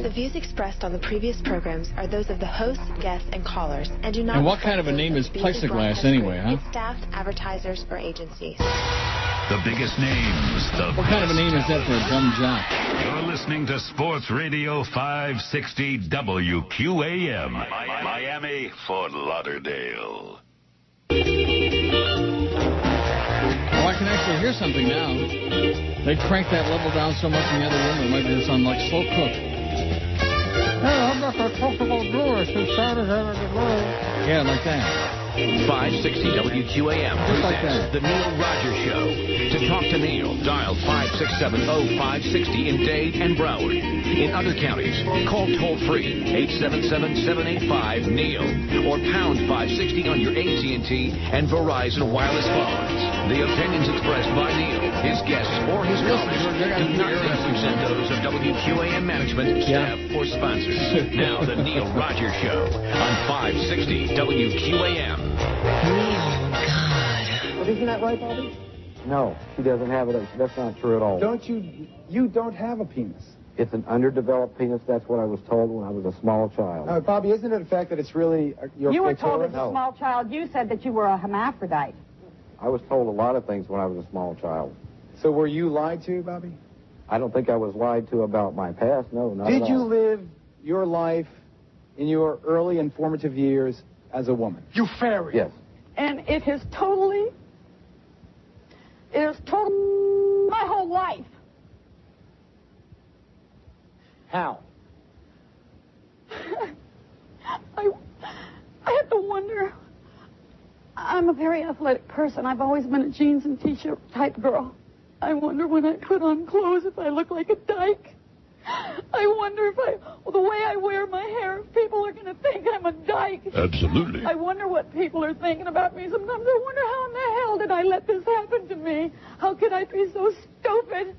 The views expressed on the previous programs are those of the hosts, guests, and callers, and do not. And what kind of a name is plexiglass anyway, huh? Its staff, advertisers, or agencies. The biggest names. What kind of a name is that for a dumb jock? You're listening to Sports Radio 560 WQAM. Miami, Fort Lauderdale. Oh, I can actually hear something now. They cranked that level down so much in the other room, it might be sound like slow cook. Hey, I'm not going to talk about Lewis who started out of the world. Yeah, like that. 560 WQAM presents The Neil Rogers Show. To talk to Neil, dial 567-0560 in Dade and Broward. In other counties, call toll-free 877-785-NEIL or pound 560 on your AT&T and Verizon wireless phones. The opinions expressed by Neil, his guests, or his callers do not represent those of WQAM management, staff, or sponsors. Now, The Neil Rogers Show on 560 WQAM. Neil, God. But isn't that right, Bobby? No, she doesn't have it. That's not true at all. You don't have a penis. It's an underdeveloped penis. That's what I was told when I was a small child. Bobby, isn't it a fact that it's really your You were told as a No. small child, you said that you were a hermaphrodite. I was told a lot of things when I was a small child. So were you lied to, Bobby? I don't think I was lied to about my past. No, not at all. Did you live your life in your early and formative years as a woman? You fairy. Yes. And it has totally my whole life. How? I have to wonder. I'm a very athletic person. I've always been a jeans and t-shirt type girl. I wonder when I put on clothes if I look like a dyke. I wonder if the way I wear my hair, people are going to think I'm a dyke. Absolutely. I wonder what people are thinking about me. Sometimes I wonder how in the hell did I let this happen to me? How could I be so stupid?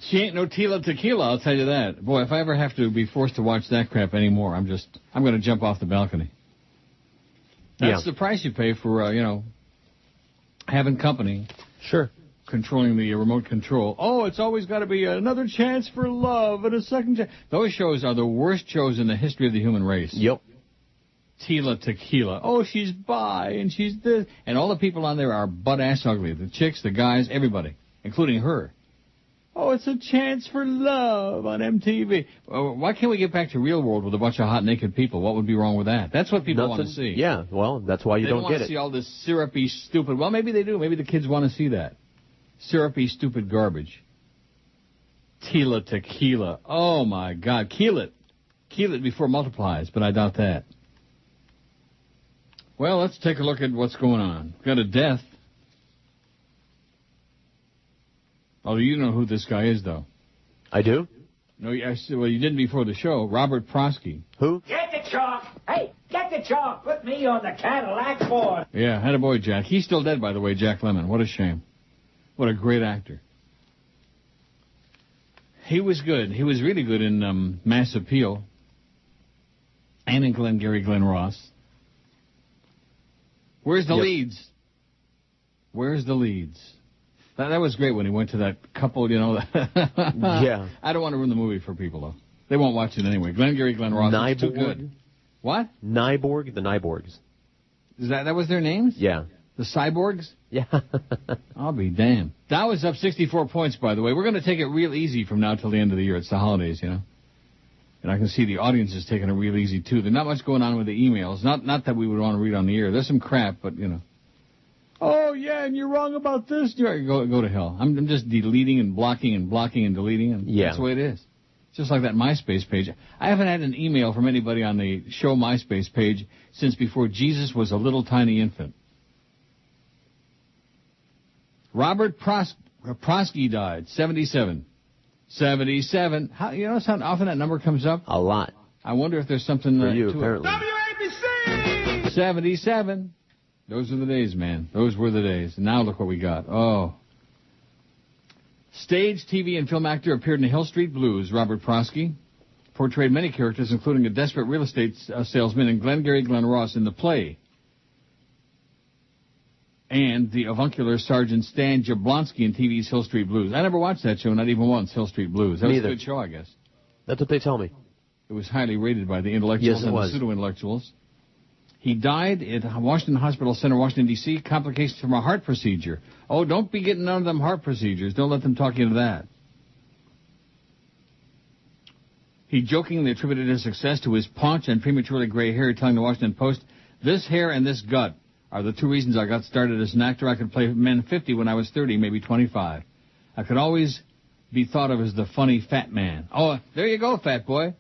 She ain't no Tila Tequila, I'll tell you that. Boy, if I ever have to be forced to watch that crap anymore, I'm going to jump off the balcony. That's the price you pay for, having company. Sure. Controlling the remote control. Oh, it's always got to be another chance for love and a second chance. Those shows are the worst shows in the history of the human race. Yep. Tila Tequila. Oh, she's bi and she's this. And all the people on there are butt-ass ugly. The chicks, the guys, everybody, including her. Oh, it's a chance for love on MTV. Why can't we get back to real world with a bunch of hot naked people? What would be wrong with that? That's what people want to see. Yeah, well, that's why you don't get it. They don't want to see all this syrupy, stupid. Well, maybe they do. Maybe the kids want to see that. Syrupy, stupid garbage. Tila Tequila. Oh, my God. Keel it. Keel it before it multiplies, but I doubt that. Well, let's take a look at what's going on. We've got a death. Oh, you know who this guy is, though. I do? No, well, you didn't before the show. Robert Prosky. Who? Get the chalk. Hey, get the chalk. Put me on the Cadillac board. Yeah, had a boy, Jack. He's still dead, by the way, Jack Lemmon. What a shame. What a great actor. He was good. He was really good in Mass Appeal and in Glengarry Glen Ross. Where's the leads? Where's the leads? That was great when he went to that couple, Yeah. I don't want to ruin the movie for people, though. They won't watch it anyway. Glengarry Glen Ross is too good. What? Nyborg? The Nyborgs. Is that was their names? Yeah. The Cyborgs? Yeah. I'll be damned. Dow is up 64 points, by the way. We're going to take it real easy from now till the end of the year. It's the holidays, And I can see the audience is taking it real easy, too. There's not much going on with the emails. Not that we would want to read on the air. There's some crap, but, Oh, yeah, and you're wrong about this. Go to hell. I'm just deleting and blocking and deleting. And That's the way it is. Just like that MySpace page. I haven't had an email from anybody on the show MySpace page since before Jesus was a little tiny infant. Robert Prosky died, 77. 77. How, how often that number comes up? A lot. I wonder if there's something for you, to apparently. WABC! 77. Those are the days, man. Those were the days. And now look what we got. Oh. Stage, TV, and film actor appeared in Hill Street Blues. Robert Prosky portrayed many characters, including a desperate real estate salesman in Glengarry Glen Ross in the play. And the avuncular Sergeant Stan Jablonski in TV's Hill Street Blues. I never watched that show, not even once, Hill Street Blues. That was a good show, I guess. That's what they tell me. It was highly rated by the intellectuals and the pseudo-intellectuals. He died at Washington Hospital Center, Washington, D.C., complications from a heart procedure. Oh, don't be getting none of them heart procedures. Don't let them talk you into that. He jokingly attributed his success to his paunch and prematurely gray hair, telling the Washington Post, "This hair and this gut are the two reasons I got started as an actor. I could play men 50 when I was 30, maybe 25. I could always be thought of as the funny fat man." Oh, there you go, fat boy.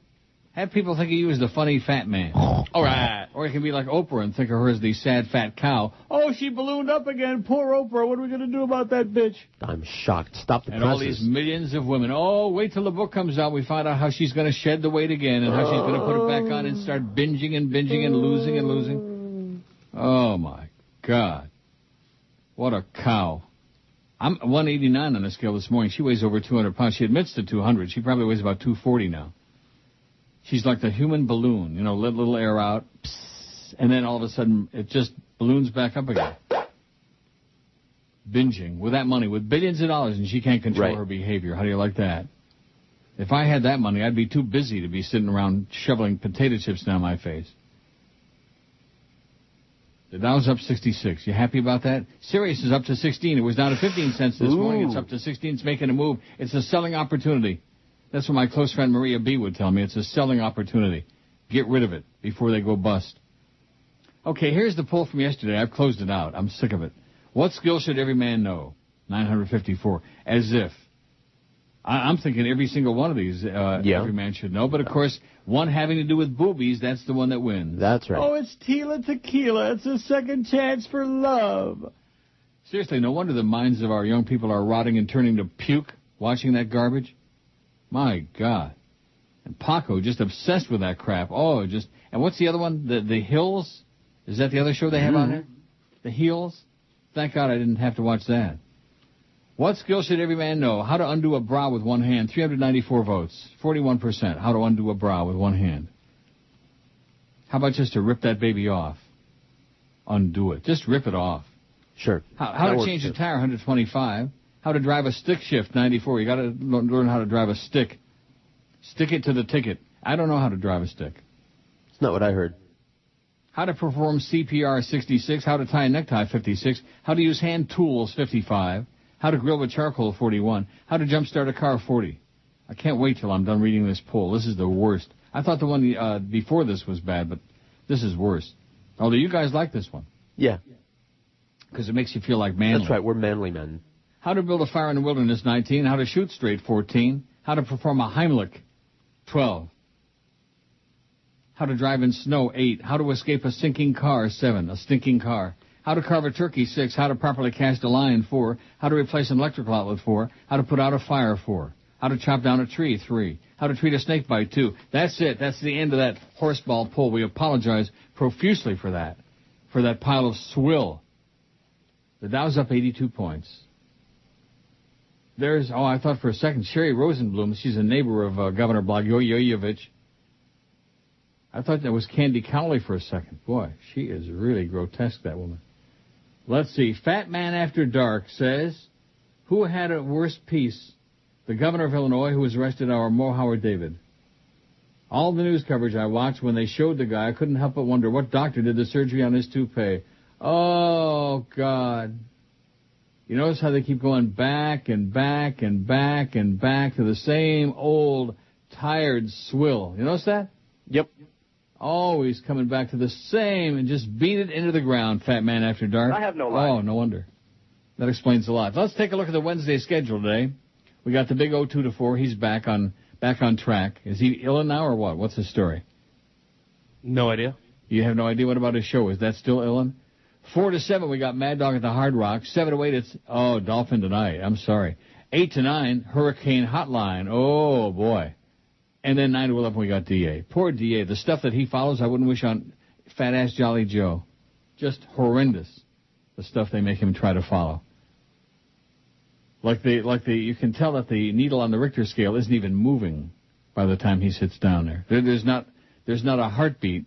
Have people think of you as the funny fat man. All right. Or you can be like Oprah and think of her as the sad fat cow. Oh, she ballooned up again. Poor Oprah. What are we going to do about that bitch? I'm shocked. Stop the And presses. all these millions of women. Oh, wait till the book comes out. We find out how she's going to shed the weight again and how she's going to put it back on and start binging and binging and losing and losing. Oh, my God. What a cow. I'm 189 on the scale this morning. She weighs over 200 pounds. She admits to 200. She probably weighs about 240 now. She's like the human balloon, you know, let a little air out, psst, and then all of a sudden it just balloons back up again. Binging with that money, with billions of dollars, and she can't control her behavior. How do you like that? If I had that money, I'd be too busy to be sitting around shoveling potato chips down my face. The Dow's up 66. You happy about that? Sirius is up to 16. It was down to 15 cents this morning. It's up to 16. It's making a move. It's a selling opportunity. That's what my close friend Maria B. would tell me. It's a selling opportunity. Get rid of it before they go bust. Okay, here's the poll from yesterday. I've closed it out. I'm sick of it. What skill should every man know? 954. As if. I'm thinking every single one of these every man should know. But, of course, one having to do with boobies, that's the one that wins. That's right. Oh, it's Tila Tequila. It's a second chance for love. Seriously, no wonder the minds of our young people are rotting and turning to puke watching that garbage. My God. And Paco just obsessed with that crap. Oh, just... And what's the other one? The Hills? Is that the other show they have on there? The Heels? Thank God I didn't have to watch that. What skill should every man know? How to undo a bra with one hand. 394 votes. 41%. How to undo a bra with one hand. How about just to rip that baby off? Undo it. Just rip it off. Sure. How to change a tire? 125. How to drive a stick shift, 94. You got to learn how to drive a stick. Stick it to the ticket. I don't know how to drive a stick. It's not what I heard. How to perform CPR, 66. How to tie a necktie, 56. How to use hand tools, 55. How to grill with charcoal, 41. How to jumpstart a car, 40. I can't wait till I'm done reading this poll. This is the worst. I thought the one before this was bad, but this is worse. Although you guys like this one. Yeah. Because it makes you feel like manly. That's right. We're manly men. How to build a fire in the wilderness, 19. How to shoot straight, 14. How to perform a Heimlich, 12. How to drive in snow, 8. How to escape a sinking car, 7. A stinking car. How to carve a turkey, 6. How to properly cast a line, 4. How to replace an electrical outlet, 4. How to put out a fire, 4. How to chop down a tree, 3. How to treat a snake bite, 2. That's it. That's the end of that horseball poll. We apologize profusely for that pile of swill. The Dow's up 82 points. I thought for a second, Sherry Rosenblum, she's a neighbor of Governor Blagojevich. I thought that was Candy Cowley for a second. Boy, she is really grotesque, that woman. Let's see. Fat Man After Dark says, who had a worse piece? The governor of Illinois, who was arrested, or Mo Howard David? All the news coverage I watched, when they showed the guy, I couldn't help but wonder what doctor did the surgery on his toupee. Oh, God. You notice how they keep going back and back and back and back to the same old tired swill. You notice that? Yep. Always coming back to the same and just beat it into the ground, Fat Man After Dark. I have no life. Oh, no wonder. That explains a lot. Let's take a look at the Wednesday schedule today. We got the big 02 to 4. He's back on track. Is he ill now or what? What's his story? No idea. You have no idea? What about his show? Is that still Illin? 4 to 7, we got Mad Dog at the Hard Rock. 7 to 8, it's, Dolphin tonight. I'm sorry. 8 to 9, Hurricane Hotline. Oh, boy. And then 9 to 11, we got D.A. Poor D.A. The stuff that he follows, I wouldn't wish on Fat-Ass Jolly Joe. Just horrendous, the stuff they make him try to follow. You can tell that the needle on the Richter scale isn't even moving by the time he sits down there. There's not a heartbeat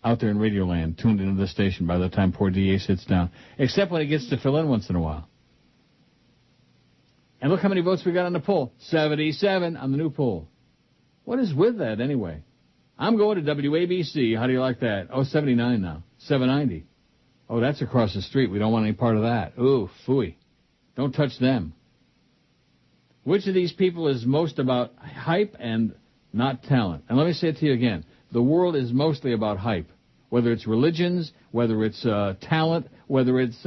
out there in Radioland tuned into the station by the time poor D.A. sits down, except when he gets to fill in once in a while. And look how many votes we got on the poll. 77 on the new poll. What is with that, anyway? I'm going to WABC. How do you like that? Oh, 79 now. 790. Oh, that's across the street. We don't want any part of that. Ooh, phooey. Don't touch them. Which of these people is most about hype and not talent? And let me say it to you again. The world is mostly about hype. Whether it's religions, whether it's talent, whether it's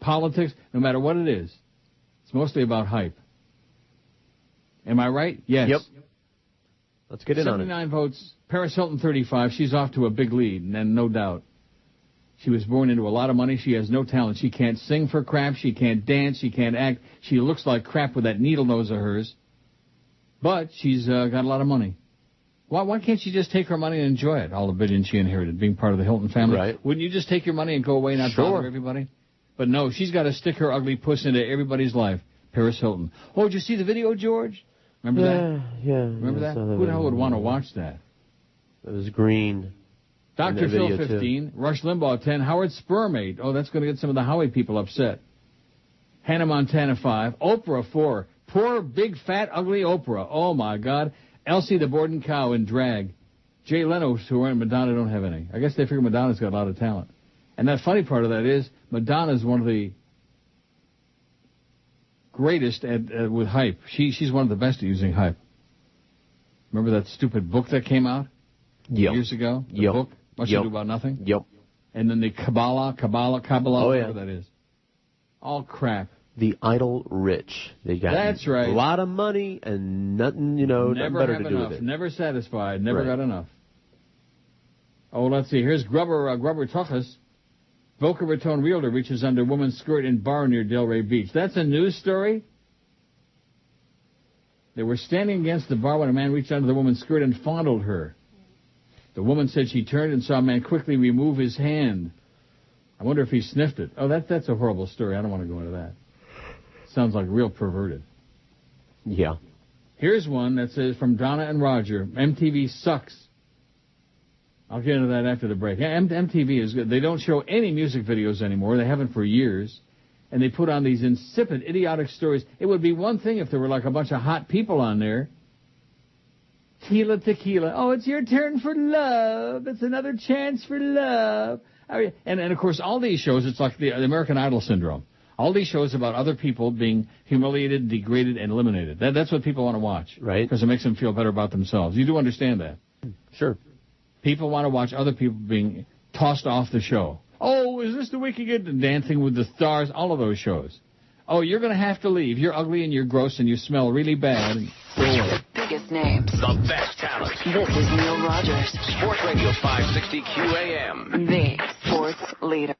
politics, no matter what it is. It's mostly about hype. Am I right? Yes. Yep. Let's get in on it. 79 votes. Paris Hilton, 35. She's off to a big lead, and no doubt. She was born into a lot of money. She has no talent. She can't sing for crap. She can't dance. She can't act. She looks like crap with that needle nose of hers. But she's got a lot of money. Why can't she just take her money and enjoy it, all the billions she inherited, being part of the Hilton family? Right. Wouldn't you just take your money and go away and not bother everybody? But no, she's got to stick her ugly puss into everybody's life. Paris Hilton. Oh, did you see the video, George? Remember that? Yeah. Remember that? Who the hell would want to watch that? It was green. Dr. Phil, 15. Rush Limbaugh, 10. Howard Sperm, 8. Oh, that's going to get some of the Howie people upset. Hannah Montana, 5. Oprah, 4. Poor, big, fat, ugly Oprah. Oh, my God. Elsie the Borden Cow in drag. Jay Leno, who and Madonna don't have any. I guess they figure Madonna's got a lot of talent. And that funny part of that is Madonna's one of the greatest at with hype. She's one of the best at using hype. Remember that stupid book that came out years ago? The book? Much Ado About Nothing? Yep. And then the Kabbalah, whatever that is. All crap. The idle rich. They got That's right. A lot of money and nothing, nothing better to do with it. Never satisfied. Never got enough. Oh, let's see. Here's Grubber Tuchus. Boca Raton realtor reaches under woman's skirt in bar near Delray Beach. That's a news story? They were standing against the bar when a man reached under the woman's skirt and fondled her. The woman said she turned and saw a man quickly remove his hand. I wonder if he sniffed it. Oh, that's a horrible story. I don't want to go into that. Sounds like real perverted. Yeah. Here's one that says from Donna and Roger, MTV sucks. I'll get into that after the break. MTV is good. They don't show any music videos anymore. They haven't for years. And they put on these insipid, idiotic stories. It would be one thing if there were like a bunch of hot people on there. Tila Tequila. Oh, it's your turn for love. It's another chance for love. And of course, all these shows, it's like the American Idol syndrome. All these shows about other people being humiliated, degraded, and eliminated. That's what people want to watch. Right. Because it makes them feel better about themselves. You do understand that? Sure. People want to watch other people being tossed off the show. Oh, is this the week you get to Dancing with the Stars? All of those shows. Oh, you're going to have to leave. You're ugly and you're gross and you smell really bad. The biggest names. The best talent. This is Neil Rogers. Sports Radio 560 QAM. The sports leader.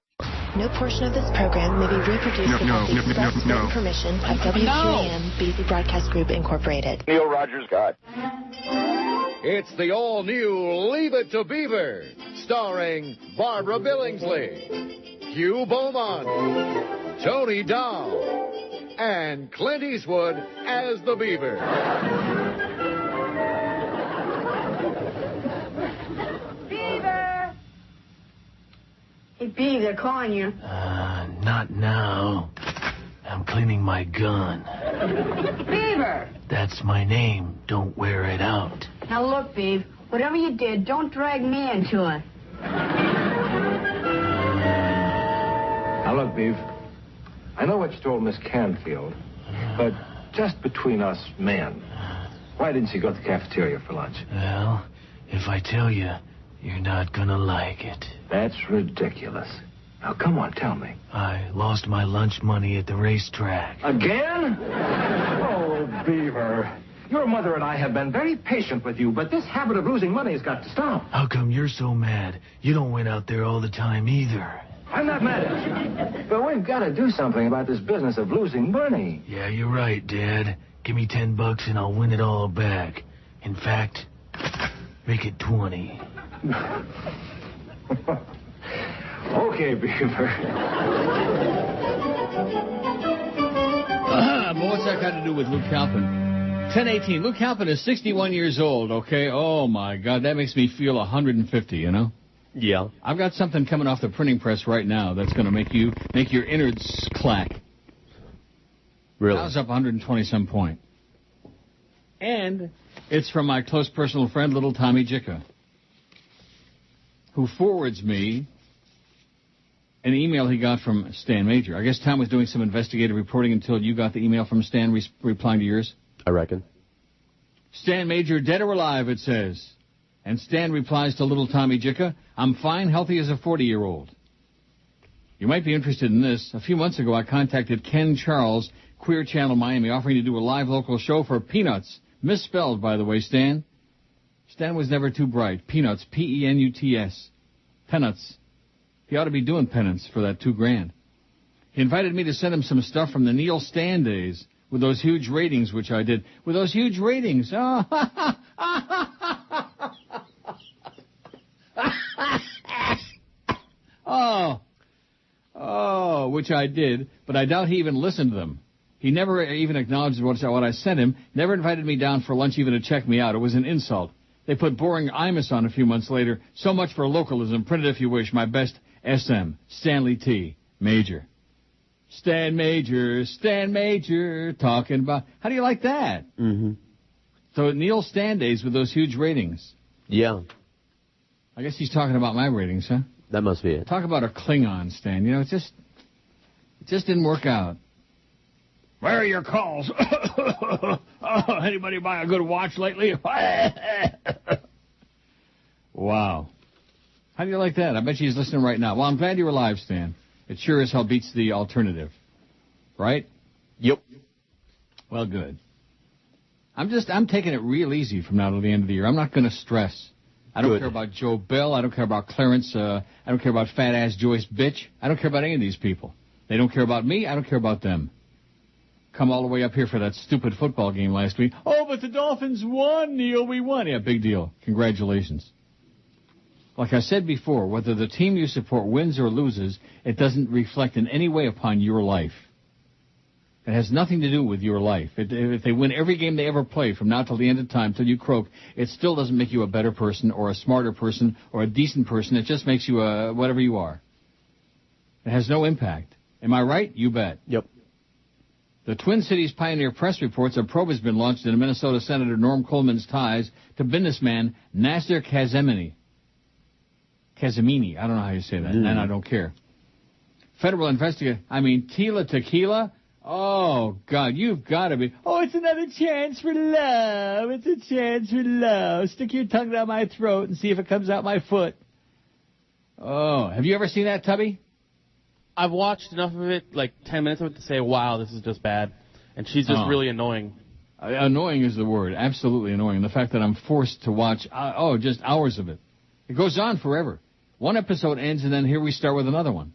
No portion of this program may be reproduced without the express written permission of WQAM BC Broadcast Group, Incorporated. Neil Rogers got. It's the all-new Leave It to Beaver, starring Barbara Billingsley, Hugh Beaumont, Tony Dow, and Clint Eastwood as the Beaver. Beaver! Hey, Beaver, they're calling you. Not now. I'm cleaning my gun. Beaver! That's my name. Don't wear it out. Now look, Beav, whatever you did, don't drag me into it. Now look, Beav, I know what you told Miss Canfield, but just between us men, why didn't you go to the cafeteria for lunch? Well, if I tell you, you're not gonna like it. That's ridiculous. Now, come on, tell me. I lost my lunch money at the racetrack. Again? Oh, Beaver. Your mother and I have been very patient with you, but this habit of losing money has got to stop. How come you're so mad? You don't win out there all the time either. I'm not mad at you. But we've got to do something about this business of losing money. Yeah, you're right, Dad. Give me $10 and I'll win it all back. In fact, make it 20. Okay, Beaver. But what's that got to do with Luke Halpin? 10:18. Luke Halpin is 61 years old, okay? Oh, my God. That makes me feel 150, you know? Yeah. I've got something coming off the printing press right now that's going to make your innards clack. Really? I was up 120-some point. And it's from my close personal friend, little Tommy Jicka. who forwards me an email he got from Stan Major. I guess Tom was doing some investigative reporting until you got the email from Stan replying to yours? I reckon. Stan Major, dead or alive, it says. And Stan replies to little Tommy Jicka, I'm fine, healthy as a 40-year-old. You might be interested in this. A few months ago, I contacted Ken Charles, Queer Channel Miami, offering to do a live local show for Peanuts. Misspelled, by the way, Stan. Stan was never too bright. Peanuts, P-E-N-U-T-S. Peanuts. He ought to be doing penance for that $2,000. He invited me to send him some stuff from the Neil Stan days with those huge ratings, which I did. With those huge ratings. Oh, which I did, but I doubt he even listened to them. He never even acknowledged what I sent him, never invited me down for lunch even to check me out. It was an insult. They put boring Imus on a few months later. So much for localism. Print it if you wish. My best, SM, Stanley T. Major. Stan Major, talking about... How do you like that? Mm-hmm. So Neil Stan days with those huge ratings. Yeah. I guess he's talking about my ratings, huh? That must be it. Talk about a Klingon, Stan. You know, it just didn't work out. Where are your calls? Anybody buy a good watch lately? Wow. How do you like that? I bet she's listening right now. Well, I'm glad you're alive, Stan. It sure as hell beats the alternative. Right? Yep. Well, good. I'm taking it real easy from now to the end of the year. I'm not going to stress. I don't care about Joe Bell. I don't care about Clarence. I don't care about fat-ass Joyce Bitch. I don't care about any of these people. They don't care about me. I don't care about them. Come all the way up here for that stupid football game last week. Oh, but the Dolphins won, Neil. We won. Yeah, big deal. Congratulations. Like I said before, whether the team you support wins or loses, it doesn't reflect in any way upon your life. It has nothing to do with your life. If they win every game they ever play from now till the end of time, till you croak, it still doesn't make you a better person or a smarter person or a decent person. It just makes you whatever you are. It has no impact. Am I right? You bet. Yep. The Twin Cities Pioneer Press reports a probe has been launched into Minnesota Senator Norm Coleman's ties to businessman Nasser Kazemini. Kazemini, I don't know how you say that, and I don't care. Federal investigator, Tila Tequila? Oh, God, you've got to be. Oh, it's another chance for love. It's a chance for love. Stick your tongue down my throat and see if it comes out my foot. Oh, have you ever seen that, Tubby? I've watched enough of it, like 10 minutes of it, to say, wow, this is just bad. And she's just really annoying. Annoying is the word. Absolutely annoying. The fact that I'm forced to watch, just hours of it. It goes on forever. One episode ends, and then here we start with another one.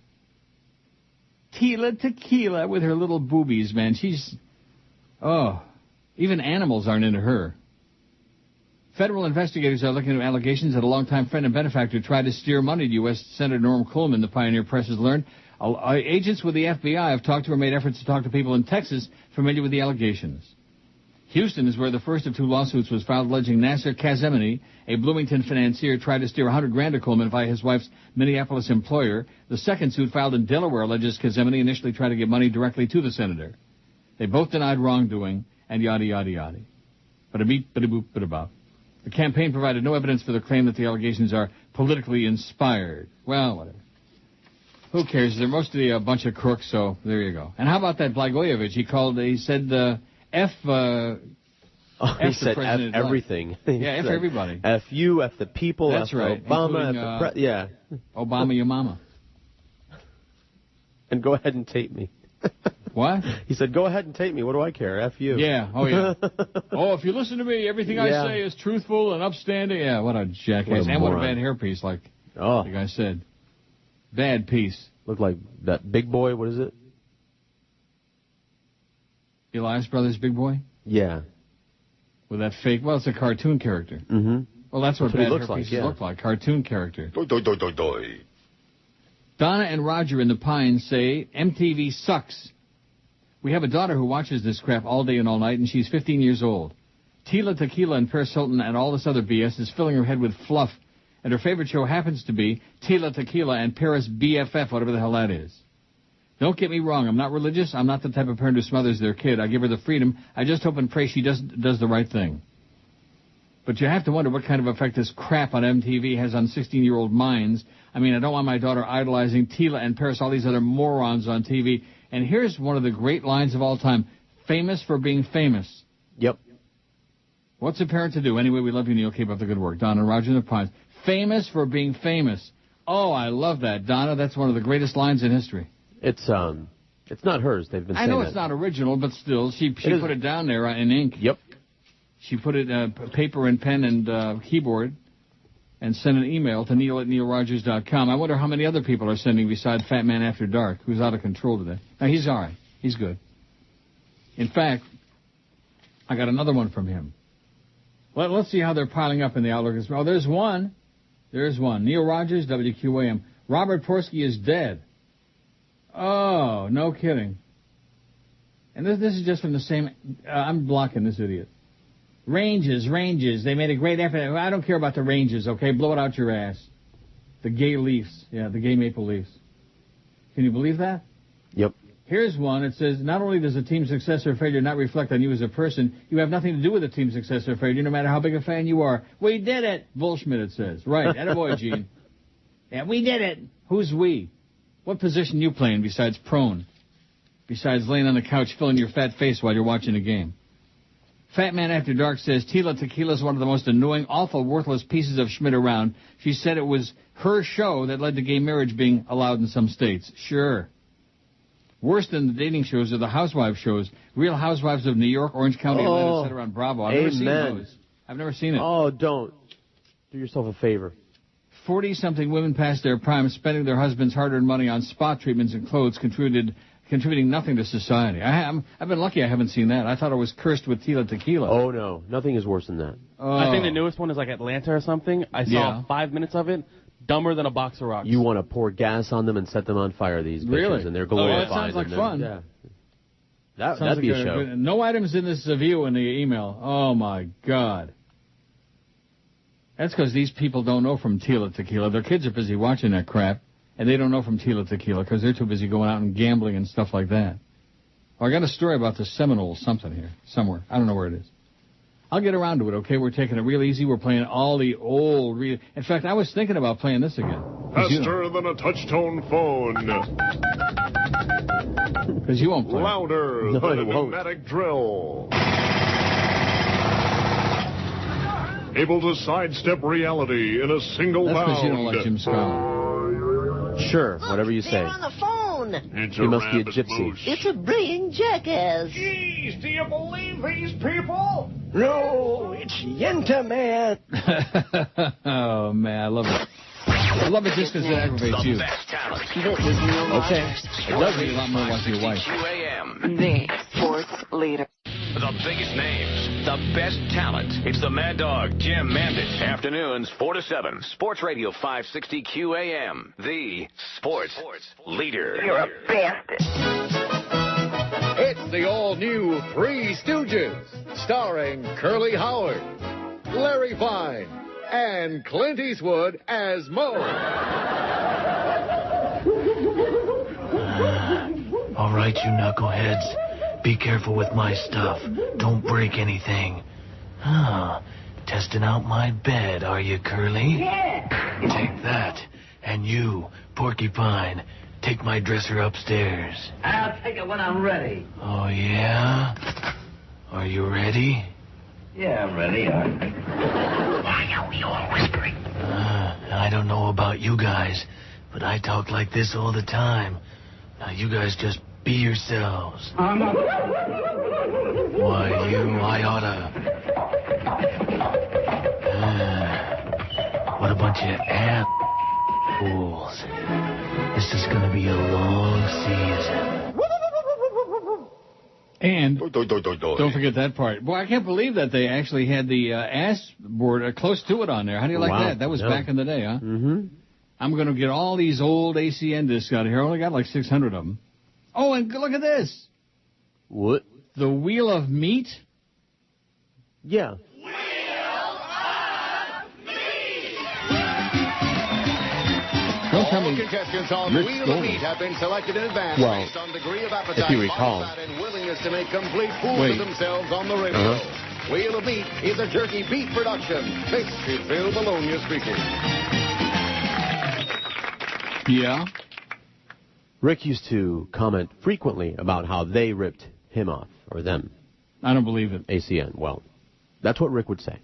Tila Tequila with her little boobies, man. Even animals aren't into her. Federal investigators are looking at allegations that a longtime friend and benefactor tried to steer money to U.S. Senator Norm Coleman, the Pioneer Press has learned. Agents with the FBI have talked to her, made efforts to talk to people in Texas familiar with the allegations. Houston is where the first of two lawsuits was filed alleging Nasser Kazemini, a Bloomington financier, tried to steer $100,000 to Coleman via his wife's Minneapolis employer. The second suit filed in Delaware alleges Kazemini initially tried to give money directly to the senator. They both denied wrongdoing and yada, yada, yada. Bada-beep, bada-boop, bada-bop. The campaign provided no evidence for the claim that the allegations are politically inspired. Well, whatever. Who cares? They're mostly a bunch of crooks, so there you go. And how about that Blagojevich? He said, F he said F everything. Yeah, F everybody. F you, F the people, That's F right. Obama, F the yeah. Obama, your mama. And go ahead and tape me. What? He said, go ahead and tape me. What do I care? F you. Yeah. Oh, yeah. If you listen to me, everything I say is truthful and upstanding. Yeah, what a jackass. And what a bad hairpiece, like the guy said. Bad piece. Looked like that Big Boy. What is it? Elias Brothers Big Boy? Yeah. With that fake, it's a cartoon character. Mm-hmm. Well, that's what bad hairpieces look like, cartoon character. Donna and Roger in the Pines say, MTV sucks. We have a daughter who watches this crap all day and all night, and she's 15 years old. Tila Tequila and Paris Hilton and all this other BS is filling her head with fluff, and her favorite show happens to be Tila Tequila and Paris BFF, whatever the hell that is. Don't get me wrong, I'm not religious. I'm not the type of parent who smothers their kid. I give her the freedom. I just hope and pray she does the right thing. But you have to wonder what kind of effect this crap on MTV has on 16-year-old minds. I mean, I don't want my daughter idolizing Tila and Paris, all these other morons on TV. And here's one of the great lines of all time. Famous for being famous. Yep. What's a parent to do? Anyway, we love you, Neil. Keep up the good work. Donna and Roger in the Pines. Famous for being famous. Oh, I love that, Donna. That's one of the greatest lines in history. It's not hers. They've been saying I know that. it's not original, but still, she put it down there in ink. Yep. She put it paper and pen and keyboard and sent an email to neil@neilrogers.com. I wonder how many other people are sending besides Fat Man After Dark, who's out of control today. Now, he's all right. He's good. In fact, I got another one from him. Well, let's see how they're piling up in the Outlook. Oh, there's one. There's one. Neil Rogers, WQAM. Robert Porsky is dead. Oh, no kidding. And this is just from the same... I'm blocking this idiot. Rangers. They made a great effort. I don't care about the Rangers, okay? Blow it out your ass. The gay Leafs. Yeah, the gay Maple Leafs. Can you believe that? Yep. Here's one. It says, not only does a team's success or failure not reflect on you as a person, you have nothing to do with the team's success or failure, no matter how big a fan you are. We did it. Bullschmidt, it says. Right. Attaboy, Gene. Yeah, we did it. Who's we? What position you playing besides prone? Besides laying on the couch filling your fat face while you're watching a game? Fat Man After Dark says, Tila Tequila is one of the most annoying, awful, worthless pieces of Schmidt around. She said it was her show that led to gay marriage being allowed in some states. Sure. Worse than the dating shows are the housewife shows. Real Housewives of New York, Orange County, Atlanta, etc. on Bravo. I've never seen those. I've never seen it. Oh, don't. Do yourself a favor. 40-something women past their prime spending their husband's hard-earned money on spa treatments and clothes, contributing nothing to society. I've been lucky I haven't seen that. I thought I was cursed with Tila Tequila. Oh, no. Nothing is worse than that. I think the newest one is like Atlanta or something. I saw 5 minutes of it. Dumber than a box of rocks. You want to pour gas on them and set them on fire, these bitches. Really? And they're glorified. Oh, that sounds like fun. Yeah. That'd be a show. No items in this view in the email. Oh, my God. That's because these people don't know from Tila Tequila. Their kids are busy watching that crap, and they don't know from Tila Tequila because they're too busy going out and gambling and stuff like that. Oh, I got a story about the Seminole something here, somewhere. I don't know where it is. I'll get around to it, okay? We're taking it real easy. We're playing all the old... In fact, I was thinking about playing this again. Faster than a touch-tone phone. Because you won't play. Louder than a pneumatic drill. Able to sidestep reality in a single bound. That's because you don't like Jim Scott. Sure, whatever you say. They're on the phone. He must be a gypsy. It's a brilliant jackass. Jeez, do you believe these people? No, it's Yenta Man. Oh, man, I love it. I love it just because it aggravates you. Okay. It does mean a lot more watching your wife. The sports leader. The biggest names, the best talent. It's the Mad Dog, Jim Mandich. Afternoons, 4 to 7. Sports Radio 560 QAM. The sports leader. You're a bastard. It's the all-new Three Stooges, starring Curly Howard, Larry Fine, and Clint Eastwood as Moe. All right, you knuckleheads. Be careful with my stuff. Don't break anything. Testing out my bed, are you, Curly? Yeah. Take that. And you, Porcupine, take my dresser upstairs. I'll take it when I'm ready. Oh, yeah? Are you ready? Yeah, I'm ready. Why are we all whispering? I don't know about you guys, but I talk like this all the time. Now, you guys just be yourselves. I'm not. Why, I oughta. What a bunch of fools. This is gonna be a long season. And don't forget that part. Boy, I can't believe that they actually had the ass board close to it on there. How do you like that? That was back in the day, huh? Mm-hmm. I'm going to get all these old ACN discs out of here. I only got like 600 of them. Oh, and look at this. What? The Wheel of Meat? Yeah. Don't tell me. Contestants on Rich Wheel of Goldman. Meat have been selected in advance based on degree of appetite, if you recall. body fat, and willingness to make complete fools of themselves on the radio. Wheel of Meat is a jerky beef production. This is Bill Bologna speaking. Yeah? Rick used to comment frequently about how they ripped him off, or them. I don't believe it. ACN. Well, that's what Rick would say.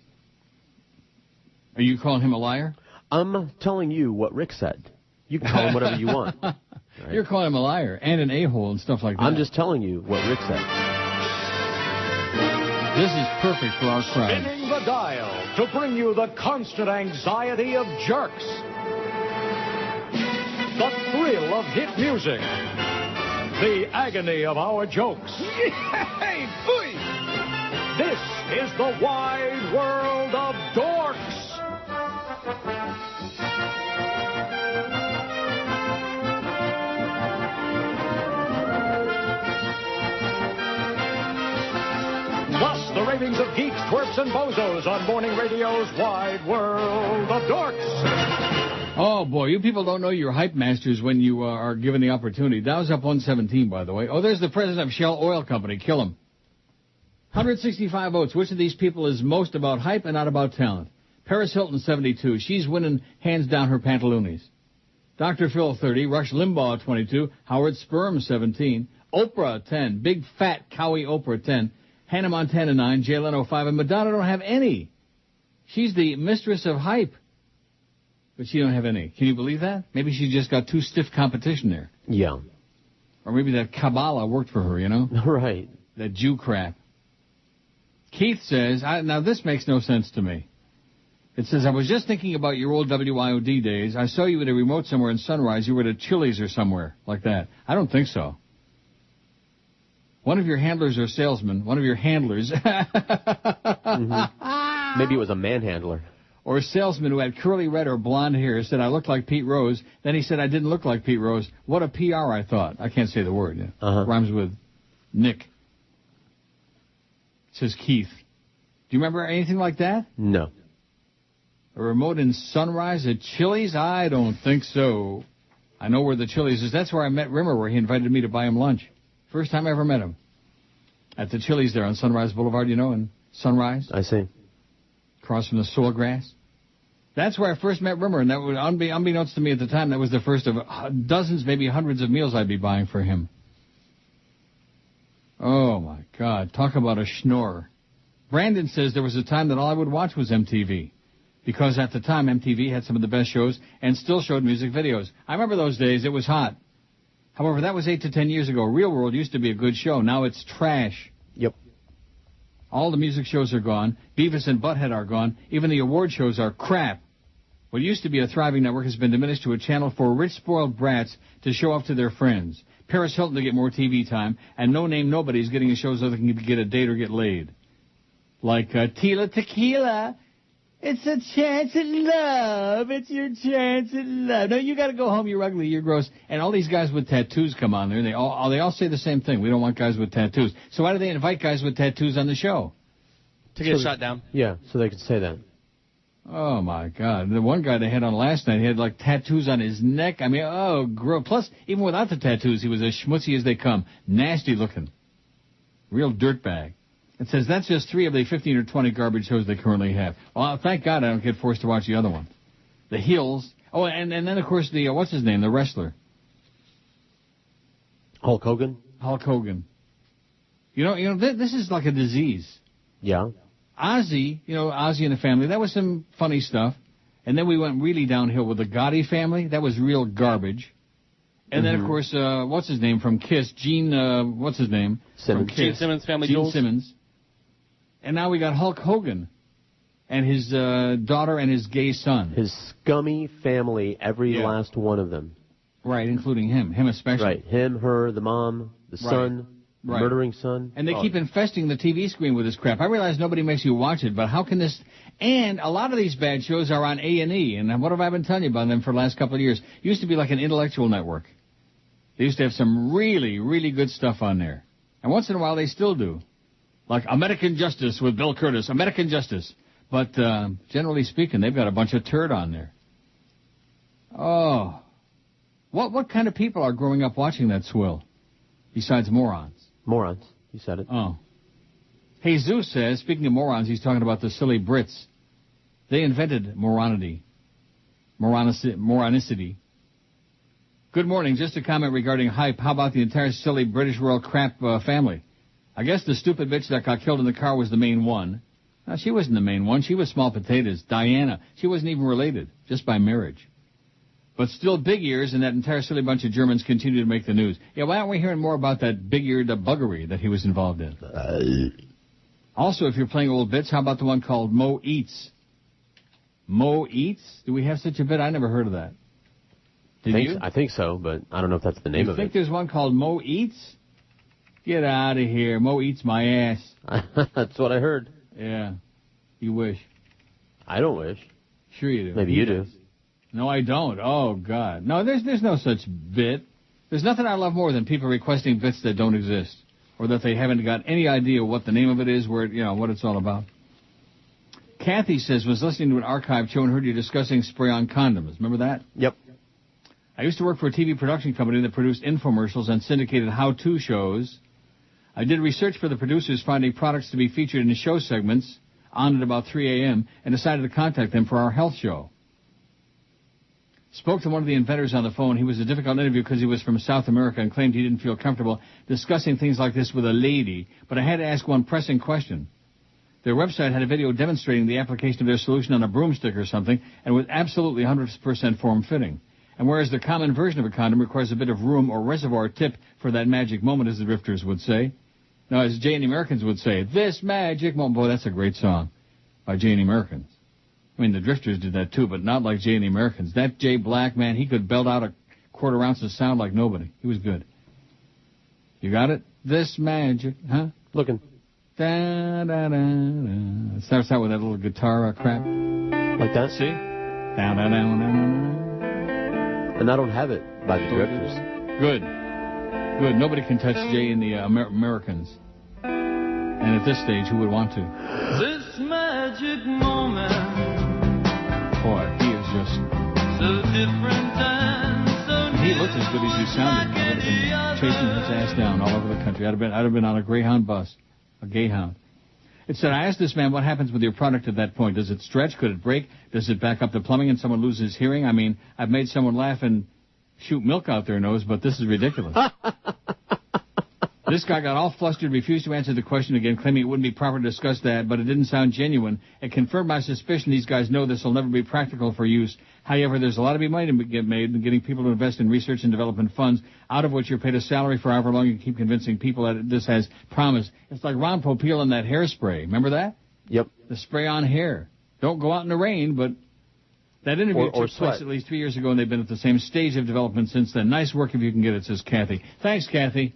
Are you calling him a liar? I'm telling you what Rick said. You can call him whatever you want. Right? You're calling him a liar and an a-hole and stuff like that. I'm just telling you what Rick said. This is perfect for our crowd. Spinning the dial to bring you the constant anxiety of jerks. The thrill of hit music. The agony of our jokes. Hey, boy! This is the wide world of dorks. Plus, the ravings of geeks, twerps, and bozos on morning radio's Wide World of Dorks. Oh, boy, you people don't know your hype masters when you are given the opportunity. Dow's up 117, by the way. Oh, there's the president of Shell Oil Company. Kill him. 165 votes. Which of these people is most about hype and not about talent? Paris Hilton, 72. She's winning hands down her pantaloonies. Dr. Phil, 30. Rush Limbaugh, 22. Howard Sperm, 17. Oprah, 10. Big fat cowie Oprah, 10. Hannah Montana, 9. Jay Leno, 5. And Madonna don't have any. She's the mistress of hype. But she don't have any. Can you believe that? Maybe she just got too stiff competition there. Yeah. Or maybe that Kabbalah worked for her, you know? Right. That Jew crap. Keith says, now this makes no sense to me. It says, I was just thinking about your old WIOD days. I saw you at a remote somewhere in Sunrise. You were at a Chili's or somewhere like that. I don't think so. One of your handlers or salesmen, one of your handlers. Mm-hmm. Maybe it was a manhandler. Or a salesman who had curly red or blonde hair said, I look like Pete Rose. Then he said, I didn't look like Pete Rose. What a PR, I thought. I can't say the word. Yeah. Rhymes with Nick. Says Keith. Do you remember anything like that? No. A remote in Sunrise at Chili's? I don't think so. I know where the Chili's is. That's where I met Rimmer, where he invited me to buy him lunch. First time I ever met him. At the Chili's there on Sunrise Boulevard, you know, in Sunrise. I see. Across from the Sawgrass. That's where I first met Rimmer, and that was, unbeknownst to me at the time, that was the first of dozens, maybe hundreds of meals I'd be buying for him. Oh, my God. Talk about a schnorrer. Brandon says there was a time that all I would watch was MTV. Because at the time, MTV had some of the best shows and still showed music videos. I remember those days. It was hot. However, that was 8 to 10 years ago. Real World used to be a good show. Now it's trash. Yep. All the music shows are gone. Beavis and Butthead are gone. Even the award shows are crap. What used to be a thriving network has been diminished to a channel for rich, spoiled brats to show off to their friends. Paris Hilton to get more TV time, and no-name nobody's getting a show so they can get a date or get laid. Like Tila Tequila. It's a chance at love. It's your chance at love. No, you got to go home. You're ugly. You're gross. And all these guys with tattoos come on there. And they all say the same thing. We don't want guys with tattoos. So why do they invite guys with tattoos on the show? To get shot down. Yeah, so they could say that. Oh, my God. The one guy they had on last night, he had, like, tattoos on his neck. I mean, oh, gross. Plus, even without the tattoos, he was as schmutzy as they come. Nasty looking. Real dirtbag. It says that's just 3 of the 15 or 20 garbage shows they currently have. Well, thank God I don't get forced to watch the other ones. The Hills. Oh, and then, of course, the, what's his name, the wrestler? Hulk Hogan? Hulk Hogan. You know, this is like a disease. Yeah. Ozzy, Ozzy and the Family, that was some funny stuff. And then we went really downhill with the Gotti Family. That was real garbage. And then, of course, what's his name from Kiss? Gene, what's his name? Simmons. From Kiss. Gene Simmons, Family Gene Jewels. Simmons. And now we got Hulk Hogan and his daughter and his gay son. His scummy family, every last one of them. Right, including him especially. Right, him, her, the mom, the son, the murdering son. And they keep infesting the TV screen with this crap. I realize nobody makes you watch it, but how can this... And a lot of these bad shows are on A&E, and what have I been telling you about them for the last couple of years? It used to be like an intellectual network. They used to have some really, really good stuff on there. And once in a while they still do. Like American Justice with Bill Curtis. American Justice. But generally speaking, they've got a bunch of turd on there. Oh. What kind of people are growing up watching that swill? Besides morons. Morons. You said it. Oh. Jesus says, speaking of morons, he's talking about the silly Brits. They invented moronity. Moronicity. Good morning. Just a comment regarding hype. How about the entire silly British royal crap family? I guess the stupid bitch that got killed in the car was the main one. No, she wasn't the main one. She was small potatoes. Diana. She wasn't even related, just by marriage. But still, big ears and that entire silly bunch of Germans continue to make the news. Yeah, why aren't we hearing more about that big-eared buggery that he was involved in? Also, if you're playing old bits, how about the one called Mo Eats? Mo Eats? Do we have such a bit? I never heard of that. Did you? I think so, but I don't know if that's the name of it. You think there's one called Mo Eats? Get out of here. Mo Eats my ass. That's what I heard. Yeah. You wish. I don't wish. Sure you do. Maybe you do. No, I don't. Oh, God. No, there's no such bit. There's nothing I love more than people requesting bits that don't exist, or that they haven't got any idea what the name of it is, where what it's all about. Kathy says, was listening to an archive show and heard you discussing spray-on condoms. Remember that? Yep. I used to work for a TV production company that produced infomercials and syndicated how-to shows. I did research for the producers, finding products to be featured in the show segments on at about 3 a.m., and decided to contact them for our health show. Spoke to one of the inventors on the phone. He was a difficult interview because he was from South America and claimed he didn't feel comfortable discussing things like this with a lady, but I had to ask one pressing question. Their website had a video demonstrating the application of their solution on a broomstick or something, and was absolutely 100% form-fitting. And whereas the common version of a condom requires a bit of room or reservoir tip for that magic moment, as the drifters would say. Now, as Jay and the Americans would say, this magic moment. Boy, that's a great song by Jay and the Americans. I mean, the drifters did that too, but not like Jay and the Americans. That Jay Black, man, he could belt out a quarter-ounce of sound like nobody. He was good. You got it? This magic, huh? Looking. Da-da-da-da. It starts out with that little guitar crap. Like that? See? Da-da-da-da-da. And I don't have it by the drifters. Good. Good. Nobody can touch Jay and the Americans. And at this stage, who would want to? This magic moment. Boy, he is just... So different and so he looked as good as he sounded. I would have been chasing his ass down all over the country. I'd have been on a Greyhound bus. A Gayhound. It said, I asked this man, what happens with your product at that point? Does it stretch? Could it break? Does it back up the plumbing and someone loses hearing? I mean, I've made someone laugh and shoot milk out their nose, but this is ridiculous. This guy got all flustered, refused to answer the question again, claiming it wouldn't be proper to discuss that, but it didn't sound genuine. It confirmed my suspicion these guys know this will never be practical for use. However, there's a lot to be money to get made in getting people to invest in research and development funds, out of which you're paid a salary for however long you keep convincing people that this has promise. It's like Ron Popeil and that hairspray. Remember that? Yep. The spray on hair. Don't go out in the rain, but that interview or took place at least 3 years ago, and they've been at the same stage of development since then. Nice work if you can get it, says Kathy. Thanks, Kathy.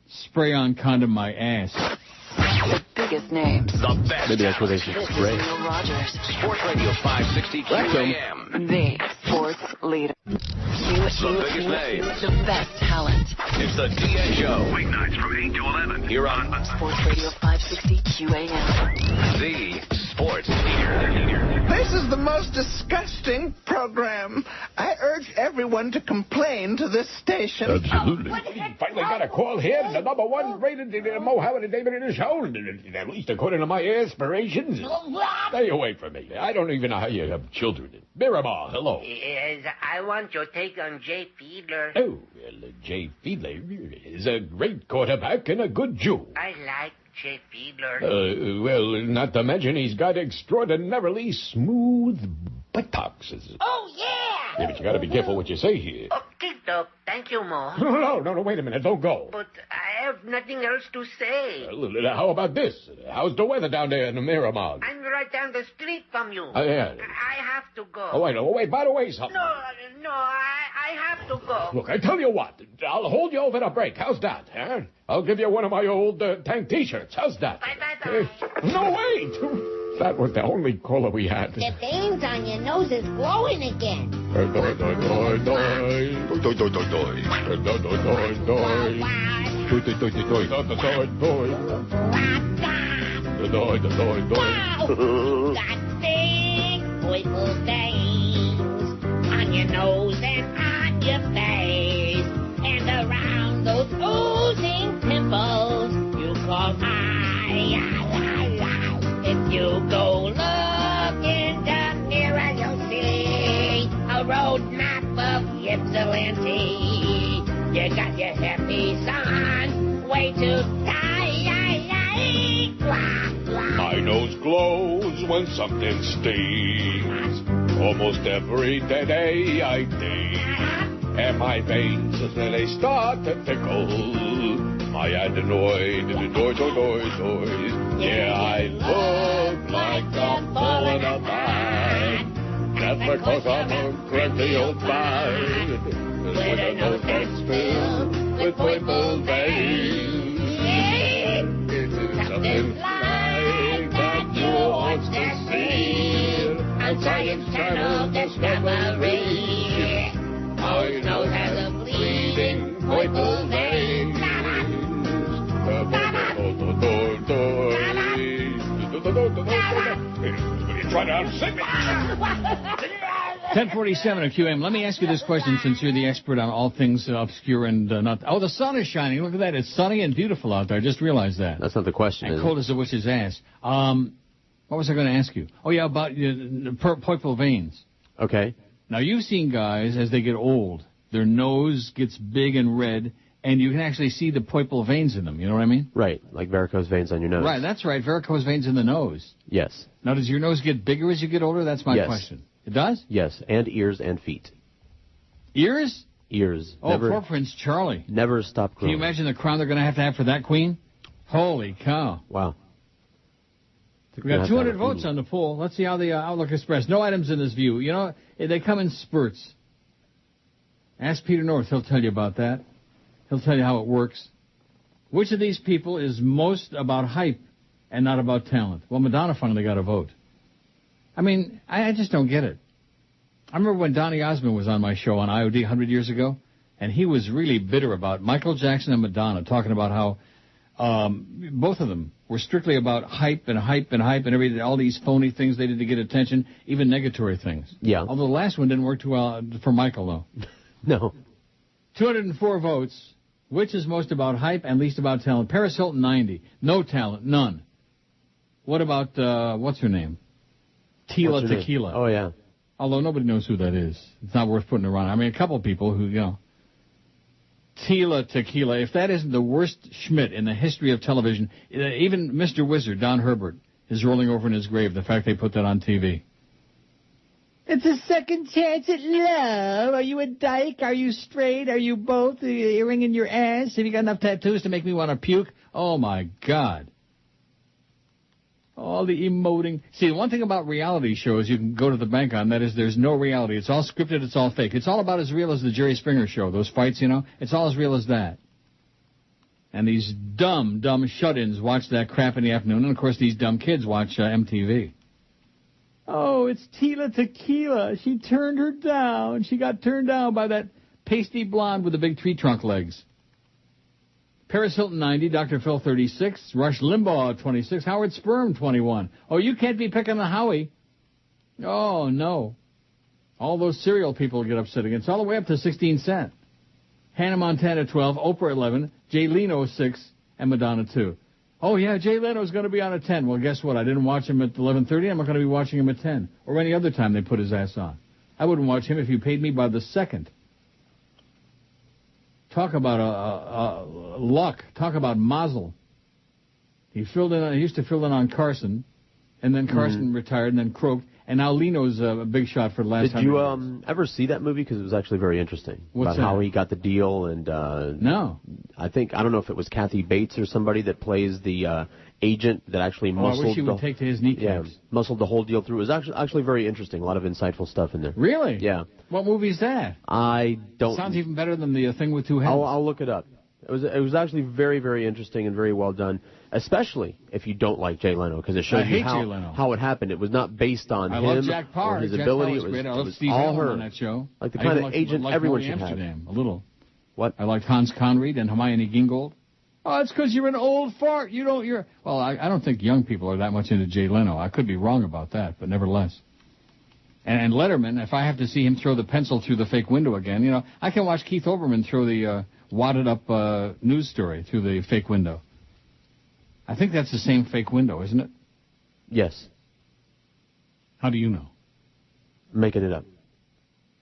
Spray on condom my ass. The biggest names. The best. Maybe that's what they should spray. Rogers. Sports Radio 560 QAM. The sports leader. The biggest names. The best talent. It's the DN Show. Weeknights from 8 to 11. Here on Sports Radio 560 QAM. The Sports Leader. This is the most disgusting program. I urge everyone to complain to this station. Absolutely. Finally got a call here. The number one rated Mohammed David in the show. At least according to my aspirations. Stay away from me. I don't even know how you have children. Miramar, hello. Yes, I want your take on Jay Fiedler. Oh, well, Jay Fiedler is a great quarterback and a good Jew. I like Jay Fiedler. Well, not to mention he's got extraordinarily smooth buttocks. Oh, yeah! Yeah, but you gotta be careful what you say here. Okay, Doc. Thank you, Mo. No, wait a minute. Don't go. But I have nothing else to say. How about this? How's the weather down there in the Miramar? I'm right down the street from you. Yeah. I have to go. Oh, wait, by the way, something. No, I have to go. Look, I tell you what. I'll hold you over the break. How's that, huh? I'll give you one of my old tank T-shirts. How's that? Bye. No, wait. That was the only caller we had. The veins on your nose is glowing again. Got big purple stains on your nose and on your face, and around those oozing pimples you call eyes. you go looking down near and you'll see a road map of Ypsilanti. You got your hippies on, way to die. My nose glows when something stings. Almost every day I think. And my veins, they start to tickle. My adenoid, doy. Yeah, I look like I'm falling apart. That's because I'm a cranky old bard. With a nose that's filled with purple veins. It's something like that you want to see. On Science Channel Discovery. My nose has a bleeding purple vein. Try to unsick me. 1047 at QM. Let me ask you this question, since you're the expert on all things obscure and not... Oh, the sun is shining. Look at that. It's sunny and beautiful out there. I just realized that. That's not the question. And cold as a witch's ass. What was I going to ask you? Oh, yeah, about purple veins. Okay. Now, you've seen guys, as they get old, their nose gets big and red, and you can actually see the purple veins in them. You know what I mean? Right, like varicose veins on your nose. Right, that's right. Varicose veins in the nose. Yes. Now, does your nose get bigger as you get older? That's my question. It does? Yes, and ears and feet. Ears? Ears. Oh, never, poor Prince Charlie. Never stop growing. Can you imagine the crown they're going to have for that queen? Holy cow. Wow. We got 200 votes on the poll. Let's see how the Outlook Express. No items in this view. You know, they come in spurts. Ask Peter North. He'll tell you about that. He'll tell you how it works. Which of these people is most about hype and not about talent? Well, Madonna finally got a vote. I mean, I just don't get it. I remember when Donny Osmond was on my show on IOD 100 years ago, and he was really bitter about Michael Jackson and Madonna, talking about how both of them were strictly about hype and everything, all these phony things they did to get attention, even negatory things. Yeah. Although the last one didn't work too well for Michael, though. No. 204 votes. Which is most about hype and least about talent? Paris Hilton, 90. No talent, none. What about, what's her name? Tila Tequila. Oh, yeah. Although nobody knows who that is. It's not worth putting around. I mean, a couple people who, you know. Tila Tequila. If that isn't the worst Schmidt in the history of television, even Mr. Wizard, Don Herbert, is rolling over in his grave, the fact they put that on TV. It's a second chance at love. Are you a dyke? Are you straight? Are you both? Are you earring in your ass? Have you got enough tattoos to make me want to puke? Oh, my God. All the emoting. See, the one thing about reality shows you can go to the bank on, that is there's no reality. It's all scripted. It's all fake. It's all about as real as the Jerry Springer show, those fights, you know. It's all as real as that. And these dumb shut-ins watch that crap in the afternoon. And, of course, these dumb kids watch MTV. Oh, it's Tila Tequila. She turned her down. She got turned down by that pasty blonde with the big tree trunk legs. Paris Hilton, 90. Dr. Phil, 36. Rush Limbaugh, 26. Howard Sperm, 21. Oh, you can't be picking the Howie. Oh, no. All those cereal people get upset again. It's all the way up to 16 cent. Hannah Montana, 12. Oprah, 11. Jay Leno, 6. And Madonna, 2. Oh, yeah, Jay Leno's going to be on at 10. Well, guess what? I didn't watch him at 11:30. I'm not going to be watching him at 10. Or any other time they put his ass on. I wouldn't watch him if you paid me by the second. Talk about luck. Talk about mazel. He used to fill in on Carson, and then Carson retired and then croaked, and now Leno's a big shot for the last time. Did you ever see that movie? Because it was actually very interesting. What's about how he got the deal and... No. I don't know if it was Kathy Bates or somebody that plays the agent that actually muscled... I wish he would take to his kneecaps. Yeah, muscled the whole deal through. It was actually very interesting. A lot of insightful stuff in there. Really? Yeah. What movie is that? I don't... Sounds even better than the thing with two heads. I'll look it up. It was actually very, very interesting and very well done, especially if you don't like Jay Leno, because it shows you how it happened. It was not based on him love Jack Parr. or his Jack ability. Parr was great. I It love was Steve all Allen her. on that show. Like the kind of agent everyone should Amsterdam, have. A little. What? I liked Hans Conried and Hermione Gingold. Oh, it's because you're an old fart. Well, I don't think young people are that much into Jay Leno. I could be wrong about that, but nevertheless. And Letterman, if I have to see him throw the pencil through the fake window again, I can watch Keith Olbermann throw the wadded up news story through the fake window. I think that's the same fake window, isn't it? Yes. How do you know? Making it up.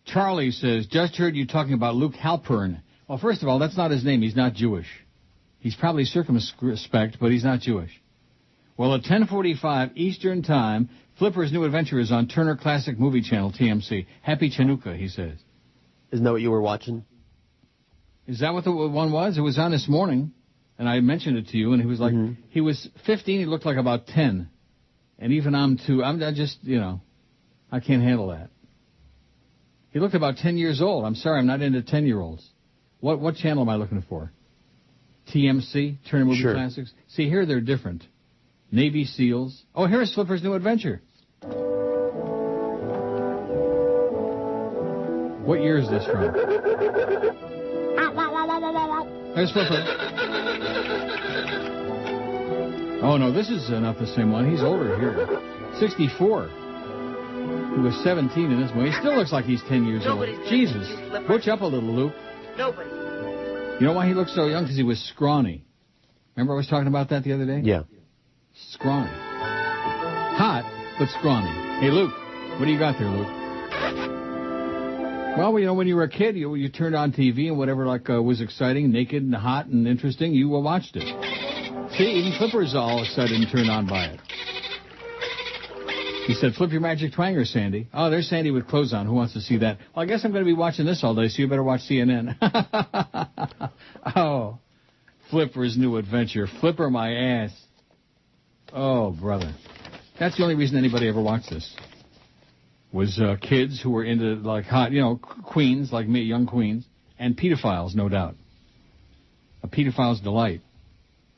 Charlie says, just heard you talking about Luke Halpern. Well, first of all, that's not his name. He's not Jewish. He's probably circumspect, but he's not Jewish. Well, at 10:45 Eastern Time, Flipper's New Adventure is on Turner Classic Movie Channel, TMC. Happy Chanukah, he says. Isn't that what you were watching? Is that what the one was? It was on this morning, and I mentioned it to you, and he was like, he was 15, he looked like about 10. And even I'm just, I can't handle that. He looked about 10 years old. I'm sorry, I'm not into 10-year-olds. What channel am I looking for? TMC, Turner Movie Classics? See, here they're different. Navy SEALs. Oh, here's Flipper's New Adventure. What year is this from? There's Flipper. Oh, no, this is not the same one. He's older here. 64. He was 17 in this movie. He still looks like he's 10 years old. Jesus. Butch up a little, Luke. Nobody. You know why he looks so young? Because he was scrawny. Remember I was talking about that the other day? Yeah. Scrawny. Hot, but scrawny. Hey, Luke, what do you got there, Luke? Well, when you were a kid, you turned on TV and whatever was exciting, naked and hot and interesting, you watched it. See, even Flipper's all excited and turned on by it. He said, flip your magic twanger, Sandy. Oh, there's Sandy with clothes on. Who wants to see that? Well, I guess I'm going to be watching this all day, so you better watch CNN. Oh, Flipper's New Adventure. Flipper my ass. Oh, brother. That's the only reason anybody ever watched this. Was kids who were into, hot, queens, like me, young queens, and pedophiles, no doubt. A pedophile's delight.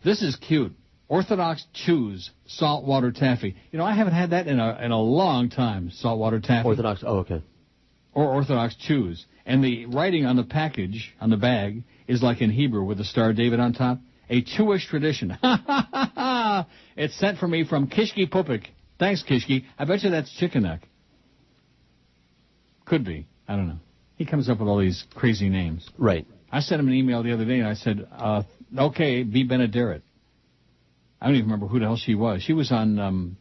This is cute. Orthodox Chews saltwater taffy. I haven't had that in a long time, saltwater taffy. Orthodox, oh, okay. Or Orthodox Chews. And the writing on the package, on the bag, is like in Hebrew with the Star of David on top. A Jewish tradition. It's sent for me from Kishki Pupik. Thanks, Kishki. I bet you that's chicken neck. Could be. I don't know. He comes up with all these crazy names. Right. I sent him an email the other day, and I said, okay, be Benaderet. I don't even remember who the hell she was. She was on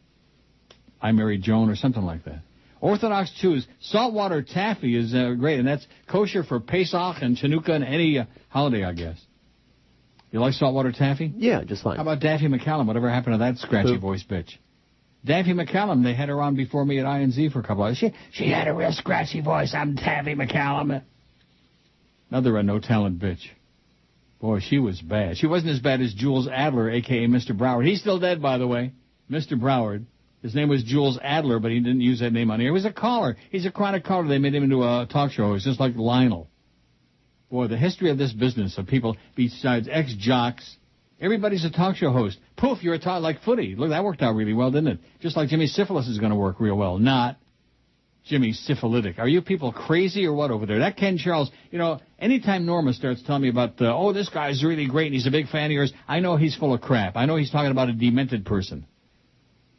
I Married Joan or something like that. Orthodox Chews. Saltwater taffy is great, and that's kosher for Pesach and Chanukah and any holiday, I guess. You like saltwater taffy? Yeah, just fine. How about Daffy McCallum? Whatever happened to that scratchy voice bitch? Daffy McCallum, they had her on before me at INZ for a couple hours. She had a real scratchy voice. I'm Daffy McCallum. Another no-talent bitch. Boy, she was bad. She wasn't as bad as Jules Adler, a.k.a. Mr. Broward. He's still dead, by the way. Mr. Broward. His name was Jules Adler, but he didn't use that name on here. He was a caller. He's a chronic caller. They made him into a talk show. He's just like Lionel. Boy, the history of this business of people besides ex-jocks, everybody's a talk show host. Poof, you're a talk like footy. Look, that worked out really well, didn't it? Just like Jimmy Syphilis is going to work real well. Not Jimmy Syphilitic. Are you people crazy or what over there? That Ken Charles, anytime Norma starts telling me about, this guy's really great and he's a big fan of yours, I know he's full of crap. I know he's talking about a demented person.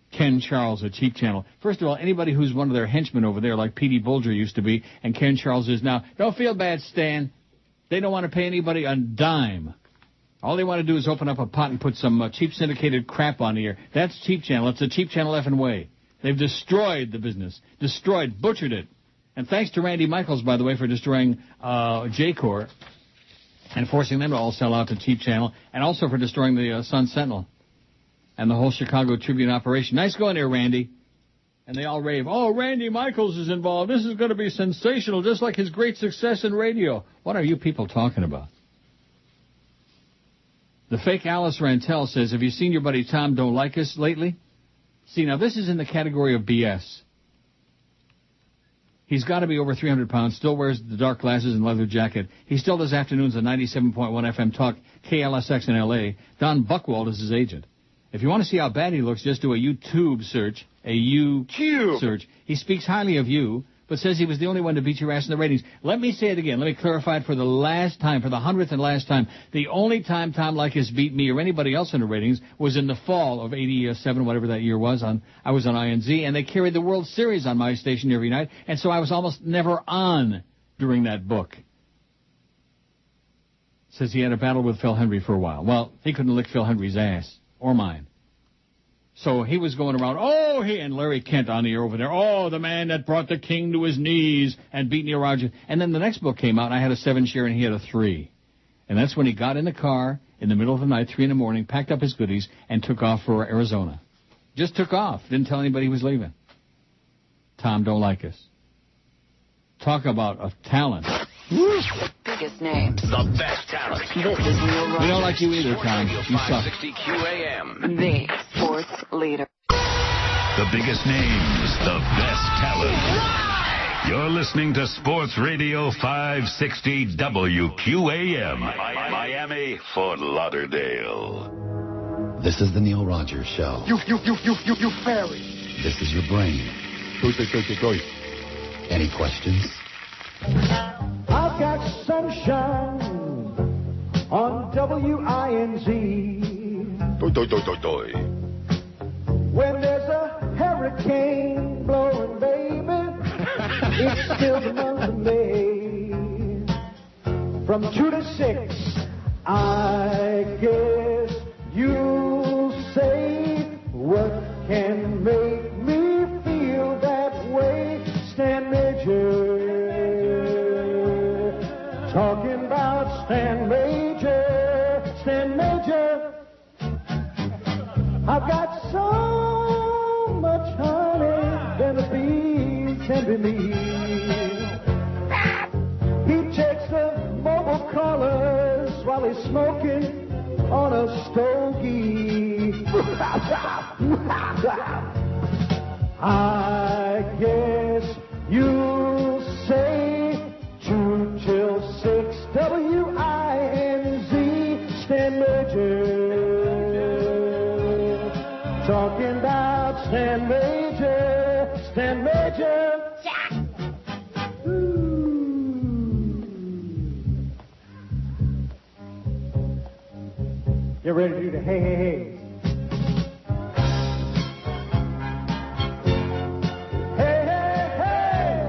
Ken Charles, a cheap channel. First of all, anybody who's one of their henchmen over there, like Petey Bulger used to be, and Ken Charles is now, don't feel bad, Stan. They don't want to pay anybody a dime. All they want to do is open up a pot and put some cheap syndicated crap on the air. That's cheap channel. It's a cheap channel effing way. They've destroyed the business. Destroyed, butchered it. And thanks to Randy Michaels, by the way, for destroying J-Corps and forcing them to all sell out to cheap channel, and also for destroying the Sun Sentinel and the whole Chicago Tribune operation. Nice going there, Randy. And they all rave, oh, Randy Michaels is involved. This is going to be sensational, just like his great success in radio. What are you people talking about? The fake Alice Rantel says, have you seen your buddy Tom Don't Leykis lately? See, now this is in the category of BS. He's got to be over 300 pounds, still wears the dark glasses and leather jacket. He still does afternoons at 97.1 FM Talk, KLSX in L.A. Don Buchwald is his agent. If you want to see how bad he looks, just do a YouTube search. A YouTube search. He speaks highly of you, but says he was the only one to beat your ass in the ratings. Let me say it again. Let me clarify it for the last time, for the 100th and last time. The only time Tom Leykis beat me or anybody else in the ratings was in the fall of 87, whatever that year was. I was on INZ, and they carried the World Series on my station every night, and so I was almost never on during that book. Says he had a battle with Phil Hendry for a while. Well, he couldn't lick Phil Hendry's ass. Or mine. So he was going around, and Larry Kent on the air over there, the man that brought the king to his knees and beat Neil Rogers. And then the next book came out, and I had a 7 share, and he had a 3. And that's when he got in the car in the middle of the night, 3 in the morning, packed up his goodies, and took off for Arizona. Just took off. Didn't tell anybody he was leaving. Tom Leykis. Talk about a talent. Biggest names. The best talent. This is Neil Rogers. We don't like you either, Tom. You suck. 560 QAM. The sports leader. The biggest names, the best talent. You're listening to Sports Radio 560 WQAM. Miami, Fort Lauderdale. This is the Neil Rogers Show. You fairy. This is your brain. Any questions? I've got sunshine on WINZ. When there's a hurricane blowing, baby, it's still the month of May. From 2 to 6, I guess you'll say, what can make me feel that way? Stan Major. Talking about Stan Major. I've got so much honey than the bees can be me. He takes the mobile callers while he's smoking on a stogie. I guess you'll say 2 till 6 WINZ. Stan Major. Talking about Stan Major. Get ready to do the hey, hey, hey. Hey, hey, hey.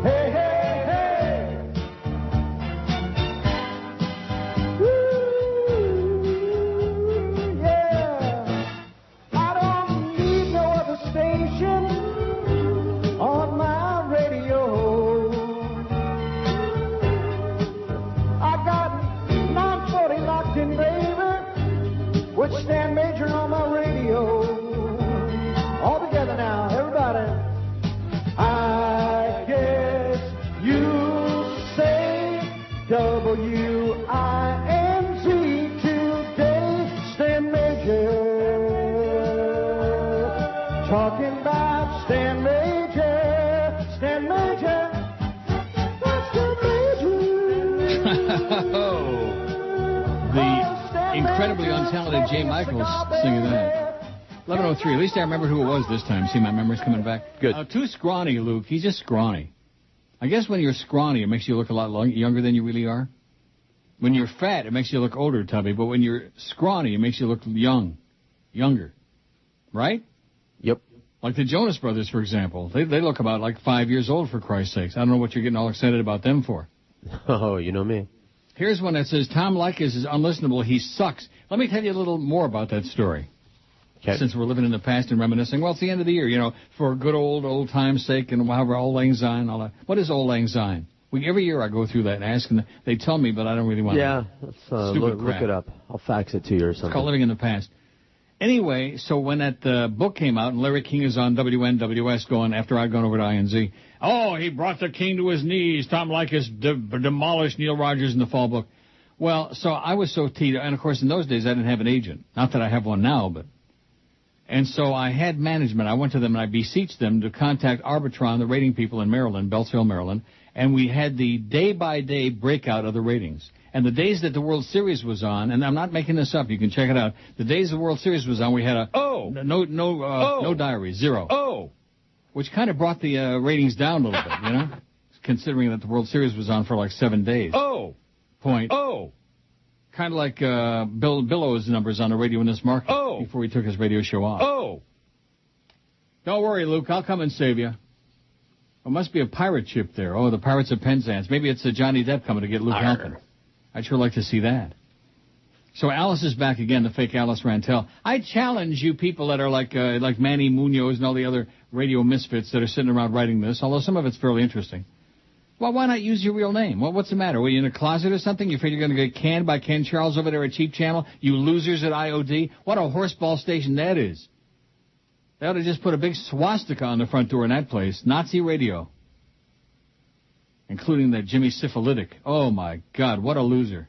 Hey, hey, hey. Woo, yeah. I don't need no other station on my radio. I got 940 locked in, baby, with Stan Major on my radio. All together now, everybody. I guess you say WINZ today. Stan Major. Talking about Stan Major. Stan Major. The incredibly untalented Jay Michaels singing that. 11:03. At least I remember who it was this time. See, my memory's coming back. Good. Too scrawny, Luke. He's just scrawny. I guess when you're scrawny, it makes you look a lot younger than you really are. When you're fat, it makes you look older, Tubby. But when you're scrawny, it makes you look younger. Right? Yep. Like the Jonas Brothers, for example. They look about like 5 years old, for Christ's sakes. I don't know what you're getting all excited about them for. Oh, you know me. Here's one that says, Tom Leykis is unlistenable. He sucks. Let me tell you a little more about that story. Okay. Since we're living in the past and reminiscing. Well, it's the end of the year, for good old time's sake and however, Auld Lang Syne, all that. What is Auld Lang Syne? Every year I go through that and ask, and they tell me, but I don't really want to. Yeah, let's look it up. I'll fax it to you or something. It's called Living in the Past. Anyway, so when that book came out, and Larry King is on WNWS going, after I'd gone over to INZ, he brought the king to his knees. Tom Leykis demolished Neil Rogers in the fall book. Well, so I was so teed up, and of course in those days I didn't have an agent. Not that I have one now, but... And so I had management. I went to them and I beseeched them to contact Arbitron, the rating people in Maryland, Beltsville, Maryland, and we had the day-by-day breakout of the ratings. And the days that the World Series was on, and I'm not making this up, you can check it out. The days the World Series was on, we had no diary, 0. Which kind of brought the ratings down a little bit, considering that the World Series was on for like 7 days. Kind of like Billow's numbers on the radio in this market before he took his radio show off. Don't worry, Luke. I'll come and save you. There must be a pirate ship there. The Pirates of Penzance. Maybe it's Johnny Depp coming to get Luke Halpin. I'd sure like to see that. So Alice is back again, the fake Alice Rantel. I challenge you people that are like Manny Munoz and all the other radio misfits that are sitting around writing this, although some of it's fairly interesting. Well, why not use your real name? Well, what's the matter? Were you in a closet or something? You afraid you're going to get canned by Ken Charles over there at Cheap Channel? You losers at IOD? What a horseball station that is. They ought to just put a big swastika on the front door in that place. Nazi radio. Including that Jimmy Syphilitic. Oh, my God, what a loser.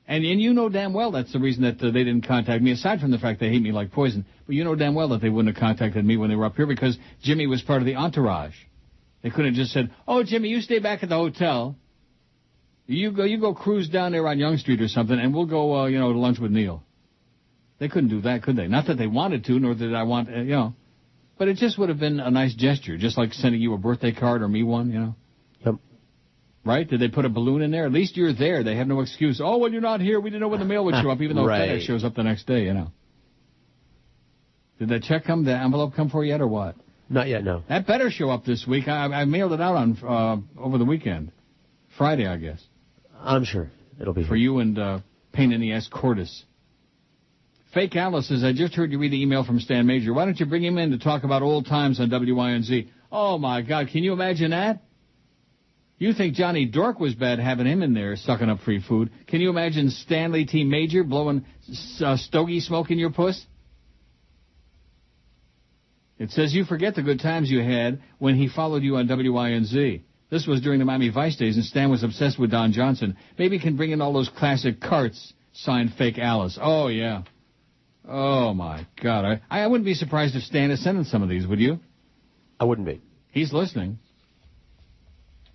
And you know damn well that's the reason that they didn't contact me, aside from the fact they hate me like poison. But you know damn well that they wouldn't have contacted me when they were up here because Jimmy was part of the entourage. They couldn't have just said, oh, Jimmy, you stay back at the hotel. You go cruise down there on Young Street or something, and we'll go, to lunch with Neil. They couldn't do that, could they? Not that they wanted to, nor did I want, But it just would have been a nice gesture, just like sending you a birthday card or me one, Yep. Right? Did they put a balloon in there? At least you're there. They have no excuse. Oh, well, you're not here. We didn't know when the mail would show up, even though Right. FedEx shows up the next day, Did that check come, the envelope come for you yet, or what? Not yet, no. That better show up this week. I mailed it out on over the weekend. Friday, I guess. I'm sure it'll be for you and Pain in the Ass Cordis. Fake Alice says, I just heard you read the email from Stan Major. Why don't you bring him in to talk about old times on WINZ? Oh, my God. Can you imagine that? You think Johnny Dork was bad having him in there sucking up free food. Can you imagine Stanley T. Major blowing stogie smoke in your puss? It says you forget the good times you had when he followed you on WINZ. This was during the Miami Vice days, and Stan was obsessed with Don Johnson. Maybe he can bring in all those classic carts, signed Fake Alice. Oh, yeah. Oh, my God. I wouldn't be surprised if Stan is sending some of these, would you? I wouldn't be. He's listening.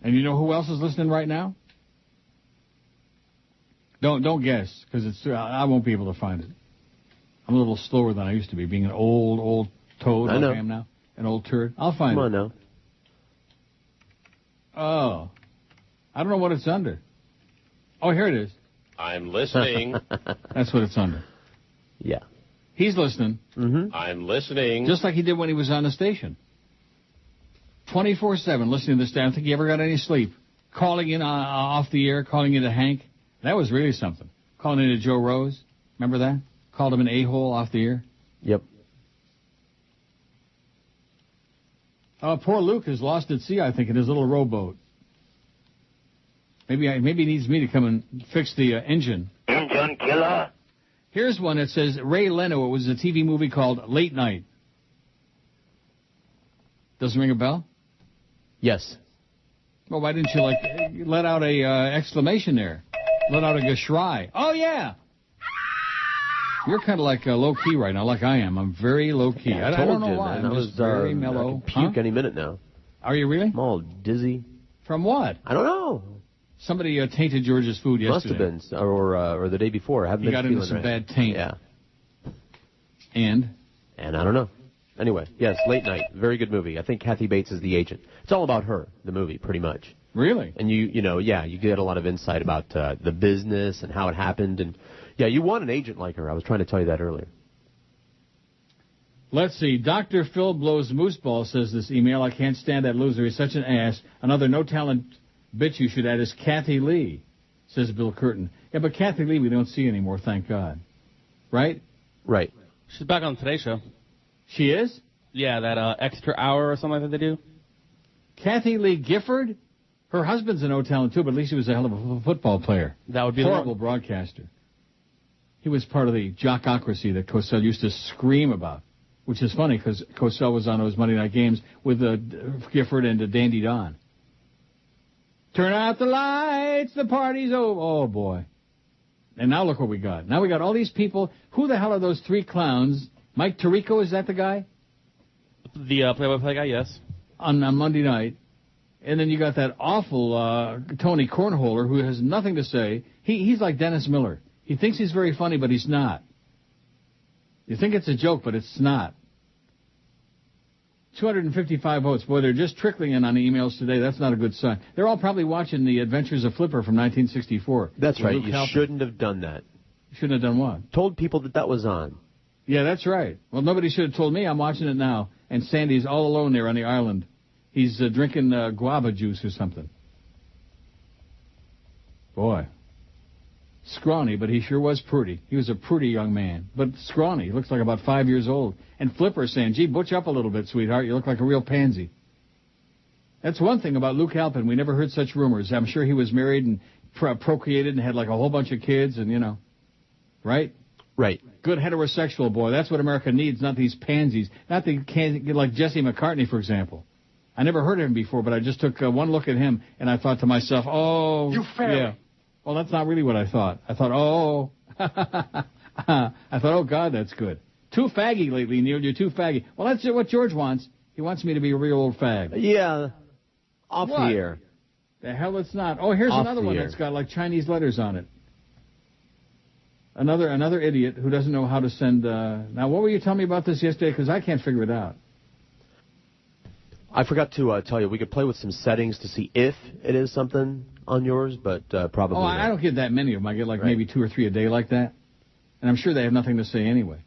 And you know who else is listening right now? Don't guess, because I won't be able to find it. I'm a little slower than I used to be, being an old toad like I am now. An old turd. I'll find it. Come on now. Oh. I don't know what it's under. Oh, here it is. I'm listening. That's what it's under. Yeah. He's listening. Mm-hmm. I'm listening. Just like he did when he was on the station. 24/7 listening to this. I don't think he ever got any sleep. Calling in off the air, calling in to Hank. That was really something. Calling in to Joe Rose. Remember that? Called him an a-hole off the air. Yep. Poor Luke is lost at sea, I think, in his little rowboat. Maybe he needs me to come and fix the engine. Engine killer. Here's one that says Ray Leno. It was a TV movie called Late Night. Doesn't ring a bell? Yes. Well, why didn't you let out a exclamation there? Let out a geschrei. Oh yeah. You're kind of like low key right now, like I am. I'm very low key. Yeah, I don't know why. Man, I'm just very mellow. I can puke any minute now. Are you really? I'm all dizzy. From what? I don't know. Somebody tainted George's food yesterday. Must have been, or the day before. I haven't he been got into some right. bad taint. Yeah. And I don't know. Anyway, yes, Late Night, very good movie. I think Kathy Bates is the agent. It's all about her, the movie, pretty much. Really? And you get a lot of insight about the business and how it happened. And yeah, you want an agent like her. I was trying to tell you that earlier. Let's see. Dr. Phil Blows Mooseball says this email. I can't stand that loser. He's such an ass. Another no-talent bitch you should add is Kathy Lee, says Bill Curtin. Yeah, but Kathy Lee we don't see anymore, thank God. Right? Right. She's back on Today Show. She is? Yeah, that extra hour or something like that they do. Kathy Lee Gifford? Her husband's a no-talent, too, but at least he was a hell of a football player. That would be horrible broadcaster. He was part of the jockocracy that Cosell used to scream about, which is funny because Cosell was on those Monday night games with Gifford and Dandy Don. Turn out the lights, the party's over. Oh, boy. And now look what we got. Now we got all these people. Who the hell are those three clowns? Mike Tirico, is that the guy? The play-by-play guy, yes. On Monday night. And then you got that awful Tony Cornholer who has nothing to say. He's like Dennis Miller. He thinks he's very funny, but he's not. You think it's a joke, but it's not. 255 votes. Boy, they're just trickling in on the emails today. That's not a good sign. They're all probably watching The Adventures of Flipper from 1964. That's right. You shouldn't have done that. Shouldn't have done what? Told people that was on. Yeah, that's right. Well, nobody should have told me. I'm watching it now. And Sandy's all alone there on the island. He's drinking guava juice or something. Boy. Scrawny, but he sure was pretty. He was a pretty young man, but scrawny. He looks like about 5 years old. And Flipper saying, gee, butch up a little bit, sweetheart. You look like a real pansy. That's one thing about Luke Halpin. We never heard such rumors. I'm sure he was married and procreated and had like a whole bunch of kids and, you know. Right? Right. Good heterosexual boy. That's what America needs, not these pansies. Not the like Jesse McCartney, for example. I never heard of him before, but I just took one look at him and I thought to myself, oh. You fairy. Yeah. Well, that's not really what I thought. I thought, oh. I thought, oh, God, that's good. Too faggy lately, Neil. You're too faggy. Well, that's what George wants. He wants me to be a real old fag. Yeah. Off the air. The hell it's not. Oh, here's another one that's got like Chinese letters on it. Another idiot who doesn't know how to send. Now, what were you telling me about this yesterday? Because I can't figure it out. I forgot to tell you, we could play with some settings to see if it is something on yours, but probably not. I don't get that many of them. I get like maybe 2 or 3 a day like that. And I'm sure they have nothing to say anyway.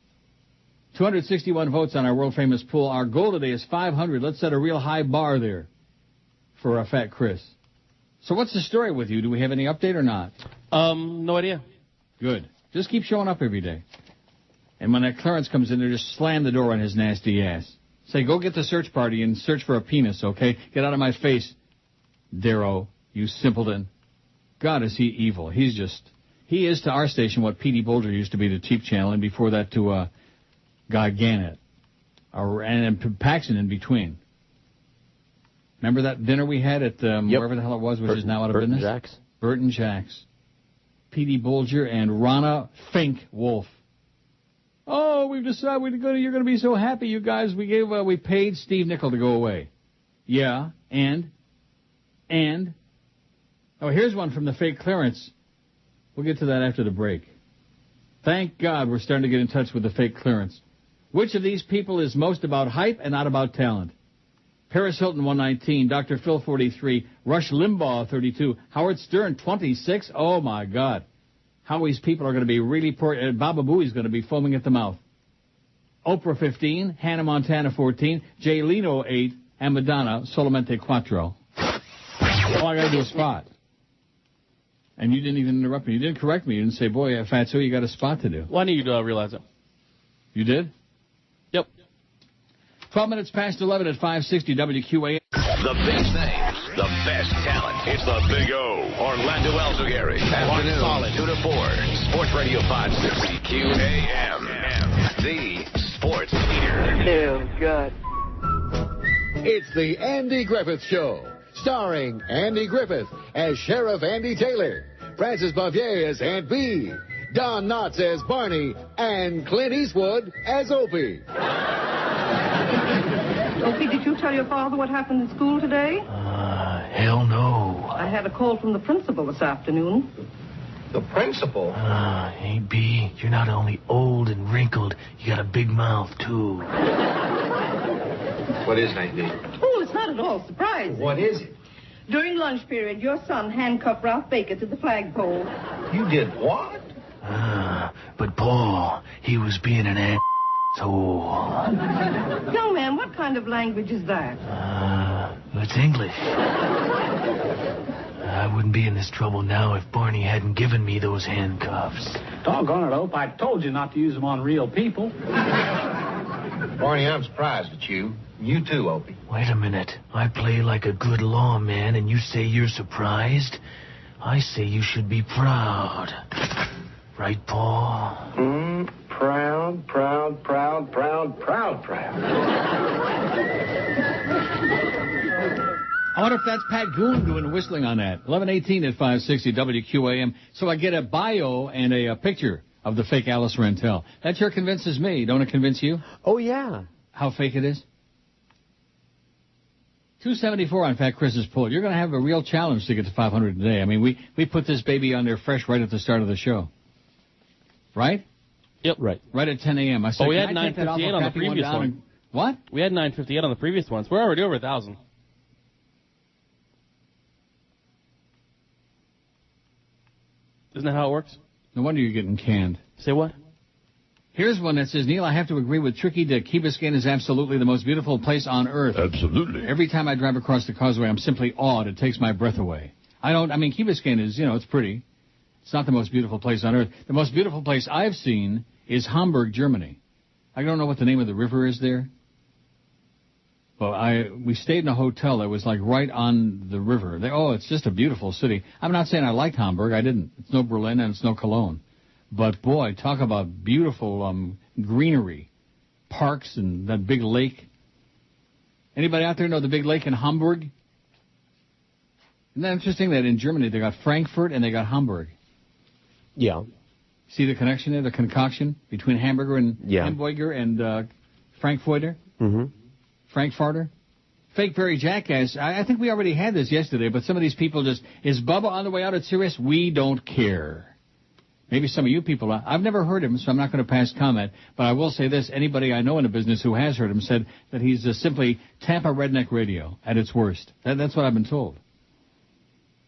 261 votes on our world-famous pool. Our goal today is 500. Let's set a real high bar there for Fat Chris. So what's the story with you? Do we have any update or not? No idea. Good. Just keep showing up every day. And when that Clarence comes in there, just slam the door on his nasty ass. Say, go get the search party and search for a penis, okay? Get out of my face, Darrow, you simpleton. God, is he evil. He is to our station what Petey Bolger used to be to Cheap Channel, and before that to Guy Gannett. And Paxson in between. Remember that dinner we had at wherever the hell it was, which is now out of business? Jack's. Bert and Jack's. Petey Bolger and Rana Fink Wolf. Oh, we've decided you're going to be so happy, you guys. We paid Steve Nickel to go away. Yeah, and? Oh, here's one from the fake Clarence. We'll get to that after the break. Thank God we're starting to get in touch with the fake Clarence. Which of these people is most about hype and not about talent? Paris Hilton, 119. Dr. Phil, 43. Rush Limbaugh, 32. Howard Stern, 26. Oh, my God. Howie's people are going to be really poor. Baba Booey's going to be foaming at the mouth. Oprah, 15. Hannah Montana, 14. Jay Leno, 8. And Madonna, solamente 4. All I got to do is spot. And you didn't even interrupt me. You didn't correct me. You didn't say, boy, Fatso, you got a spot to do. Why didn't you realize it? You did? Yep. 12 minutes past 11 at 560 WQAM. The big names, the best talent. It's the Big O. Orlando Alzagari. Afternoon, 2 to 4. Sports Radio 560 QAM. The sports leader. Ew, God. It's the Andy Griffith Show, starring Andy Griffith as Sheriff Andy Taylor, Francis Bavier as Aunt Bee, Don Knotts as Barney, and Clint Eastwood as Opie. Opie, did you tell your father what happened in school today? Hell no. I had a call from the principal this afternoon. The principal? Hey, B, you're not only old and wrinkled, you got a big mouth, too. What is it, Aunt Bee? Oh, it's not at all surprising. What is it? During lunch period, your son handcuffed Ralph Baker to the flagpole. You did what? But Paul, he was being an asshole. Young man, what kind of language is that? It's English. I wouldn't be in this trouble now if Barney hadn't given me those handcuffs. Doggone it, Ope. I told you not to use them on real people. Barney, I'm surprised at you. You too, Opie. Wait a minute. I play like a good lawman, and you say you're surprised? I say you should be proud. Right, Paul? Proud. I wonder if that's Pat Goon doing whistling on that. 11:18 at 560 WQAM. So I get a bio and a picture of the fake Alice Rentel. That sure convinces me. Don't it convince you? Oh, yeah. How fake it is? 274 on Fat Chris's poll. You're going to have a real challenge to get to 500 today. I mean, we put this baby on there fresh right at the start of the show. Right? Yep. Right. Right at 10 a.m. I said, we had 958 on the previous one. What? We had 958 on the previous ones. We're already over 1,000. Isn't that how it works? No wonder you're getting canned. Say what? Here's one that says, Neil, I have to agree with Tricky that Key Biscayne is absolutely the most beautiful place on earth. Absolutely. Every time I drive across the causeway, I'm simply awed. It takes my breath away. Key Biscayne is, it's pretty. It's not the most beautiful place on earth. The most beautiful place I've seen is Hamburg, Germany. I don't know what the name of the river is there. But we stayed in a hotel that was like right on the river. It's just a beautiful city. I'm not saying I liked Hamburg. I didn't. It's no Berlin and it's no Cologne. But boy, talk about beautiful greenery, parks and that big lake. Anybody out there know the big lake in Hamburg? Isn't that interesting that in Germany they got Frankfurt and they got Hamburg? Yeah. See the connection there, the concoction between Hamburger and Hamburger and Frankfurter? Mm-hmm. Frankfurter? Fake Barry Jackass. I think we already had this yesterday, but some of these people is Bubba on the way out at Sirius? We don't care. Maybe some of you people, I've never heard him, so I'm not going to pass comment, but I will say this, anybody I know in the business who has heard him said that he's simply Tampa Redneck Radio at its worst. That's what I've been told.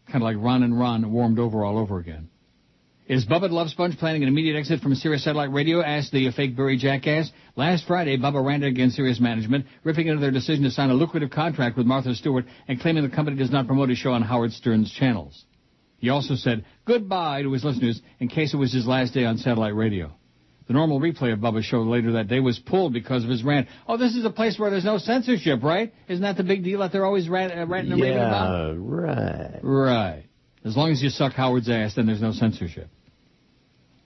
Kind of like Ron and Ron warmed over all over again. Is Bubba the Love Sponge planning an immediate exit from Sirius Satellite Radio? Asked the fake Barry Jackass. Last Friday, Bubba ranted against Sirius management, ripping into their decision to sign a lucrative contract with Martha Stewart and claiming the company does not promote his show on Howard Stern's channels. He also said goodbye to his listeners in case it was his last day on satellite radio. The normal replay of Bubba's show later that day was pulled because of his rant. Oh, this is a place where there's no censorship, right? Isn't that the big deal that they're always ranting and raving about? Yeah, right. Right. As long as you suck Howard's ass, then there's no censorship.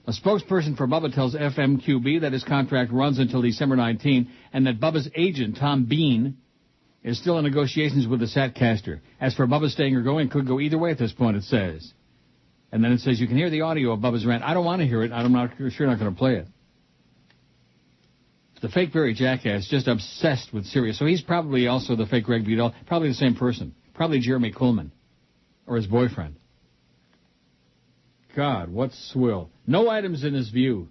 A spokesperson for Bubba tells FMQB that his contract runs until December 19 and that Bubba's agent, Tom Bean, is still in negotiations with the Satcaster. As for Bubba staying or going, could go either way at this point, it says. And then it says you can hear the audio of Bubba's rant. I don't want to hear it. I'm not going to play it. The fake Barry Jackass just obsessed with Sirius. So he's probably also the fake Greg Budell. Probably the same person. Probably Jeremy Coleman. Or his boyfriend. God, what swill. No items in his view.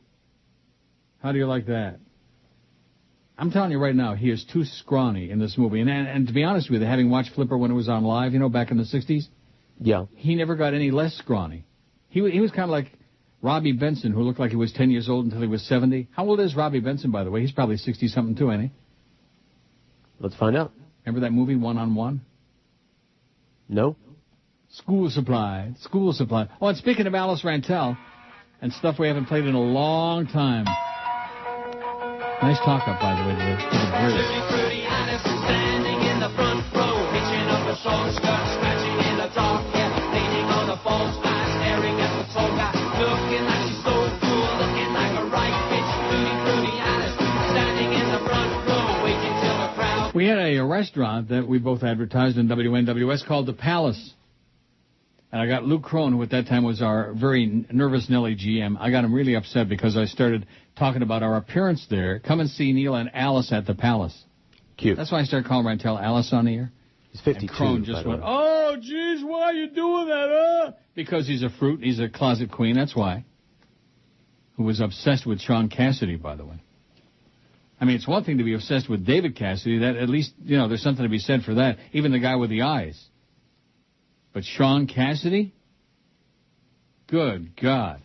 How do you like that? I'm telling you right now, he is too scrawny in this movie. And to be honest with you, having watched Flipper when it was on live, back in the 60s, he never got any less scrawny. He was kind of like Robbie Benson, who looked like he was 10 years old until he was 70. How old is Robbie Benson, by the way? He's probably 60-something too, ain't he? Let's find out. Remember that movie, One on One? No. School Supply. Oh, and speaking of Alice Rantel and stuff we haven't played in a long time. Nice talk-up, by the way, to the bridge. Standing in the front row, hitching up a short skirt, scratching in the dark hair, leaning on a false eye, staring at the tall guy, looking like she's so cool, looking like a right bitch. Fruity Alice, standing in the front row, waiting till the crowd. We had a restaurant that we both advertised in WNWS called The Palace. And I got Luke Crone, who at that time was our very nervous Nelly GM. I got him really upset because I started talking about our appearance there. Come and see Neil and Alice at the Palace. Cute. That's why I started calling Rantel Alice on the air. He's 52. And Crone just went, oh, geez, why are you doing that, Because he's a fruit. He's a closet queen. That's why. Who was obsessed with Sean Cassidy, by the way. I mean, it's one thing to be obsessed with David Cassidy. That at least, there's something to be said for that. Even the guy with the eyes. But Sean Cassidy? Good God.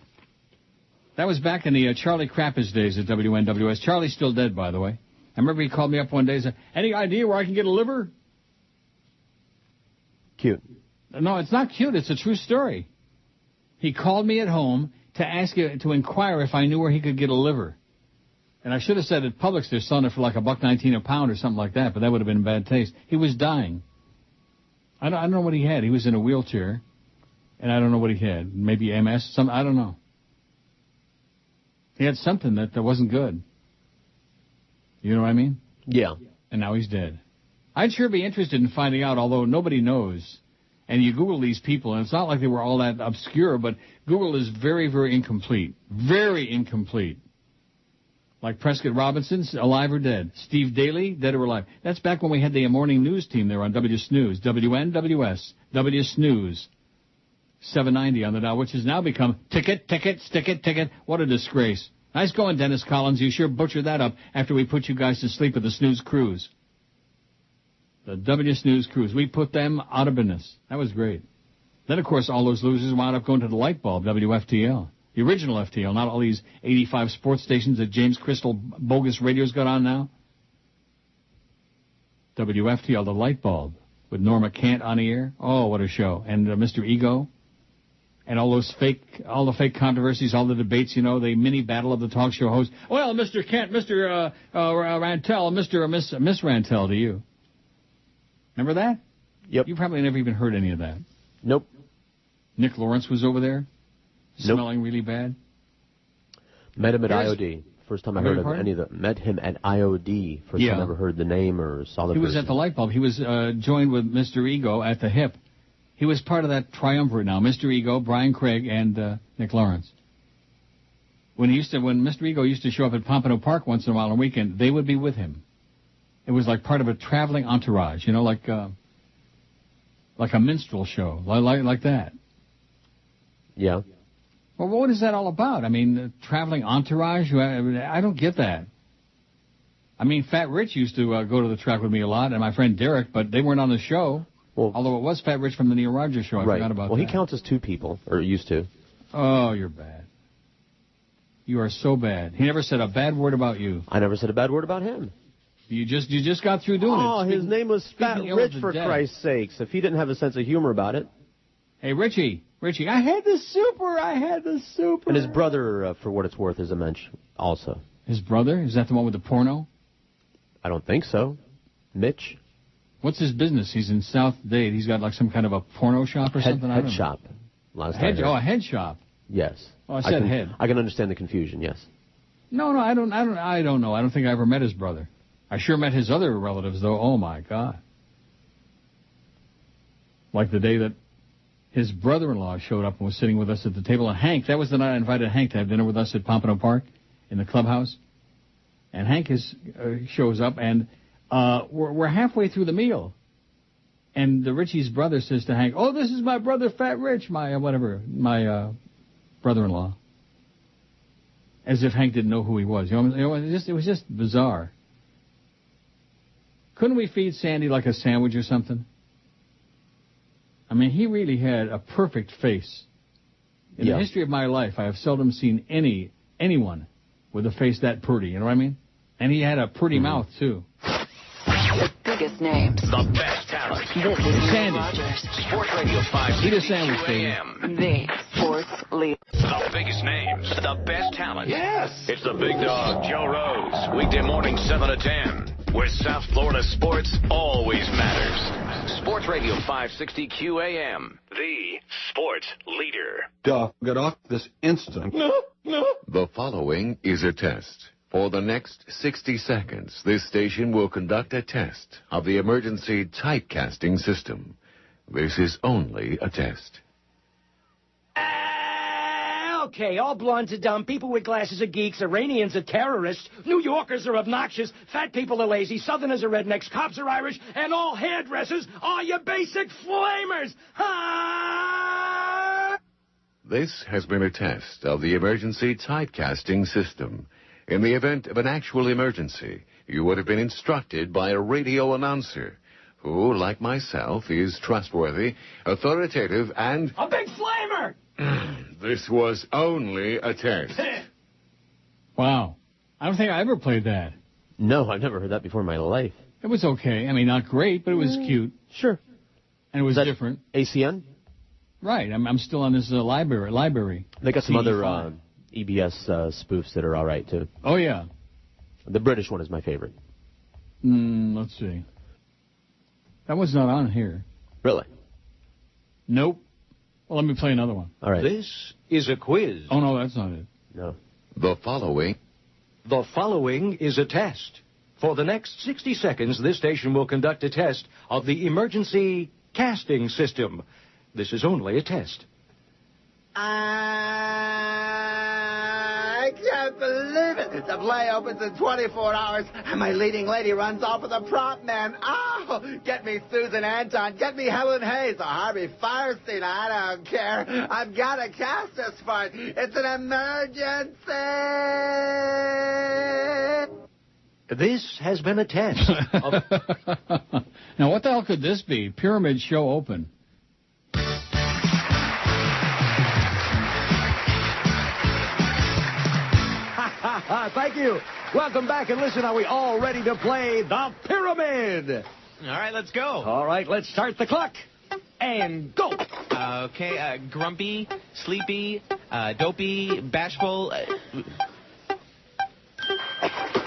That was back in the Charlie Krappis days at WNWS. Charlie's still dead, by the way. I remember he called me up one day and said, any idea where I can get a liver? Cute. No, it's not cute. It's a true story. He called me at home to inquire if I knew where he could get a liver. And I should have said at Publix they're selling it for like $1.19 a pound or something like that, but that would have been in bad taste. He was dying. I don't know what he had. He was in a wheelchair, and I don't know what he had. Maybe MS? I don't know. He had something that wasn't good. You know what I mean? Yeah. And now he's dead. I'd sure be interested in finding out, although nobody knows. And you Google these people, and it's not like they were all that obscure, but Google is very, very incomplete. Very incomplete. Like Prescott Robinson's alive or dead. Steve Daly, dead or alive. That's back when we had the morning news team there on W Snooze. WNWS. W Snooze. 790 on the dial, which has now become ticket. What a disgrace. Nice going, Dennis Collins. You sure butchered that up after we put you guys to sleep at the Snooze Cruise. The W Snooze Cruise. We put them out of business. That was great. Then, of course, all those losers wound up going to the light bulb, WFTL. The original FTL, not all these 85 sports stations that James Crystal bogus radio's got on now. WFTL, the light bulb, with Norma Cant on the air. Oh, what a show. And Mr. Ego. and all the fake controversies, all the debates, the mini battle of the talk show host. Well, Mr. Kent, Mr. Rantel, Mr. or Miss Rantel to you. Remember that? Yep. You probably never even heard any of that. Nope. Nick Lawrence was over there, smelling really bad. Met him at IOD. First time I heard of any of them. Met him at IOD. First time I ever heard the name or saw the person. He was at the Light Bulb. He was joined with Mr. Ego at the Hip. He was part of that triumvirate now. Mr. Ego, Brian Craig, and Nick Lawrence. When Mr. Ego used to show up at Pompano Park once in a while on a weekend, they would be with him. It was like part of a traveling entourage, like a minstrel show, like that. Yeah. Well, what is that all about? I mean, traveling entourage? I don't get that. I mean, Fat Rich used to go to the track with me a lot, and my friend Derek, but they weren't on the show. Well, although it was Fat Rich from the Neil Rogers show. I forgot about that. Well, he counts as two people, or used to. Oh, you're bad. You are so bad. He never said a bad word about you. I never said a bad word about him. You just got through doing it. Oh, his name was Fat Rich, for Christ's sakes. If he didn't have a sense of humor about it. Hey, Richie, I had the super. And his brother, for what it's worth, is a mensch also. His brother? Is that the one with the porno? I don't think so. Mitch? What's his business? He's in South Dade. He's got like some kind of a porno shop or something? Head shop. A head shop. Yes. Oh, I said head. I can understand the confusion, yes. No, I don't know. I don't think I ever met his brother. I sure met his other relatives, though. Oh, my God. Like the day that his brother-in-law showed up and was sitting with us at the table. And Hank, that was the night I invited Hank to have dinner with us at Pompano Park in the clubhouse. And Hank shows up, and we're halfway through the meal. And the Richie's brother says to Hank, "Oh, this is my brother, Fat Rich, my brother-in-law." As if Hank didn't know who he was. It was just bizarre. Couldn't we feed Sandy like a sandwich or something? I mean, he really had a perfect face. In the history of my life, I have seldom seen anyone with a face that pretty, you know what I mean? And he had a pretty mouth, too. The biggest names. The best talent. This is Sandy. Sports Radio 560 Eat a sandwich, WQAM. the sports leader. The biggest names. The best talent. Yes. It's the big dog, Joe Rose. Weekday morning, 7 to 10. Where South Florida sports always matters. Sports Radio 560 QAM. The sports leader. Get off this instant. No. The following is a test. For the next 60 seconds, this station will conduct a test of the emergency typecasting system. This is only a test. Okay, all blondes are dumb, people with glasses are geeks, Iranians are terrorists, New Yorkers are obnoxious, fat people are lazy, Southerners are rednecks, cops are Irish, and all hairdressers are your basic flamers! Ha! This has been a test of the emergency typecasting system. In the event of an actual emergency, you would have been instructed by a radio announcer who, like myself, is trustworthy, authoritative, and... a big flamer! This was only a test. Wow. I don't think I ever played that. No, I've never heard that before in my life. It was okay. I mean, not great, but it was cute. Sure. And it was different. ACN? Right. I'm still on this library. They got some other EBS spoofs that are all right, too. Oh, yeah. The British one is my favorite. Let's see. That was not on here. Really? Nope. Well, let me play another one. All right. This is a quiz. Oh, no, that's not it. No. The following is a test. For the next 60 seconds, this station will conduct a test of the emergency casting system. This is only a test. I can't believe it. The play opens in 24 hours, and my leading lady runs off with a prop man. Oh, get me Susan Anton. Get me Helen Hayes or Harvey Firestein. I don't care. I've got to cast this part. It's an emergency. This has been a test. Now, what the hell could this be? Pyramid Show Open. Thank you. Welcome back, and listen, are we all ready to play the Pyramid? All right, let's go. All right, let's start the clock. And go. Okay, grumpy, sleepy, dopey, bashful.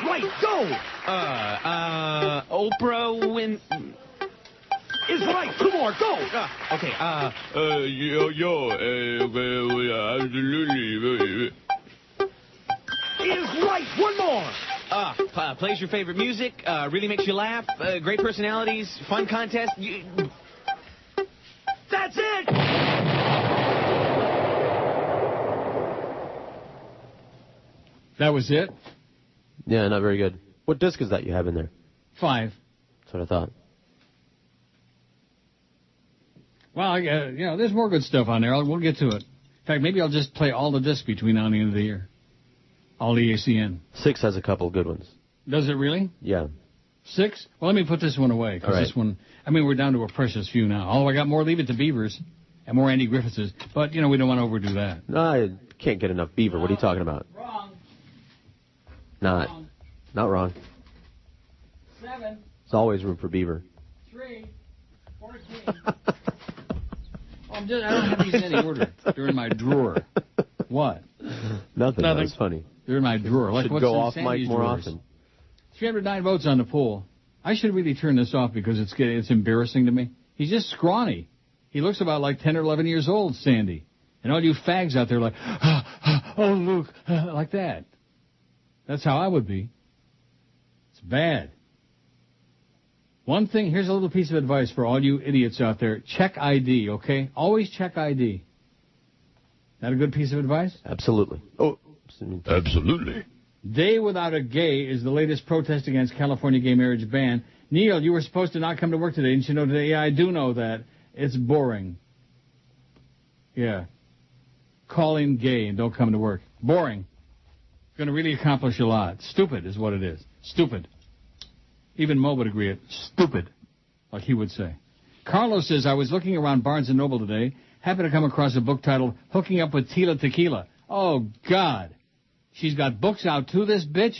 Right, go! Oprah Win... Is right. Two more, go! Okay, absolutely. Is right. One more. Plays your favorite music, really makes you laugh, great personalities, fun contest. That's it! That was it? Yeah, not very good. What disc is that you have in there? 5. That's what I thought. Well, there's more good stuff on there. We'll get to it. In fact, maybe I'll just play all the discs between now and the end of the year. All the ACN. 6 has a couple of good ones. Does it really? Yeah. 6? Well, let me put this one away, because this one, we're down to a precious few now. Oh, I got more Leave It to Beavers and more Andy Griffiths, but, we don't want to overdo that. No, I can't get enough Beaver. What are you talking about? Wrong. Not wrong. 7. There's always room for Beaver. 3. 14. I don't have these in any order. They're in my drawer. What? Nothing. That was funny. They're in my drawer. Like, should what's go in off Sandy's mic more drawers? often. 309 votes on the poll. I should really turn this off because it's embarrassing to me. He's just scrawny. He looks about like 10 or 11 years old, Sandy. And all you fags out there are like, oh, Luke, like that. That's how I would be. It's bad. One thing, here's a little piece of advice for all you idiots out there. Check ID, okay? Always check ID. That a good piece of advice? Absolutely. Oh, absolutely. Day Without a Gay is the latest protest against California gay marriage ban. Neil, you were supposed to not come to work today. Didn't you know today? Yeah, I do know that. It's boring. Yeah. Call in gay and don't come to work. Boring. Going to really accomplish a lot. Stupid is what it is. Stupid. Even Mo would agree it. Stupid, like he would say. Carlos says, I was looking around Barnes & Noble today, happened to come across a book titled Hooking Up with Tila Tequila. Oh, God. She's got books out too, this bitch?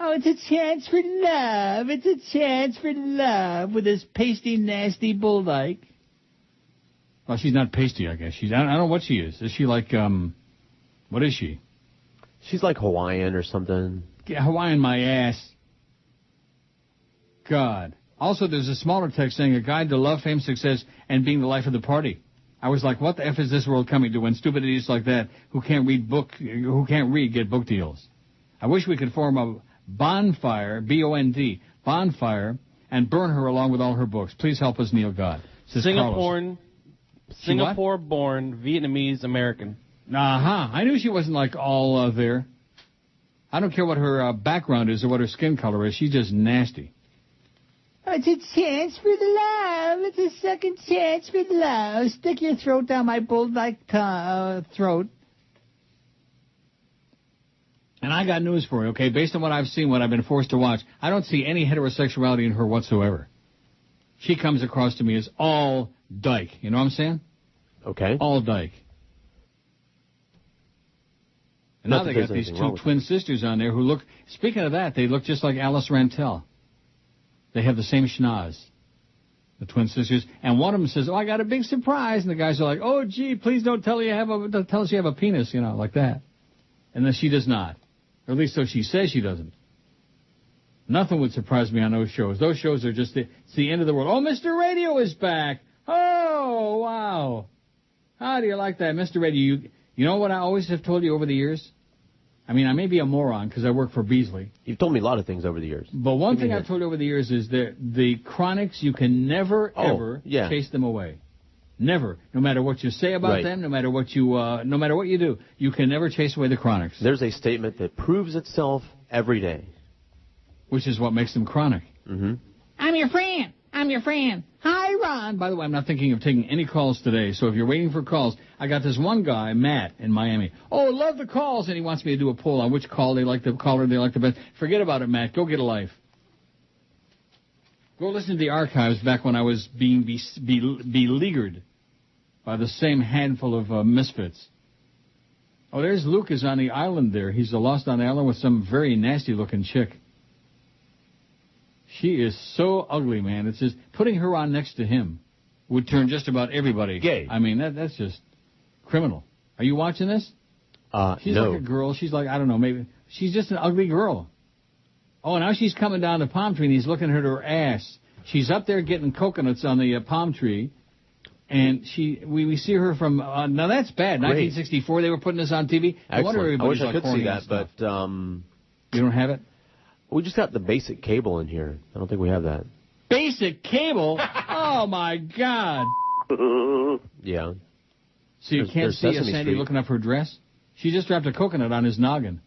Oh, it's a chance for love. It's a chance for love with this pasty, nasty bull dyke. Well, she's not pasty, I guess. I don't know what she is. Is she like, what is she? She's like Hawaiian or something. Yeah, Hawaiian my ass. God. Also, there's a smaller text saying a guide to love, fame, success, and being the life of the party. I was like, what the F is this world coming to when stupid idiots like that who can't read get book deals? I wish we could form a bonfire, B-O-N-D, bonfire, and burn her along with all her books. Please help us, Neil God. Singapore-born Vietnamese American. I knew she wasn't like all there. I don't care what her background is or what her skin color is. She's just nasty. It's a chance for love. It's a second chance for love. Stick your throat down my bull-like throat. And I got news for you, okay? Based on what I've seen, what I've been forced to watch, I don't see any heterosexuality in her whatsoever. She comes across to me as all dyke. You know what I'm saying? Okay. All dyke. And now they got these two twin sisters on there who look, speaking of that, they look just like Alice Rantel. They have the same schnoz, the twin sisters. And one of them says, oh, I got a big surprise. And the guys are like, oh, gee, please don't tell us you have a penis, like that. And then she does not. Or at least so she says she doesn't. Nothing would surprise me on those shows. Those shows are just, it's the end of the world. Oh, Mr. Radio is back. Oh, wow. How do you like that, Mr. Radio? You know what I always have told you over the years? I mean, I may be a moron because I work for Beasley. You've told me a lot of things over the years. But one thing I've told you over the years is that the chronics, you can never, ever chase them away. Never. No matter what you say about them, no matter what you do, you can never chase away the chronics. There's a statement that proves itself every day. Which is what makes them chronic. Mm-hmm. I'm your friend. I'm your friend. Hi, Ron. By the way, I'm not thinking of taking any calls today, so if you're waiting for calls, I got this one guy, Matt, in Miami. Oh, love the calls, and he wants me to do a poll on which caller they like the best. Forget about it, Matt. Go get a life. Go listen to the archives back when I was being beleaguered by the same handful of misfits. Oh, there's Lucas on the island there. He's lost on the island with some very nasty-looking chick. She is so ugly, man. It's just putting her on next to him would turn just about everybody gay. I mean, that's just criminal. Are you watching this? She's no. like a girl. She's like, I don't know, maybe. She's just an ugly girl. Oh, now she's coming down the palm tree, and he's looking at her ass. She's up there getting coconuts on the palm tree, and we see her from, now that's bad. Great. 1964, they were putting this on TV. I wonder Excellent. I wish everybody's I like could see horny that, and stuff. You don't have it? We just got the basic cable in here. I don't think we have that. Basic cable? Oh, my God. Yeah. So you can't see Sesame Sandy Street. looking up her dress? She just dropped a coconut on his noggin.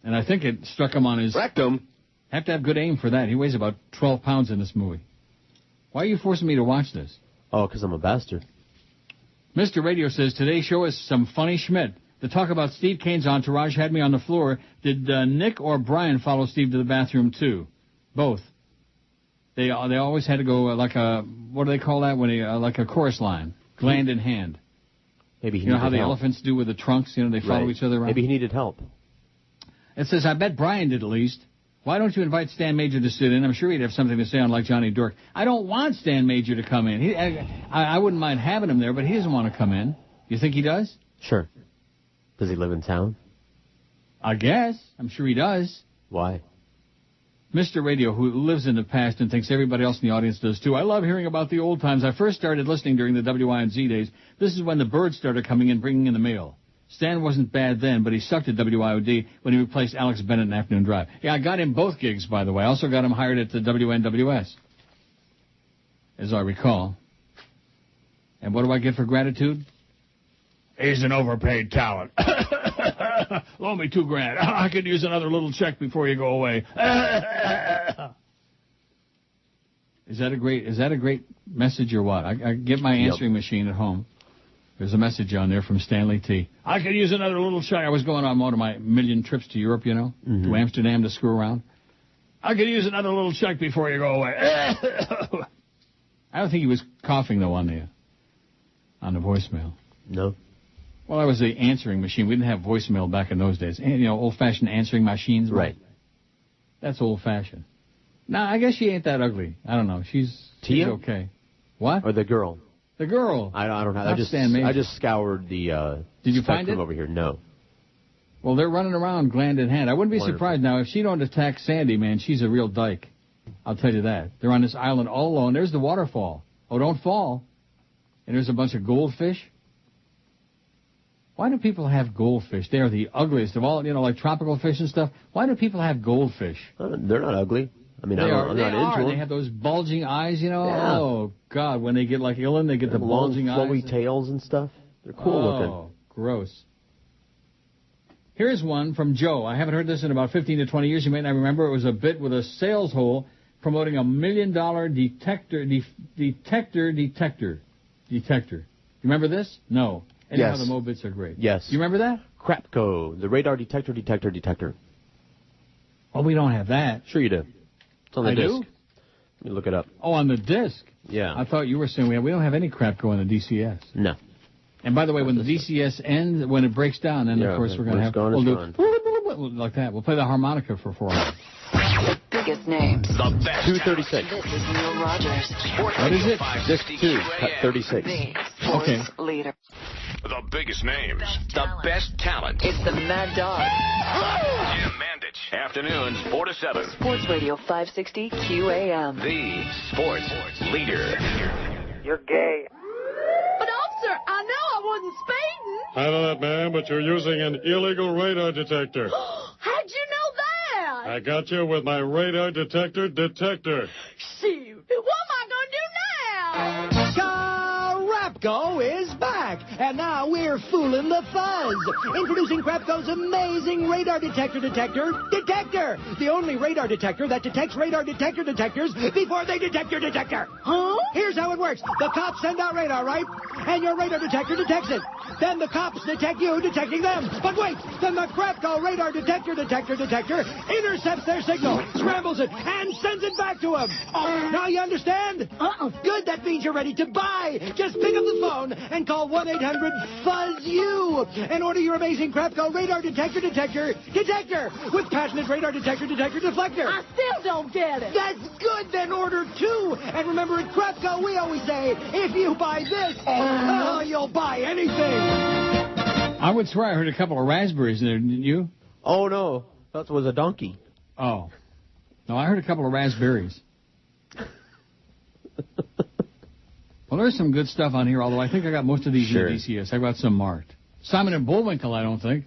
And I think it struck him on his... Rectum. Have to have good aim for that. He weighs about 12 pounds in this movie. Why are you forcing me to watch this? Oh, because I'm a bastard. Mr. Radio says, today's show is some funny Schmidt. The talk about Steve Kane's entourage had me on the floor. Did Nick or Brian follow Steve to the bathroom, too? Both. They always had to go like a... What do they call that? When like a chorus line. Gland in hand. Maybe he You know how needed the help. elephants do with the trunks? You know, they follow Right. each other around? Maybe he needed help. It says, I bet Brian did at least. Why don't you invite Stan Major to sit in? I'm sure he'd have something to say on like Johnny Dork. I don't want Stan Major to come in. I wouldn't mind having him there, but he doesn't want to come in. You think he does? Sure. Does he live in town? I guess. I'm sure he does. Why? Mr. Radio, who lives in the past and thinks everybody else in the audience does too. I love hearing about the old times. I first started listening during the WINZ days. This is when the birds started coming in, bringing in the mail. Stan wasn't bad then, but he sucked at WIOD when he replaced Alex Bennett in Afternoon Drive. Yeah, I got him both gigs, by the way. I also got him hired at the WNWS, as I recall. And what do I get for gratitude? He's an overpaid talent. Loan me $2,000. I could use another little check before you go away. Is that a great message or what? I get my answering machine at home. There's a message on there from Stanley T. I could use another little check. I was going on one of my million trips to Europe, you know, to Amsterdam to screw around. I could use another little check before you go away. I don't think he was coughing, though, on the voicemail. No. Well, that was the answering machine. We didn't have voicemail back in those days. You know, old-fashioned answering machines. Right. That's old-fashioned. Now, I guess she ain't that ugly. I don't know. She's okay. What? Or the girl? The girl. I don't have. Not Stan Major. I just scoured the. Did you find it over here? No. Well, they're running around gland in hand. I wouldn't be surprised now if she don't attack Sandy, man. She's a real dyke. I'll tell you that. They're on this island all alone. There's the waterfall. Oh, don't fall. And there's a bunch of goldfish. Why do people have goldfish? They are the ugliest of all, you know, like tropical fish and stuff. Why do people have goldfish? They're not ugly. I mean, I'm not into them. They have those bulging eyes, you know. Yeah. Oh, God. When they get like ill, they get the long, bulging flowy eyes. tails and stuff. They're cool looking. Oh, gross. Here's one from Joe. I haven't heard this in about 15 to 20 years. You may not remember. It was a bit with a sales hole promoting $1 million detector. You remember this? No. Anyhow, Yes. the Mo-bits are great. Yes. You remember that? Crapco, the radar detector. Oh, we don't have that. Sure you do. It's on the I disc. do? Let me look it up. Oh, on the disc? Yeah. I thought you were saying we don't have any Crapco on the DCS. No. And by the way, when the DCS ends, when it breaks down, then of course we're going to have... We'll do like that. We'll play the harmonica for 4 hours. The biggest names. The best. 236. This is Neil Rogers. What is it? Disc 2, cut 36. The sports Okay. leader. The biggest names. The best talent. It's the Mad Dog. Jim Mandich. Afternoons 4 to 7. Sports Radio 560 QAM. The sports leader. You're gay. But officer, I know I wasn't speeding. I know that, ma'am, but you're using an illegal radar detector. How'd you know that? I got you with my radar detector. Shoot, what am I going to do now? Crapco is back, and now we're fooling the fuzz. Introducing Crapco's amazing radar detector. The only radar detector that detects radar detectors before they detect your detector. Huh? Here's how it works. The cops send out radar, right? and your radar detector detects it. Then the cops detect you detecting them. But wait, then the Crapco radar detector intercepts their signal, scrambles it, and sends it back to them. Now you understand? Good, that means you're ready to buy. Just pick up the phone and call 1-800-FUZZ-YOU and order your amazing Crapco radar detector with patented radar detector deflector. I still don't get it. That's good, then order 2. And remember, at Crapco, we always say, if you buy this, you'll buy anything. I would swear I heard a couple of raspberries in there, didn't you? Oh, no. That was a donkey. Oh. No, I heard a couple of raspberries. Well, there's some good stuff on here, although I think I got most of these in DCS. I got some marked. Simon and Bullwinkle, I don't think.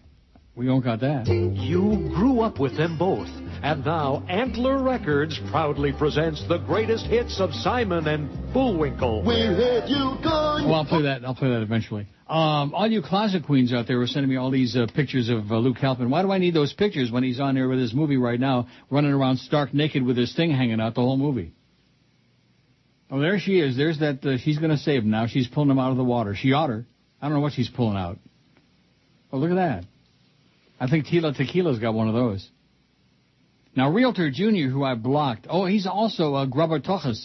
We don't got that. You grew up with them both. And now Antler Records proudly presents the greatest hits of Simon and Bullwinkle. Where have you gone? Well, I'll play that eventually. All you closet queens out there were sending me all these pictures of Luke Halpin. Why do I need those pictures when he's on there with his movie right now, running around stark naked with his thing hanging out the whole movie? Oh, there she is. There's that. She's going to save him now. She's pulling him out of the water. She ought her. I don't know what she's pulling out. Oh, look at that. I think Tila Tequila's got one of those. Now, Realtor Jr., who I blocked. Oh, he's also Grubber Toches.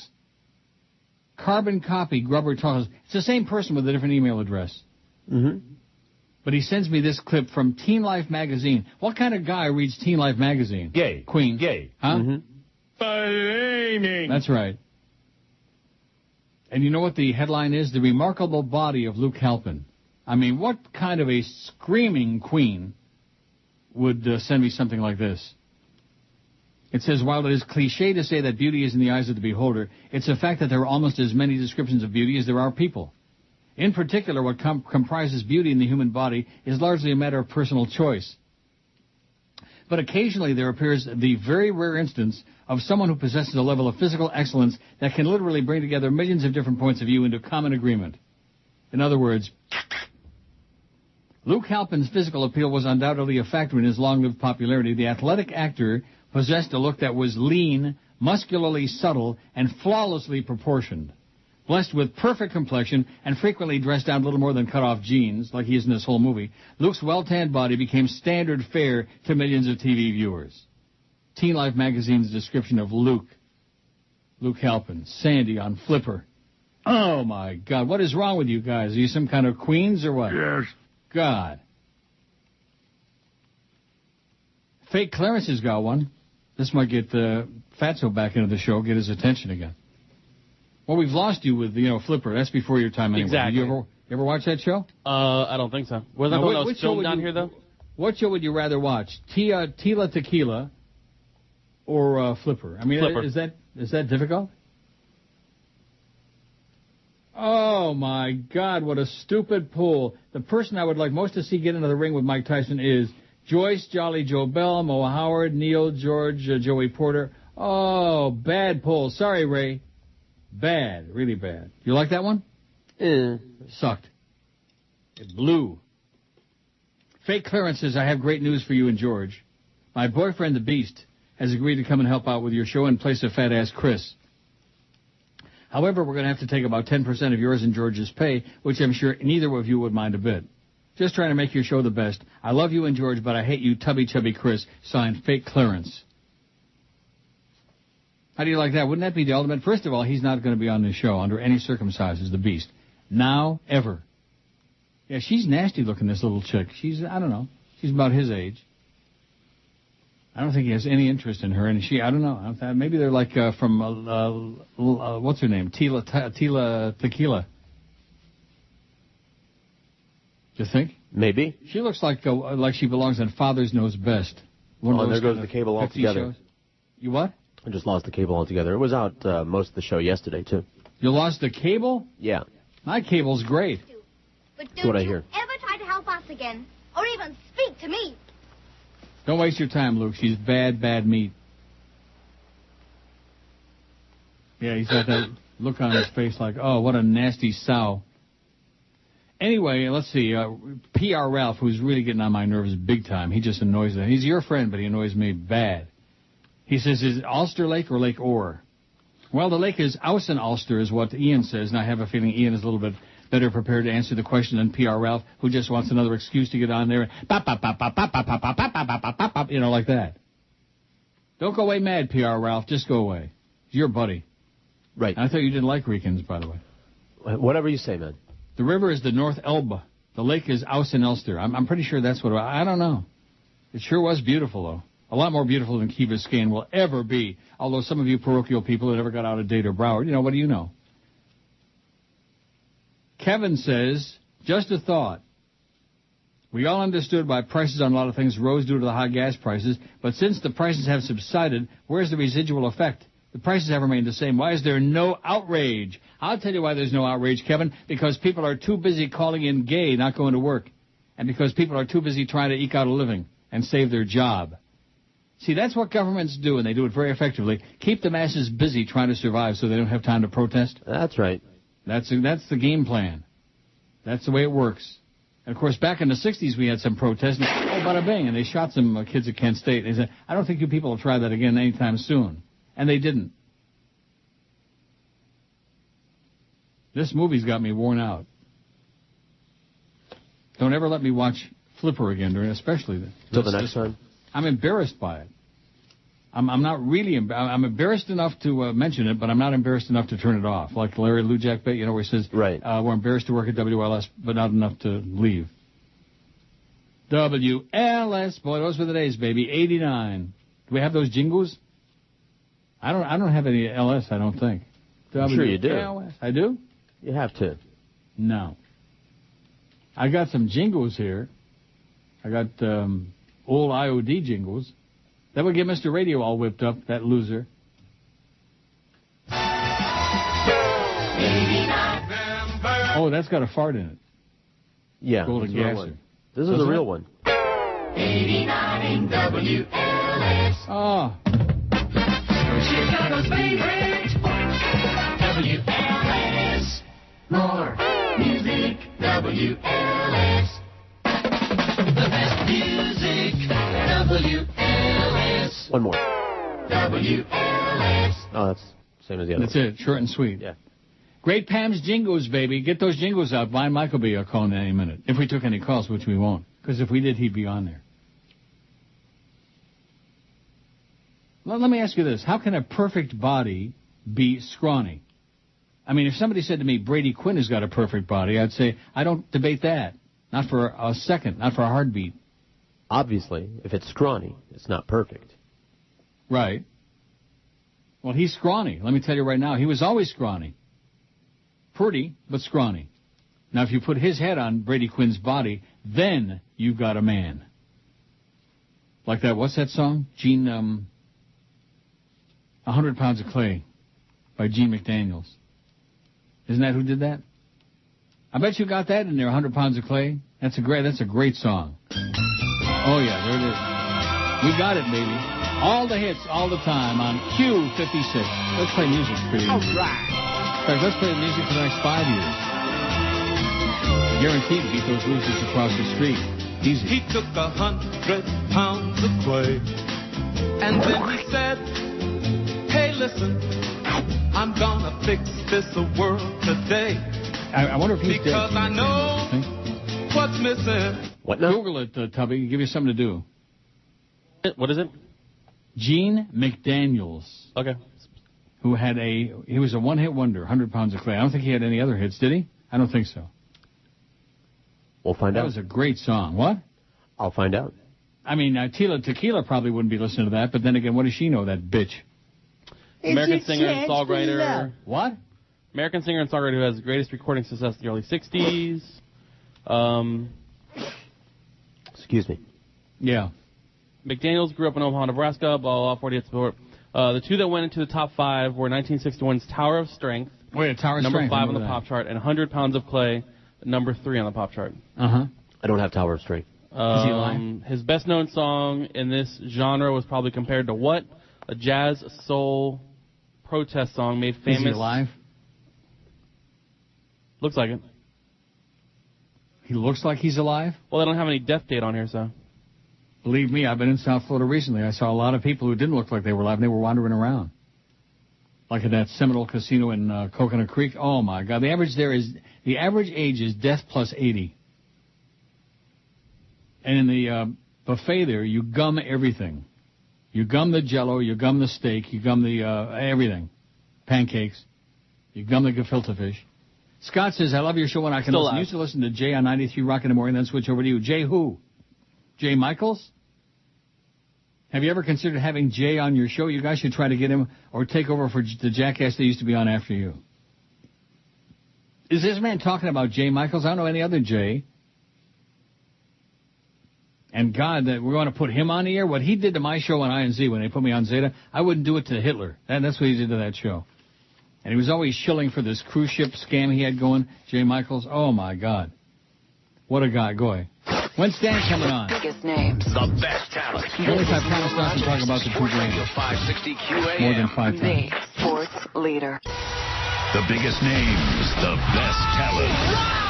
Carbon copy Grubber Toches. It's the same person with a different email address. Mm-hmm. But he sends me this clip from Teen Life magazine. What kind of guy reads Teen Life magazine? Gay. Queen. Gay. Huh? Mm-hmm. That's right. And you know what the headline is? The Remarkable Body of Luke Halpin. I mean, what kind of a screaming queen would send me something like this? It says, while it is cliche to say that beauty is in the eyes of the beholder, it's a fact that there are almost as many descriptions of beauty as there are people. In particular, what comprises beauty in the human body is largely a matter of personal choice. But occasionally there appears the very rare instance of someone who possesses a level of physical excellence that can literally bring together millions of different points of view into common agreement. In other words, Luke Halpin's physical appeal was undoubtedly a factor in his long-lived popularity. The athletic actor possessed a look that was lean, muscularly subtle, and flawlessly proportioned. Blessed with perfect complexion and frequently dressed down a little more than cut-off jeans, like he is in this whole movie, Luke's well-tanned body became standard fare to millions of TV viewers. Teen Life magazine's description of Luke Halpin, Sandy on Flipper. Oh, my God. What is wrong with you guys? Are you some kind of queens or what? Yes. God. Fake Clarence has got one. This might get Fatso back into the show, get his attention again. Well, we've lost you with, Flipper. That's before your time anyway. Exactly. Did you ever watch that show? I don't think so. Was that the one that was filmed down here, though? What show would you rather watch? Tila Tequila or Flipper? I mean, Flipper. Is that difficult? Oh, my God, what a stupid pull. The person I would like most to see get into the ring with Mike Tyson is Joyce, Jolly Joe Bell, Moa Howard, Neil, George, Joey Porter. Oh, bad pull. Sorry, Ray. Bad. Really bad. You like that one? Sucked. It blew. Fake Clarence says, I have great news for you and George. My boyfriend, the Beast, has agreed to come and help out with your show in place of fat-ass Chris. However, we're going to have to take about 10% of yours and George's pay, which I'm sure neither of you would mind a bit. Just trying to make your show the best. I love you and George, but I hate you, Tubby Chubby Chris. Signed, Fake Clarence. How do you like that? Wouldn't that be the ultimate? First of all, he's not going to be on this show under any circumstances, the Beast. Now, ever. Yeah, she's nasty looking, this little chick. I don't know. She's about his age. I don't think he has any interest in her, and I don't know. Maybe they're like from, what's her name? Tila Tequila. Do you think? Maybe. She looks like she belongs on Father's Knows Best. And there goes the cable altogether. Shows. You what? I just lost the cable altogether. It was out most of the show yesterday, too. You lost the cable? Yeah. My cable's great. But That's what I hear. Ever try to help us again? Or even speak to me? Don't waste your time, Luke. She's bad, bad meat. Yeah, he's got that look on his face like, oh, what a nasty sow. Anyway, let's see. P.R. Ralph, who's really getting on my nerves big time. He just annoys me. He's your friend, but he annoys me bad. He says, is it Ulster Lake or Lake Orr? Well, the lake is Austen Ulster is what Ian says, and I have a feeling Ian is a little bit better prepared to answer the question than PR Ralph, who just wants another excuse to get on there. You know, like that. Don't go away mad, PR Ralph. Just go away. It's your buddy. Right. I thought you didn't like Ricans, by the way. Whatever you say, man. The river is the North Elbe. The lake is Aus in Elster. I'm pretty sure that's what I don't know. It sure was beautiful, though. A lot more beautiful than Key Biscayne will ever be. Although some of you parochial people that never got out of Dade or Broward, you know, what do you know? Kevin says, just a thought. We all understood why prices on a lot of things rose due to the high gas prices, but since the prices have subsided, where's the residual effect? The prices have remained the same. Why is there no outrage? I'll tell you why there's no outrage, Kevin. Because people are too busy calling in gay, not going to work. And because people are too busy trying to eke out a living and save their job. See, that's what governments do, and they do it very effectively. Keep the masses busy trying to survive so they don't have time to protest. That's right. That's the game plan. That's the way it works. And, of course, back in the 60s, we had some protests. And, bada bing, and they shot some kids at Kent State. They said, I don't think you people will try that again anytime soon. And they didn't. This movie's got me worn out. Don't ever let me watch Flipper again, especially till the next time. I'm embarrassed by it. I'm not really I'm embarrassed enough to mention it, but I'm not embarrassed enough to turn it off. Like Larry Lujak bit, you know, where he says, right. We're embarrassed to work at WLS, but not enough to leave. WLS, boy, those were the days, baby. 89. Do we have those jingles? I don't have any LS, I don't think. I'm sure you do. WLS. I do? You have to. No. I got some jingles here. I got old IOD jingles. That would get Mr. Radio all whipped up, that loser. 89. Oh, that's got a fart in it. Yeah. Golden gasser. This is a real one. 89 WLS. Oh. Chicago's favorite. WLS. More music. WLS. The best music. WLS. One more. WLS. Oh, that's the same as the other. That's it. Short and sweet. Yeah. Great Pam's Jingles, baby. Get those jingles out. Brian Mike will be calling in any minute. If we took any calls, which we won't. Because if we did, he'd be on there. Well, let me ask you this. How can a perfect body be scrawny? I mean, if somebody said to me, Brady Quinn has got a perfect body, I'd say, I don't debate that. Not for a second. Not for a heartbeat. Obviously, if it's scrawny, it's not perfect. Right. Well, he's scrawny. Let me tell you right now, he was always scrawny. Pretty, but scrawny. Now, if you put his head on Brady Quinn's body, then you've got a man. Like that, what's that song? 100 Pounds of Clay by Gene McDaniels. Isn't that who did that? I bet you got that in there, 100 Pounds of Clay. That's a great song. Oh, yeah, there it is. We got it, baby. All the hits, all the time on Q56. Let's play music for you. All right. In fact, let's play the music for the next 5 years. Guaranteed to beat those losers across the street. Easy. He took 100 pounds of clay, and then he said, hey, listen, I'm gonna fix this world today. I wonder if he's because dead. I know what's missing. What now? Google it, Tubby. Give you something to do. What is it? Gene McDaniels. Okay. He was a one-hit wonder, 100 Pounds of Clay. I don't think he had any other hits, did he? I don't think so. We'll find out. That was a great song. What? I'll find out. I mean, Tila Tequila probably wouldn't be listening to that, but then again, what does she know, that bitch? American singer and songwriter. What? American singer and songwriter who has the greatest recording success in the early 60s. Excuse me. Yeah. McDaniels grew up in Omaha, Nebraska, blah, blah, 40 hits before. The two that went into the top 5 were 1961's Tower of Strength, Tower of Strength, number 5 on the pop chart, and 100 Pounds of Clay, number 3 on the pop chart. Uh-huh. I don't have Tower of Strength. Is he alive? His best-known song in this genre was probably compared to what? A jazz soul protest song made famous. Is he alive? Looks like it. He looks like he's alive? Well, they don't have any death date on here, so. Believe me, I've been in South Florida recently. I saw a lot of people who didn't look like they were alive, and they were wandering around. Like at that Seminole casino in Coconut Creek. Oh, my God. The average there is The average age is death plus 80. And in the buffet there, you gum everything. You gum the Jell-O, you gum the steak, you gum the everything. Pancakes. You gum the gefilte fish. Scott says, I love your show when I can listen. Used to listen to Jay on 93 Rock in the morning, then switch over to you. Jay who? Jay Michaels? Have you ever considered having Jay on your show? You guys should try to get him or take over for the jackass that used to be on after you. Is this man talking about Jay Michaels? I don't know any other Jay. And God, that we're going to put him on the air? What he did to my show on INZ when they put me on Zeta, I wouldn't do it to Hitler. That's what he did to that show. And he was always shilling for this cruise ship scam he had going, Jay Michaels. Oh, my God. What a guy. Go ahead. When's Stan coming on? Biggest names. The best talent. Only if I promise not to talk about the two games. 560 QAM. More than 5 times. The sports leader. The biggest names, the best talent.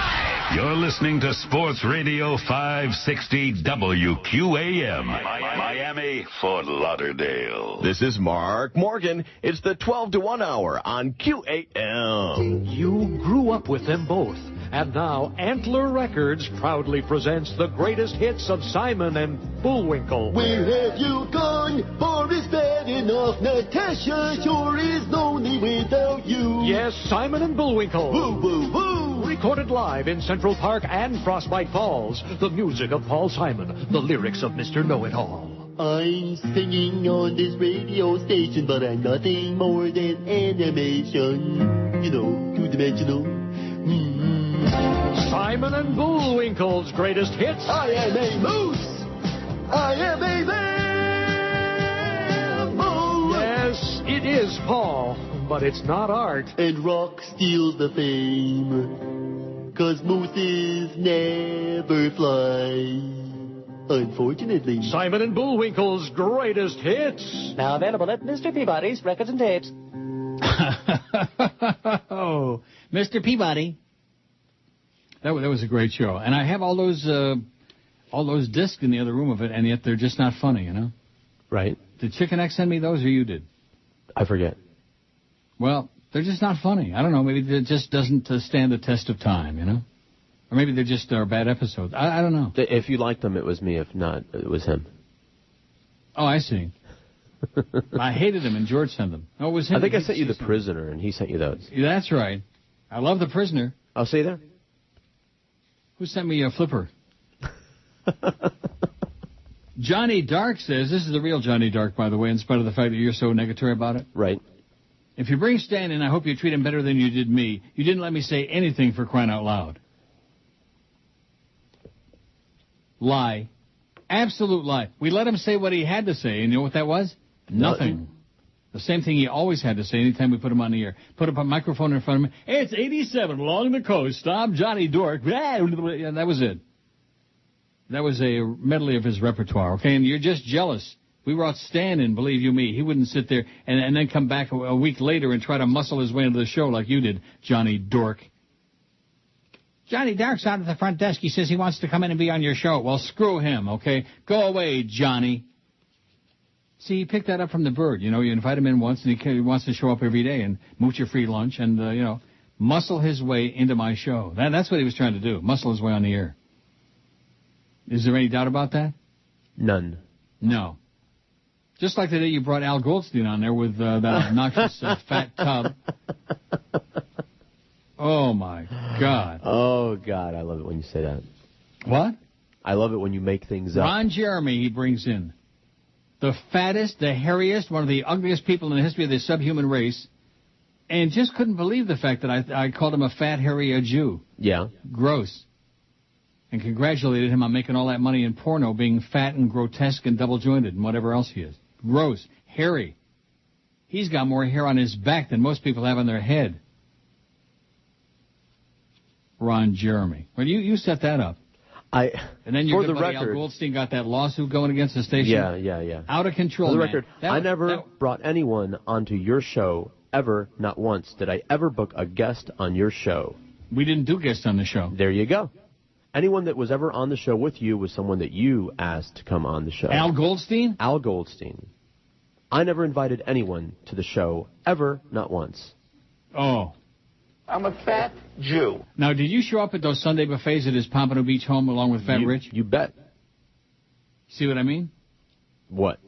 You're listening to Sports Radio 560 WQAM. Miami, Fort Lauderdale. This is Mark Morgan. It's the 12 to 1 hour on QAM. You grew up with them both. And now Antler Records proudly presents the greatest hits of Simon and Bullwinkle. Where have you gone? For it's bad enough. Natasha sure is lonely without you. Yes, Simon and Bullwinkle. Woo, woo, woo. Recorded live in Central Park and Frostbite Falls. The music of Paul Simon. The lyrics of Mr. Know-It-All. I'm singing on this radio station, but I'm nothing more than animation. You know, two-dimensional. Simon and Bullwinkle's greatest hits. I am a moose. I am a mammal. Yes, it is Paul, but it's not art. And rock steals the fame, 'cause mooses never fly. Unfortunately. Simon and Bullwinkle's greatest hits. Now available at Mr. Peabody's Records and Tapes. Oh, Mr. Peabody. That was a great show. And I have all those discs in the other room of it, and yet they're just not funny, you know? Right. Did Chicken X send me those, or you did? I forget. Well, they're just not funny. I don't know. Maybe it just doesn't stand the test of time, you know? Or maybe they're just bad episodes. I don't know. If you liked them, it was me. If not, it was him. Oh, I see. I hated them, and George sent them. Oh, it was him. I think I sent you The Prisoner, and he sent you those. That's right. I love The Prisoner. I'll see you there. Who sent me a flipper? Johnny Dark says, this is the real Johnny Dark, by the way, in spite of the fact that you're so negatory about it. Right. If you bring Stan in, I hope you treat him better than you did me. You didn't let me say anything for crying out loud. Lie. Absolute lie. We let him say what he had to say, and you know what that was? Nothing. The same thing he always had to say anytime we put him on the air. Put up a microphone in front of him. Hey, it's 87 along the coast. Stop, Johnny Dork. Yeah, that was it. That was a medley of his repertoire, okay? And you're just jealous. We were outstanding, believe you me. He wouldn't sit there and then come back a week later and try to muscle his way into the show like you did, Johnny Dork. Johnny Dark's out at the front desk. He says he wants to come in and be on your show. Well, screw him, okay? Go away, Johnny. See, he picked that up from the Bird. You know, you invite him in once, and he wants to show up every day and mooch your free lunch and, you know, muscle his way into my show. That's what he was trying to do, muscle his way on the air. Is there any doubt about that? None. No. Just like the day you brought Al Goldstein on there with that obnoxious fat tub. Oh, my God. Oh, God, I love it when you say that. What? I love it when you make things up. Ron Jeremy he brings in. The fattest, the hairiest, one of the ugliest people in the history of the subhuman race, and just couldn't believe the fact that I called him a fat, hairy Jew. Yeah. Gross. And congratulated him on making all that money in porno, being fat and grotesque and double-jointed and whatever else he is. Gross. Hairy. He's got more hair on his back than most people have on their head. Ron Jeremy. Well, you set that up. And then your good buddy Al Goldstein got that lawsuit going against the station? Yeah. Out of control, For the man. record, I never brought anyone onto your show ever, not once. Did I ever book a guest on your show? We didn't do guests on the show. There you go. Anyone that was ever on the show with you was someone that you asked to come on the show. Al Goldstein? Al Goldstein. I never invited anyone to the show ever, not once. Oh. I'm I'm a fat Jew. Now, did you show up at those Sunday buffets at his Pompano Beach home along with Fat Rich? You bet. See what I mean? What?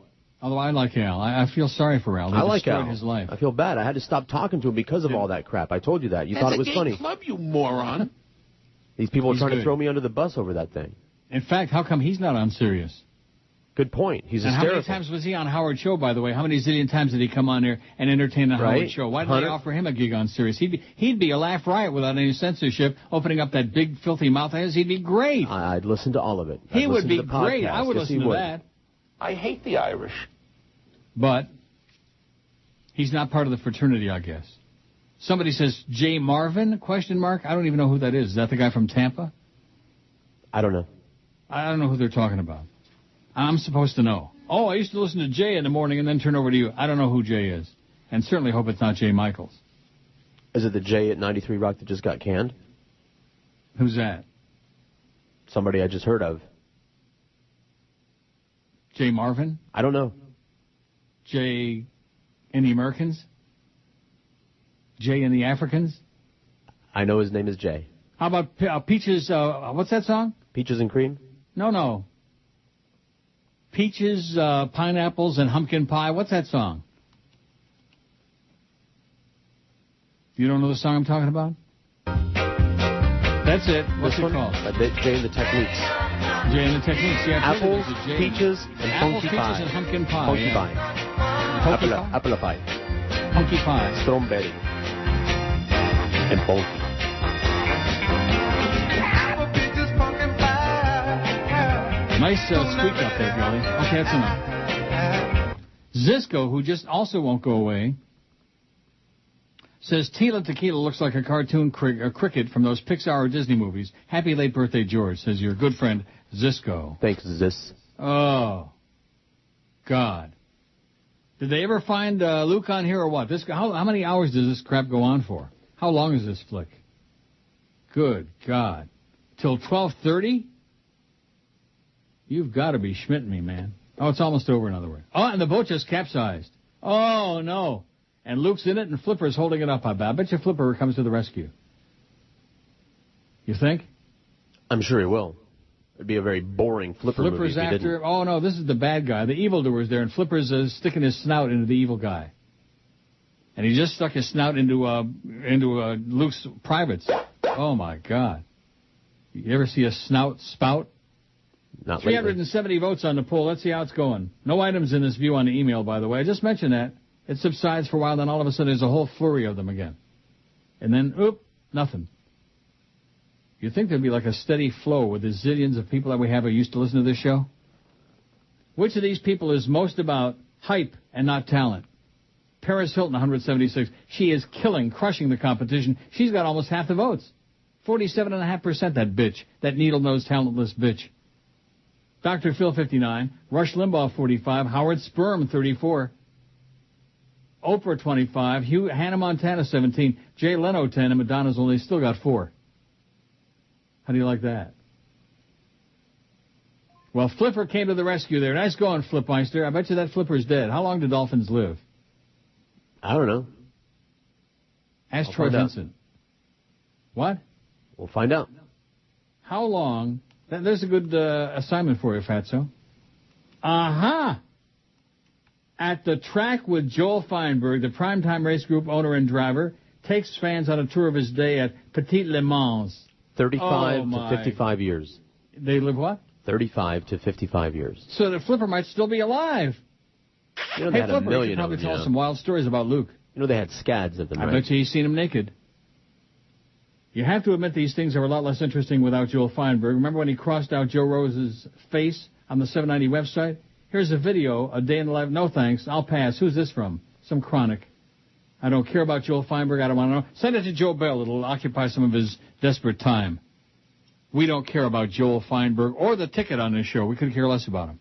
Although I like Al. I feel sorry for Al. He I like destroyed Al. his life. I feel bad. I had to stop talking to him because of all that crap. I told you that. You thought it was funny. That's a gay club, you moron. These people are trying to throw me under the bus over that thing. In fact, how come he's not on Sirius? Good point. He's and hysterical. How many times was he on Howard Show, by the way? How many zillion times did he come on there and entertain the Howard Show? Why didn't they offer him a gig on Sirius? He'd be a laugh riot without any censorship, opening up that big, filthy mouth of his. He'd be great. I'd listen to all of it. He would be great. I would listen to that. I hate the Irish. But he's not part of the fraternity, I guess. Somebody says, Jay Marvin, ? I don't even know who that is. Is that the guy from Tampa? I don't know. I don't know who they're talking about. I'm supposed to know. Oh, I used to listen to Jay in the morning and then turn over to you. I don't know who Jay is. And certainly hope it's not Jay Michaels. Is it the Jay at 93 Rock that just got canned? Who's that? Somebody I just heard of. Jay Marvin? I don't know. Jay and the Americans? Jay and the Africans? I know his name is Jay. How about Peaches, what's that song? Peaches and Cream? No. Peaches, pineapples, and pumpkin pie. What's that song? You don't know the song I'm talking about? That's it. What's it called? Jay and the Techniques. Jay and the Techniques. Yeah, apples, peaches, and apples, funky pie. Peaches, and pumpkin pie. Funky pie. Apple pie. Funky pie. Strawberry. And funky. Nice squeak up there, Gully. Okay, that's enough. Zisco, who just also won't go away, says Tila Tequila looks like a cartoon cricket from those Pixar or Disney movies. Happy late birthday, George, says your good friend Zisco. Thanks, Zis. Oh, God. Did they ever find Luke on here or what? How many hours does this crap go on for? How long is this flick? Good God. Till 12:30? You've got to be schmitting me, man. Oh, it's almost over, in other words. Oh, and the boat just capsized. Oh, no. And Luke's in it, and Flipper's holding it up. I bet you Flipper comes to the rescue. You think? I'm sure he will. It'd be a very boring Flipper movie if he didn't. After... Oh, no, this is the bad guy. The evildoer's there, and Flipper's sticking his snout into the evil guy. And he just stuck his snout into Luke's privates. Oh, my God. You ever see a snout spout? Not 370 votes on the poll. Let's see how it's going. No items in this view on the email, by the way. I just mentioned that. It subsides for a while, then all of a sudden there's a whole flurry of them again. And then, nothing. You'd think there'd be like a steady flow with the zillions of people that we have who used to listen to this show? Which of these people is most about hype and not talent? Paris Hilton, 176. She is crushing the competition. She's got almost half the votes. 47.5%, that bitch. That needle-nosed, talentless bitch. Dr. Phil, 59. Rush Limbaugh, 45. Howard Sperm, 34. Oprah, 25. Hannah Montana, 17. Jay Leno, 10. And Madonna's only still got 4. How do you like that? Well, Flipper came to the rescue there. Nice going, Flipmeister. I bet you that Flipper's dead. How long do dolphins live? I don't know. Ask Troy Vincent. What? We'll find out. How long... There's a good assignment for you, Fatso. At the track with Joel Feinberg, the primetime race group owner and driver, takes fans on a tour of his day at Petit Le Mans. 35 to 55 years. They live what? 35 to 55 years. So the Flipper might still be alive. You know, they had Flipper, a million you probably of them, tell some wild stories about Luke. You know, they had scads of them, I bet you he's seen him naked. You have to admit these things are a lot less interesting without Joel Feinberg. Remember when he crossed out Joe Rose's face on the 790 website? Here's a video, a day in the life. No thanks, I'll pass. Who's this from? Some chronic. I don't care about Joel Feinberg. I don't want to know. Send it to Joe Bell. It'll occupy some of his desperate time. We don't care about Joel Feinberg or the ticket on this show. We could care less about him.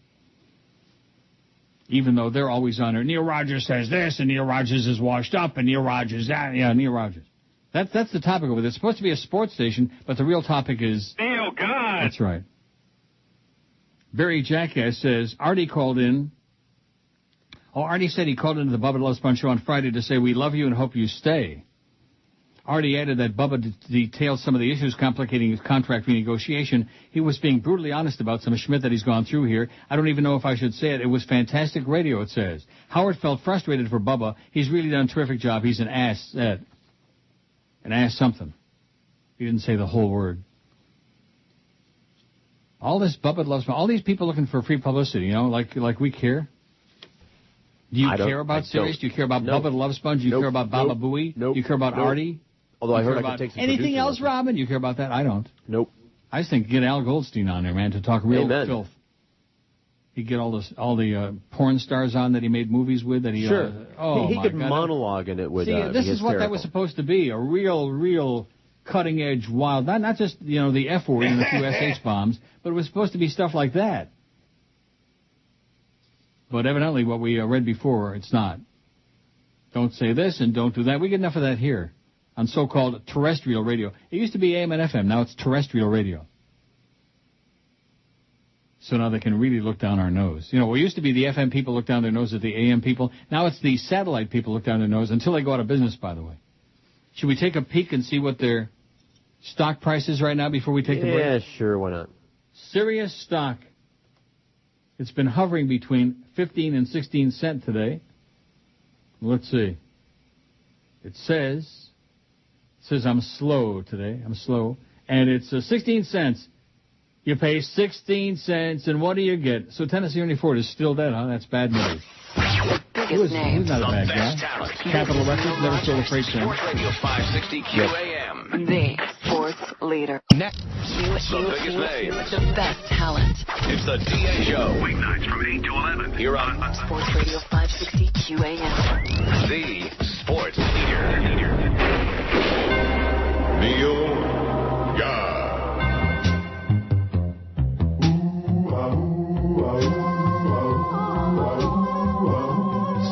Even though they're always on there. Neil Rogers says this, and Neil Rogers is washed up, and Neil Rogers that. Yeah, Neil Rogers. That's the topic of it. It's supposed to be a sports station, but the real topic is... Oh, God! That's right. Barry Jackass says, Artie called in. Oh, Artie said he called into the Bubba Loves Fun show on Friday to say, we love you and hope you stay. Artie added that Bubba detailed some of the issues complicating his contract renegotiation. He was being brutally honest about some Schmidt that he's gone through here. I don't even know if I should say it. It was fantastic radio, it says. Howard felt frustrated for Bubba. He's really done a terrific job. He's an ass. An ass something. He didn't say the whole word. All this Bubba loves, all these people looking for free publicity, you know, like we care. Do you care about Sirius? Do you care about Bubba the Love Sponge? Do you care about Baba Booey? Do you care about Artie? Although I heard I could take some anything else, Robin? You care about that? I don't. Nope. I just think get Al Goldstein on there, man, to talk real filth. He'd get all the porn stars on that he made movies with. That he he could monologue and it would. See, this is what that was supposed to be—a real cutting edge, wild. Not just the F word and a few SH bombs, but it was supposed to be stuff like that. But evidently, what we read before, it's not. Don't say this and don't do that. We get enough of that here on so-called terrestrial radio. It used to be AM and FM. Now it's terrestrial radio. So now they can really look down our nose. You know, it used to be the FM people look down their nose at the AM people. Now it's the satellite people look down their nose until they go out of business, by the way. Should we take a peek and see what their stock price is right now before we take the break? Yeah, sure, why not? Sirius stock. It's been hovering between 15 and 16 cents today. Let's see. It says I'm slow today. I'm slow. And it's 16 cents. You pay 16 cents, and what do you get? So Tennessee Ernie Ford is still dead, huh? That's bad news. Biggest name. Who's not a bad guy. Capital Records, never stole a freight train. Sports Radio 560 QAM. The sports leader. Next. The biggest name. The best talent. It's the DA Show. Weeknights from 8 to 11. Here on Sports Radio 560 QAM. The sports leader. Neil God.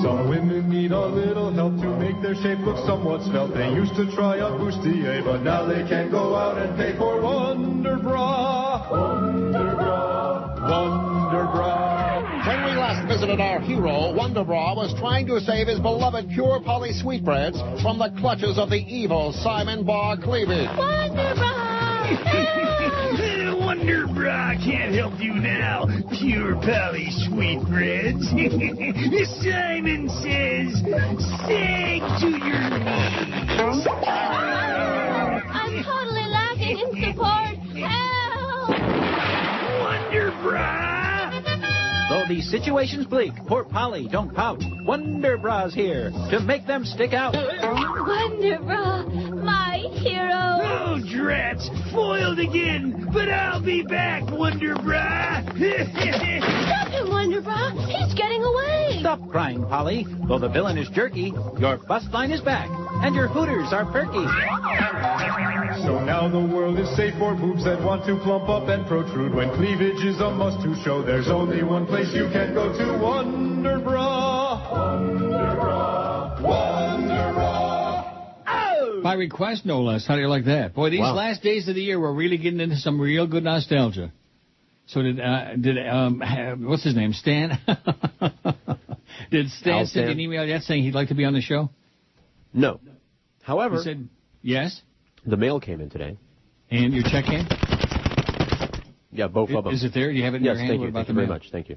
Some women need a little help to make their shape look somewhat svelte. They used to try on bustier, but now they can go out and pay for Wonder Bra. Wonder Bra. Wonder Bra. When we last visited our hero, Wonder Bra was trying to save his beloved Pure Poly Sweetbreads from the clutches of the evil Simon Bar Cleavage. Wonder Bra! Wonder Bra can't help you now, Pure Poly Sweetbreads. Simon says, sag to your knees. I'm totally lacking in support. Help! Wonder Bra! Though the situation's bleak, poor Polly, don't pout. Wonder Bra's here to make them stick out. Wonder Bra, my hero. Oh, drats, foiled again, but I'll be back, Wonder Bra. Stop him, Wonder Bra. He's getting away. Stop crying, Polly. Though the villain is jerky, your bust line is back, and your hooters are perky. So now the world is safe for boobs that want to plump up and protrude. When cleavage is a must to show, there's only one place you can go to. Wonder Bra. Wonder Bra. Wonder Bra. Oh! By request, no less. How do you like that? Boy, these last days of the year, we're really getting into some real good nostalgia. So did what's his name, Stan? Did Stan send you an email yet saying he'd like to be on the show? No. However, he said yes. The mail came in today. And your check came? Yeah, both of them. Is it there? Do you have it in your hand? Yes, thank you. Thank you very much. Thank you.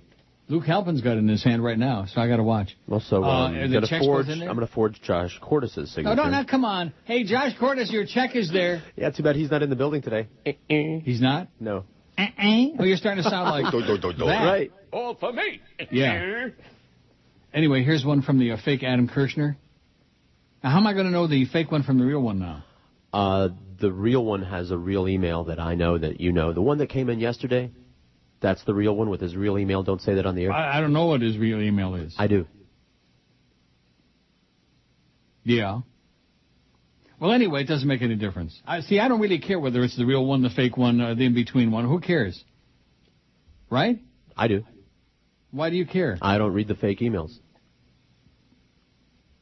Luke Halpin's got it in his hand right now, so I got to watch. Also, I'm going to forge Josh Cordes' signature. No, come on. Hey, Josh Cordes, your check is there. Yeah, too bad he's not in the building today. He's not? No. Oh, you're starting to sound like that. Right. All for me. Yeah. Anyway, here's one from the fake Adam Kirshner. Now, how am I going to know the fake one from the real one now? The real one has a real email that I know that you know. The one that came in yesterday, that's the real one with his real email. Don't say that on the air. I don't know what his real email is. I do. Yeah. Well, anyway, it doesn't make any difference. I don't really care whether it's the real one, the fake one, or the in-between one. Who cares? Right? I do. Why do you care? I don't read the fake emails.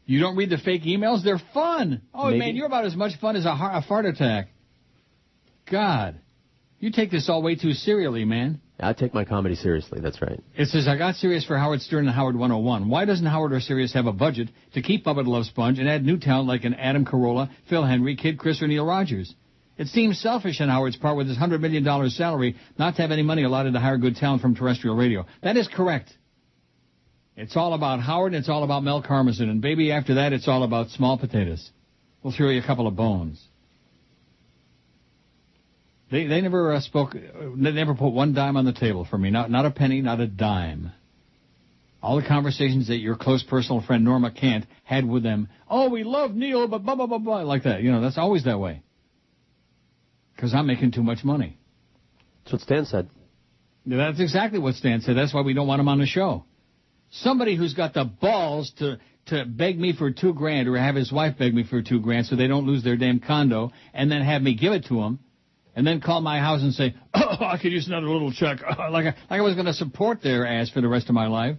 You don't read the fake emails? They're fun. Oh, Maybe. Man, you're about as much fun as a fart attack. God. You take this all way too serially, man. I take my comedy seriously, that's right. It says, I got Sirius for Howard Stern and Howard 101. Why doesn't Howard or Sirius have a budget to keep Bubba the Love Sponge and add new talent like an Adam Carolla, Phil Henry, Kid Chris, or Neil Rogers? It seems selfish on Howard's part with his $100 million salary not to have any money allotted to hire good talent from terrestrial radio. That is correct. It's all about Howard and it's all about Mel Karmazin. And baby, after that, it's all about small potatoes. We'll throw you a couple of bones. They never they never put one dime on the table for me. Not a penny, not a dime. All the conversations that your close personal friend Norma Kant had with them. Oh, we love Neil, but blah, blah, blah, blah, like that. You know, that's always that way. Because I'm making too much money. That's what Stan said. That's exactly what Stan said. That's why we don't want him on the show. Somebody who's got the balls to beg me for $2,000 or have his wife beg me for $2,000 so they don't lose their damn condo and then have me give it to him. And then call my house and say, oh, I could use another little check, like I was going to support their ass for the rest of my life.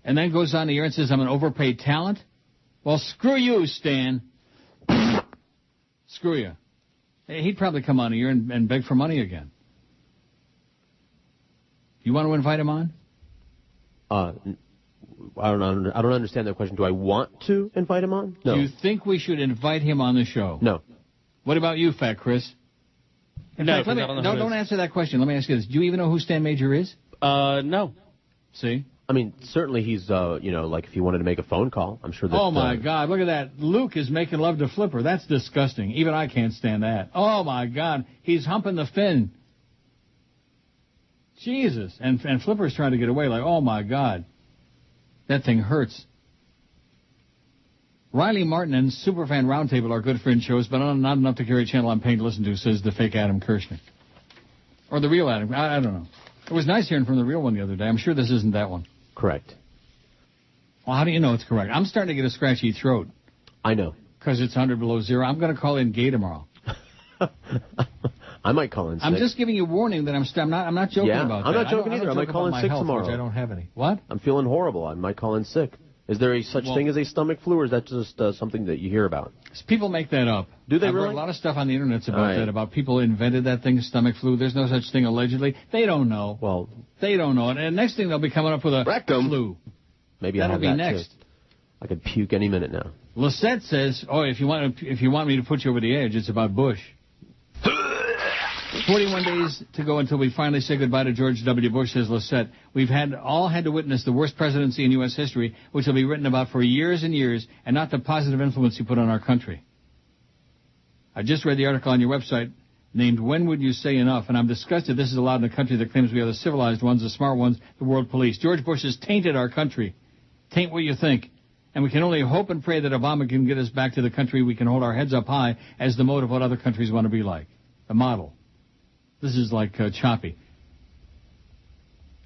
And then goes on the air and says I'm an overpaid talent. Well, screw you, Stan. Screw you. He'd probably come on here and beg for money again. You want to invite him on? I don't understand that question. Do I want to invite him on? No. Do you think we should invite him on the show? No. What about you, Fat Chris? No, don't answer that question. Let me ask you this. Do you even know who Stan Major is? No. See? I mean, certainly he's, like if he wanted to make a phone call, I'm sure that... Oh, my God. Look at that. Luke is making love to Flipper. That's disgusting. Even I can't stand that. Oh, my God. He's humping the fin. Jesus. And Flipper's trying to get away like, oh, my God. That thing hurts. Riley Martin and Superfan Roundtable are good friend shows, but not enough to carry a channel I'm paying to listen to, says the fake Adam Kirshner. Or the real Adam. I don't know. It was nice hearing from the real one the other day. I'm sure this isn't that one. Correct. Well, how do you know it's correct? I'm starting to get a scratchy throat. I know. Because it's 100 below zero. I'm going to call in gay tomorrow. I might call in sick. I'm just giving you warning that I'm not joking about that. I'm not joking either. I might call in sick tomorrow. I don't have any. What? I'm feeling horrible. I might call in sick. Is there a such thing as a stomach flu, or is that just something that you hear about? People make that up. Do they I've really? read a lot of stuff on the internet about that, about people invented that thing, stomach flu. There's no such thing allegedly. They don't know. Well, they don't know it. And next thing they'll be coming up with a rectum flu. Maybe that'll I'll have be that next. Too. I could puke any minute now. Lisette says, "Oh, if you want me to put you over the edge, it's about Bush." 41 days to go until we finally say goodbye to George W. Bush, says Lisette. We've all had to witness the worst presidency in U.S. history, which will be written about for years and years, and not the positive influence he put on our country. I just read the article on your website named When Would You Say Enough, and I'm disgusted this is allowed in a country that claims we are the civilized ones, the smart ones, the world police. George Bush has tainted our country. Taint what you think. And we can only hope and pray that Obama can get us back to the country we can hold our heads up high as the mode of what other countries want to be like. The model. This is like choppy.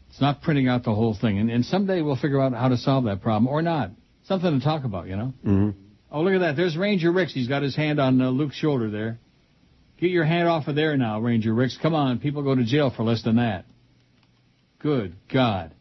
It's not printing out the whole thing. And someday we'll figure out how to solve that problem, or not. Something to talk about, you know? Mm-hmm. Oh, look at that. There's Ranger Ricks. He's got his hand on Luke's shoulder there. Get your hand off of there now, Ranger Ricks. Come on, people go to jail for less than that. Good God.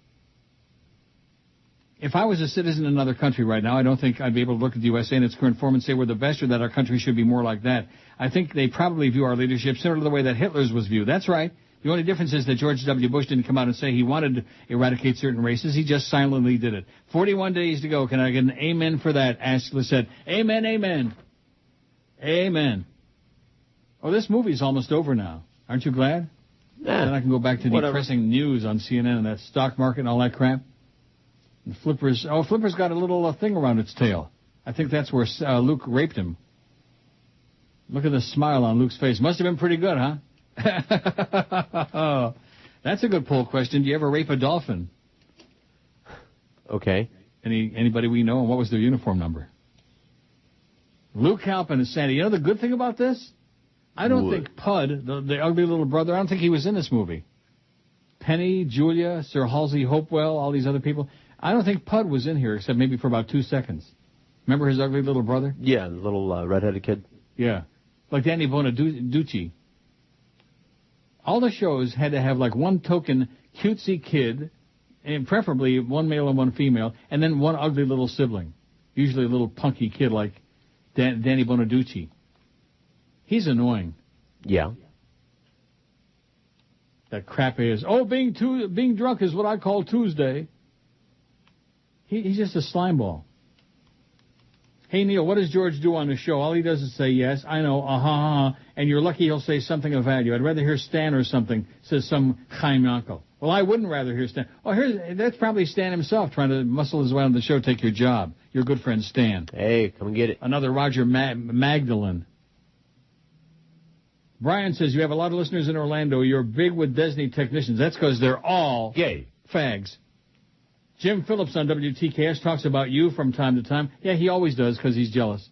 If I was a citizen in another country right now, I don't think I'd be able to look at the USA and its current form and say we're the best or that our country should be more like that. I think they probably view our leadership similar to the way that Hitler's was viewed. That's right. The only difference is that George W. Bush didn't come out and say he wanted to eradicate certain races. He just silently did it. 41 days to go. Can I get an amen for that? Ashley said, amen, amen. Amen. Oh, this movie's almost over now. Aren't you glad? Yeah. Then I can go back to depressing news on CNN and that stock market and all that crap. And Flipper's got a little thing around its tail. I think that's where Luke raped him. Look at the smile on Luke's face. Must have been pretty good, huh? That's a good poll question. Do you ever rape a dolphin? Okay. Anybody we know, and what was their uniform number? Luke Halpin and Sandy. You know the good thing about this? I don't think Pud, the ugly little brother, I don't think he was in this movie. Penny, Julia, Sir Halsey Hopewell, all these other people. I don't think Pud was in here, except maybe for about 2 seconds. Remember his ugly little brother? Yeah, the little redheaded kid. Yeah. Like Danny Bonaducci. All the shows had to have like one token cutesy kid, and preferably one male and one female, and then one ugly little sibling. Usually a little punky kid like Danny Bonaducci. He's annoying. Yeah. That crap is, being drunk is what I call Tuesday. He's just a slime ball. Hey, Neil, what does George do on the show? All he does is say yes, I know, and you're lucky he'll say something of value. I'd rather hear Stan or something, says some Chaim Yankel. Well, I wouldn't rather hear Stan. Oh, that's probably Stan himself trying to muscle his way on the show, take your job. Your good friend Stan. Hey, come and get it. Another Roger Magdalene. Brian says, you have a lot of listeners in Orlando. You're big with Disney technicians. That's because they're all gay fags. Jim Phillips on WTKS talks about you from time to time. Yeah, he always does because he's jealous.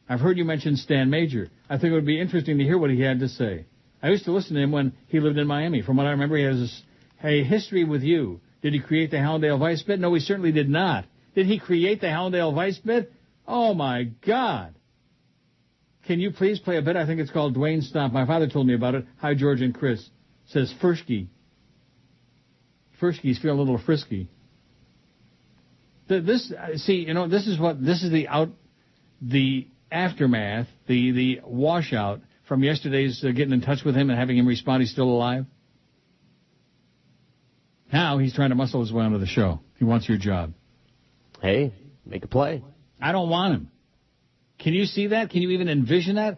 I've heard you mention Stan Major. I think it would be interesting to hear what he had to say. I used to listen to him when he lived in Miami. From what I remember, he has a history with you. Did he create the Hallandale Vice bit? No, he certainly did not. Did he create the Hallandale Vice bit? Oh, my God. Can you please play a bit? I think it's called Dwayne Stomp. My father told me about it. Hi, George and Chris. Says Frischke. Frischke's feel a little frisky. This is the aftermath, the washout from yesterday's getting in touch with him and having him respond he's still alive. Now he's trying to muscle his way onto the show. He wants your job. Hey, make a play. I don't want him. Can you see that? Can you even envision that?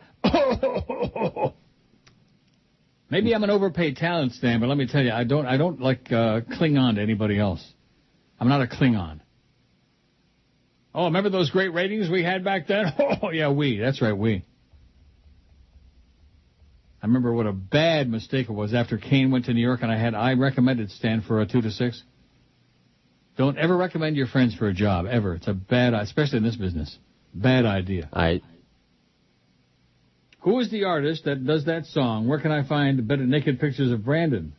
Maybe I'm an overpaid talent, Stan, but let me tell you, I don't like cling on to anybody else. I'm not a Klingon. Oh, remember those great ratings we had back then? Oh, yeah, that's right, we. I remember what a bad mistake it was after Kane went to New York and I recommended Stan for a 2 to 6. Don't ever recommend your friends for a job, ever. It's a bad, especially in this business. Bad idea. Who is the artist that does that song? Where can I find better naked pictures of Brandon?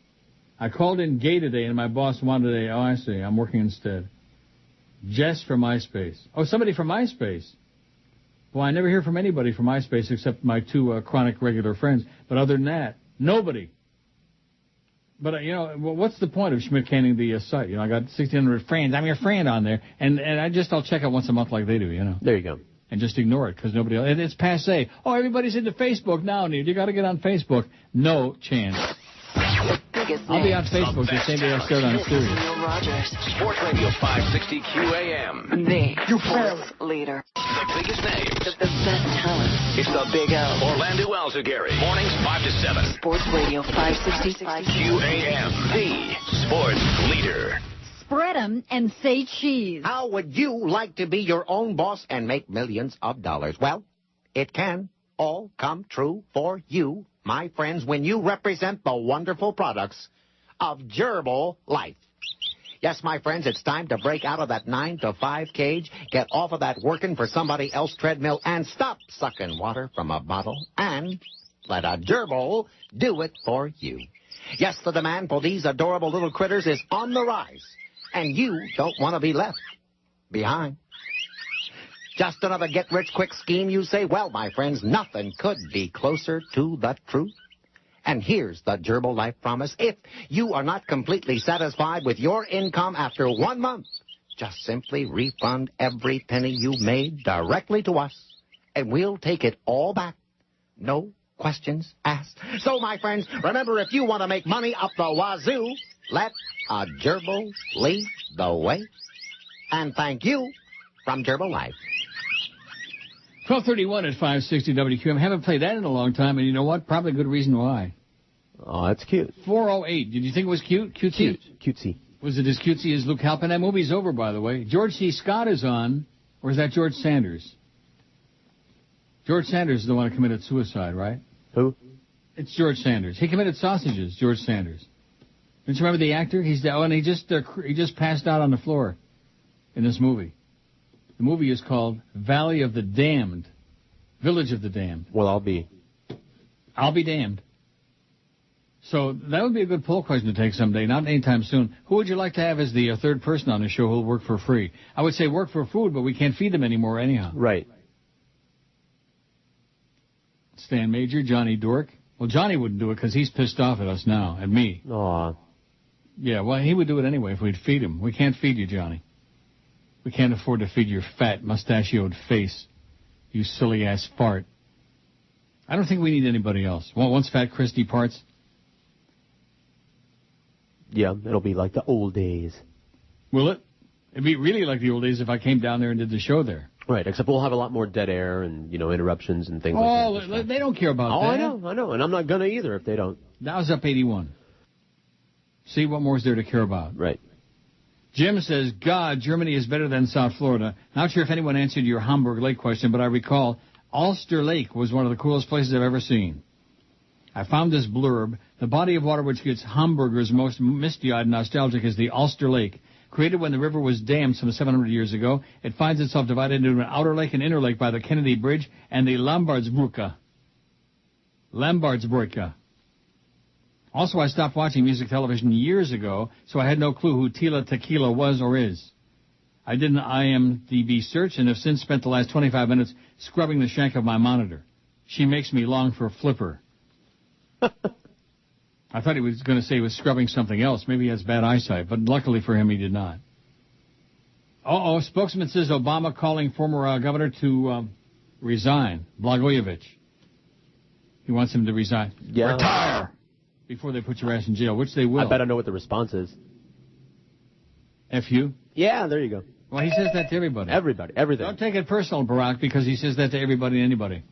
I called in gay today and my boss wanted oh, I see. I'm working instead. Jess from MySpace. Oh, somebody from MySpace. Well, I never hear from anybody from MySpace except my 2 chronic regular friends. But other than that, nobody. But, what's the point of Schmidt-Canning the site? I got 1,600 friends. I'm your friend on there. And I'll check it once a month like they do, There you go. And just ignore it because nobody else. And it's passé. Oh, everybody's into Facebook now, Neil. You got to get on Facebook. No chance. I'll be on Facebook the same day I start on Sirius. Sports Radio 560 QAM. The sports leader. The biggest names. The best talent. It's the Big L. Orlando Alzagari. Mornings 5 to 7. Sports Radio 560 QAM. The sports leader. Spread 'em and say cheese. How would you like to be your own boss and make millions of dollars? Well, it can all come true for you, my friends, when you represent the wonderful products of Gerbil Life. Yes, my friends, it's time to break out of that 9 to 5 cage, get off of that working for somebody else treadmill, and stop sucking water from a bottle, and let a gerbil do it for you. Yes, the demand for these adorable little critters is on the rise, and you don't want to be left behind. Just another get-rich-quick scheme, you say? Well, my friends, nothing could be closer to the truth. And here's the Gerbil Life promise. If you are not completely satisfied with your income after 1 month, just simply refund every penny you made directly to us, and we'll take it all back. No questions asked. So, my friends, remember, if you want to make money up the wazoo, let a gerbil lead the way. And thank you from Gerbil Life. 12:31 at 560 WQAM. Haven't played that in a long time, and you know what? Probably a good reason why. Oh, that's cute. 408. Did you think it was cute? Cutesy? Cutesy. Was it as cutesy as Luke Halpin? That movie's over, by the way. George C. Scott is on, or is that George Sanders? George Sanders is the one who committed suicide, right? Who? It's George Sanders. He committed sausages, George Sanders. Don't you remember the actor? And he just passed out on the floor in this movie. The movie is called Valley of the Damned. Village of the Damned. Well, I'll be damned. So that would be a good poll question to take someday, not anytime soon. Who would you like to have as the third person on the show who'll work for free? I would say work for food, but we can't feed them anymore anyhow. Right. Stan Major, Johnny Dork. Well, Johnny wouldn't do it because he's pissed off at us now, at me. Aw. Yeah, well, he would do it anyway if we'd feed him. We can't feed you, Johnny. We can't afford to feed your fat, mustachioed face, you silly-ass fart. I don't think we need anybody else. Well, once Fat Chris departs, Yeah, it'll be like the old days. Will it? It'd be really like the old days if I came down there and did the show there. Right, except we'll have a lot more dead air and, interruptions and things like that. Oh, they don't care about that. I know, and I'm not going to either if they don't. Dow's up 81. See, what more is there to care about? Right. Jim says, God, Germany is better than South Florida. Not sure if anyone answered your Hamburg Lake question, but I recall Ulster Lake was one of the coolest places I've ever seen. I found this blurb. The body of water which gets Hamburgers most misty-eyed and nostalgic is the Ulster Lake. Created when the river was dammed some 700 years ago, it finds itself divided into an outer lake and inner lake by the Kennedy Bridge and the Lambertsbrücke. Also, I stopped watching music television years ago, so I had no clue who Tila Tequila was or is. I did an IMDb search and have since spent the last 25 minutes scrubbing the shank of my monitor. She makes me long for Flipper. I thought he was going to say he was scrubbing something else. Maybe he has bad eyesight, but luckily for him, he did not. Spokesman says Obama calling former governor to resign, Blagojevich. He wants him to resign. Yeah. Retire! Before they put your ass in jail, which they will. I bet I know what the response is. F you? Yeah, there you go. Well, he says that to everybody. Everything. Don't take it personal, Barack, because he says that to everybody and anybody.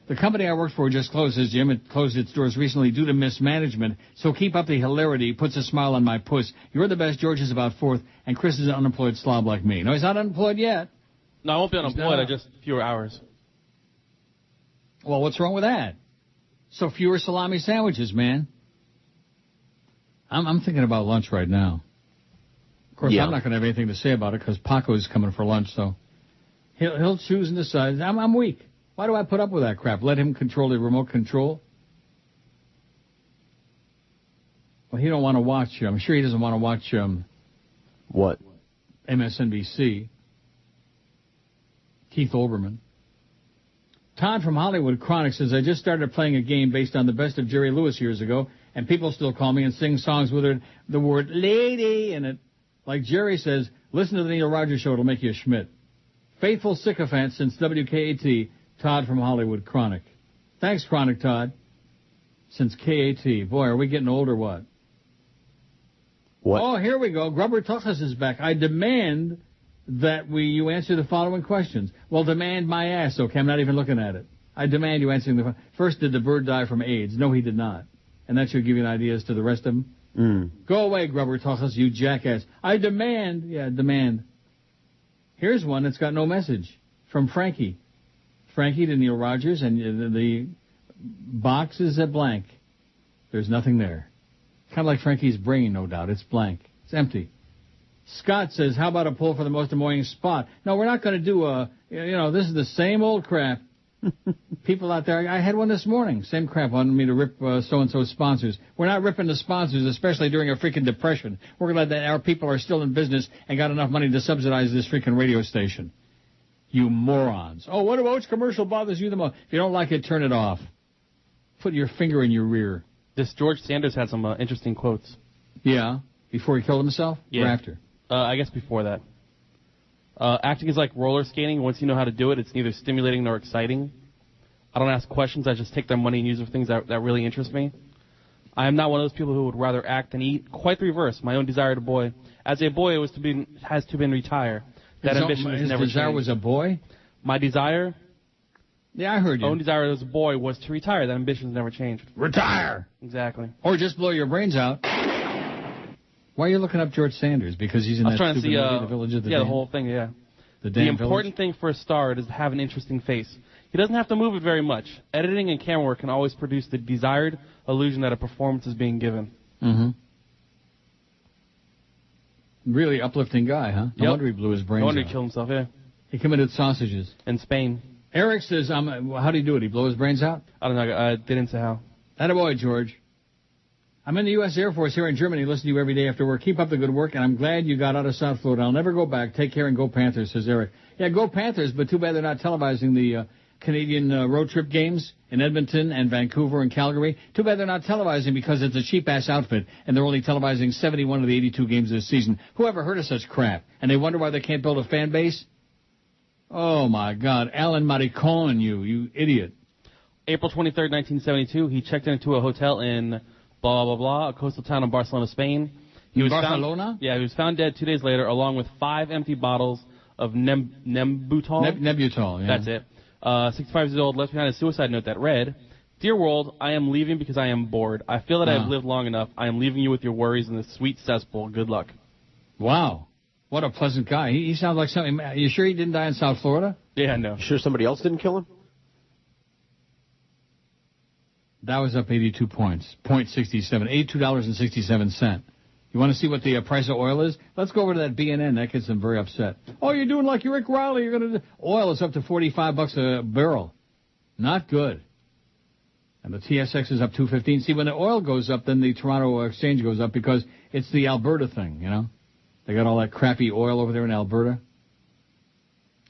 The company I worked for just closed, says Jim. It closed its doors recently due to mismanagement, so keep up the hilarity. Puts a smile on my puss. You're the best. George is about fourth, and Chris is an unemployed slob like me. No, he's not unemployed yet. No, I won't be unemployed. I just fewer hours. Well, what's wrong with that? So fewer salami sandwiches, man. I'm thinking about lunch right now. Of course, I'm not going to have anything to say about it because Paco's coming for lunch, so he'll choose and decide. I'm weak. Why do I put up with that crap? Let him control the remote control? Well, he don't want to watch. I'm sure he doesn't want to watch. What? MSNBC. Keith Olbermann. Todd from Hollywood Chronic says, I just started playing a game based on the best of Jerry Lewis years ago, and people still call me and sing songs with the word lady in it. Like Jerry says, listen to the Neil Rogers Show, it'll make you a Schmidt. Faithful sycophant since WKAT, Todd from Hollywood Chronic. Thanks, Chronic Todd. Since KAT. Boy, are we getting old or what? What? Oh, here we go. Grubber Tuchus is back. I demand that you answer the following questions. Well, demand my ass, okay? I'm not even looking at it. I demand you answering the... First, did the bird die from AIDS? No, he did not. And that should give you an idea as to the rest of them. Go away, Grubber Tuchus, you jackass. I demand... Yeah, demand. Here's one that's got no message. From Frankie. Frankie to Neil Rogers, and the box is a blank. There's nothing there. Kind of like Frankie's brain, no doubt. It's blank. It's empty. Scott says, how about a poll for the most annoying spot? No, we're not going to do this is the same old crap. People out there, I had one this morning. Same crap, wanted me to rip so-and-so sponsors. We're not ripping the sponsors, especially during a freaking depression. We're glad that our people are still in business and got enough money to subsidize this freaking radio station. You morons. Oh, what about which commercial bothers you the most? If you don't like it, turn it off. Put your finger in your rear. This George Sanders had some interesting quotes. Yeah? Before he killed himself? Yeah. Or after? I guess before that. Acting is like roller skating. Once you know how to do it, it's neither stimulating nor exciting. I don't ask questions. I just take their money and use it for things that really interest me. I am not one of those people who would rather act than eat. Quite the reverse. My own desire as a boy, has to retire. That ambition has never changed. His desire was a boy? My desire? Yeah, I heard you. My own desire as a boy was to retire. That ambition has never changed. Retire! Exactly. Or just blow your brains out. Why are you looking up George Sanders? Because he's in that stupid movie, The Village of the Damned? The whole thing, yeah. The important thing for a star is to have an interesting face. He doesn't have to move it very much. Editing and camera work can always produce the desired illusion that a performance is being given. Mm-hmm. Really uplifting guy, huh? No wonder he blew his brains out. No wonder he killed himself, yeah. He committed sausages. In Spain. Eric says, how do you do it? He blow his brains out? I don't know. I didn't say how. Attaboy, George. I'm in the U.S. Air Force here in Germany. Listen to you every day after work. Keep up the good work, and I'm glad you got out of South Florida. I'll never go back. Take care and go Panthers, says Eric. Yeah, go Panthers, but too bad they're not televising the Canadian road trip games in Edmonton and Vancouver and Calgary. Too bad they're not televising because it's a cheap-ass outfit, and they're only televising 71 of the 82 games this season. Who ever heard of such crap? And they wonder why they can't build a fan base? Oh, my God. Alan Maricon, you idiot. April 23rd, 1972, he checked into a hotel in blah, blah, blah, a coastal town in Barcelona, Spain. He was Barcelona? He was found dead 2 days later, along with 5 empty bottles of Nembutol. Nebutol, yeah. That's it. 65 years old, left behind a suicide note that read, "Dear world, I am leaving because I am bored. I feel that I have lived long enough. I am leaving you with your worries in the sweet cesspool. Good luck." Wow. What a pleasant guy. He sounds like something. Are you sure he didn't die in South Florida? Yeah, no. You sure somebody else didn't kill him? That was up 82 points. .67. $82.67. You want to see what the price of oil is? Let's go over to that BNN. That gets them very upset. Oh, you're doing like Rick Riley. You're going to. Oil is up to $45 a barrel. Not good. And the TSX is up 215. See, when the oil goes up, then the Toronto Exchange goes up because it's the Alberta thing, you know? They got all that crappy oil over there in Alberta.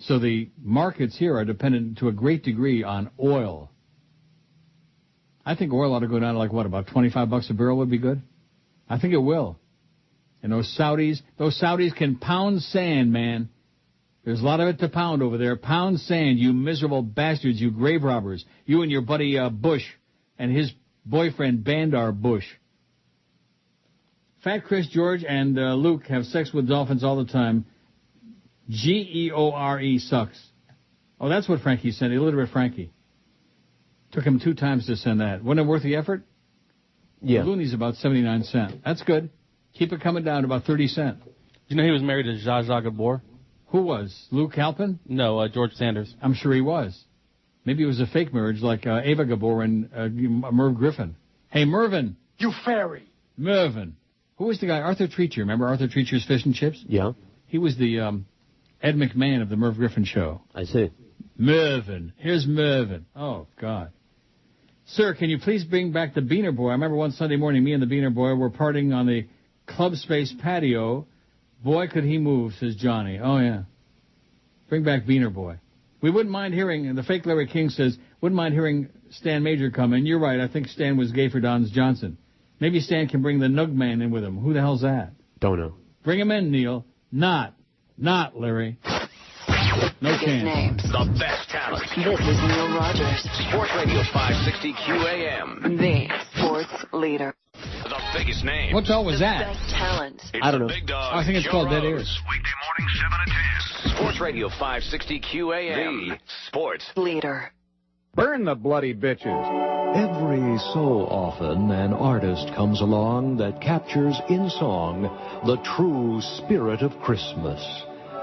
So the markets here are dependent to a great degree on oil. I think oil ought to go down to like, what, about $25 a barrel would be good? I think it will. And those Saudis can pound sand, man. There's a lot of it to pound over there. Pound sand, you miserable bastards, you grave robbers. You and your buddy Bush and his boyfriend Bandar Bush. Fat Chris, George, and Luke have sex with dolphins all the time. Geore sucks. Oh, that's what Frankie sent. Illiterate Frankie. Took him 2 times to send that. Wasn't it worth the effort? Yeah. The loony's about 79 cents. That's good. Keep it coming down to about 30 cents. Did you know he was married to Zsa Zsa Gabor? Who was? Luke Halpin? No, George Sanders. I'm sure he was. Maybe it was a fake marriage like Ava Gabor and Merv Griffin. Hey, Mervin. You fairy. Mervin. Who was the guy? Arthur Treacher. Remember Arthur Treacher's Fish and Chips? Yeah. He was the Ed McMahon of the Merv Griffin show. I see. Mervin. Here's Mervin. Oh, God. Sir, can you please bring back the Beaner Boy? I remember one Sunday morning, me and the Beaner Boy were partying on the Club Space patio. Boy, could he move, says Johnny. Oh, yeah. Bring back Beaner Boy. We wouldn't mind hearing, and the fake Larry King says, wouldn't mind hearing Stan Major come in. You're right, I think Stan was gay for Don Johnson. Maybe Stan can bring the Nug Man in with him. Who the hell's that? Don't know. Bring him in, Neil. Not Larry. No chance. The best talent. This is Neil Rogers. Sports Radio 560 QAM. The sports leader. The biggest name. What the hell was that? Best talent. I don't know. Big dog, I think it's Joe called Dead Rose. Ears. Weekday morning, 7 to 10. Sports Radio 560 QAM. The sports Leader. Burn the bloody bitches. Every so often, an artist comes along that captures in song the true spirit of Christmas.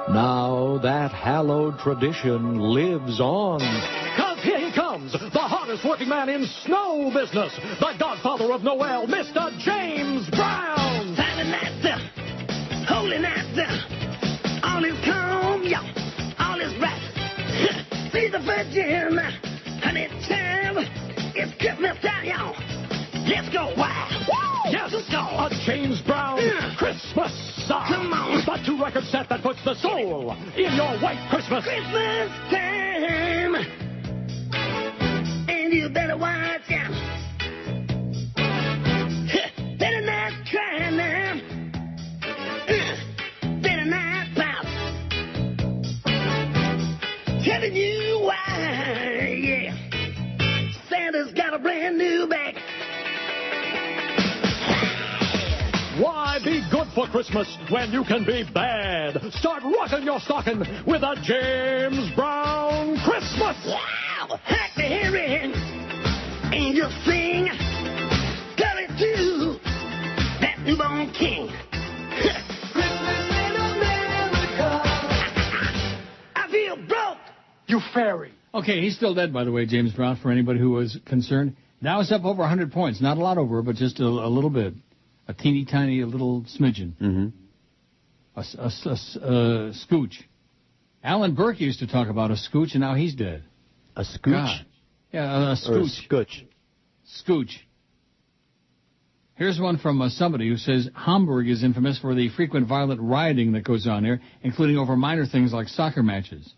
Now that hallowed tradition lives on. 'Cause here he comes, the hardest working man in snow business, the godfather of Noel, Mr. James Brown. Silent night, holy night, all is calm, yeah, all is right. See the virgin, honey time, it's Christmas time, y'all. Let's go wild. Woo! Yes, let's go. a James Brown Christmas song. Come on. The 2-record set that puts the soul in your white Christmas. Christmas time, and you better watch out. Better not cry now. Better not pout. Telling you why, yeah. Santa's got a brand new bag. Why be good for Christmas when you can be bad? Start rocking your stocking with a James Brown Christmas. Wow! Hack the hearing, angels sing, glory to that newborn king. Christmas in America. I feel broke. You fairy. Okay, he's still dead, by the way, James Brown, for anybody who was concerned. Now it's up over 100 points. Not a lot over, but just a little bit. A teeny tiny little smidgen. Mm-hmm. A scooch. Alan Burke used to talk about a scooch, and now he's dead. A scooch? God. Yeah, a scooch. Scooch. Scooch. Here's one from somebody who says Hamburg is infamous for the frequent violent rioting that goes on there, including over minor things like soccer matches.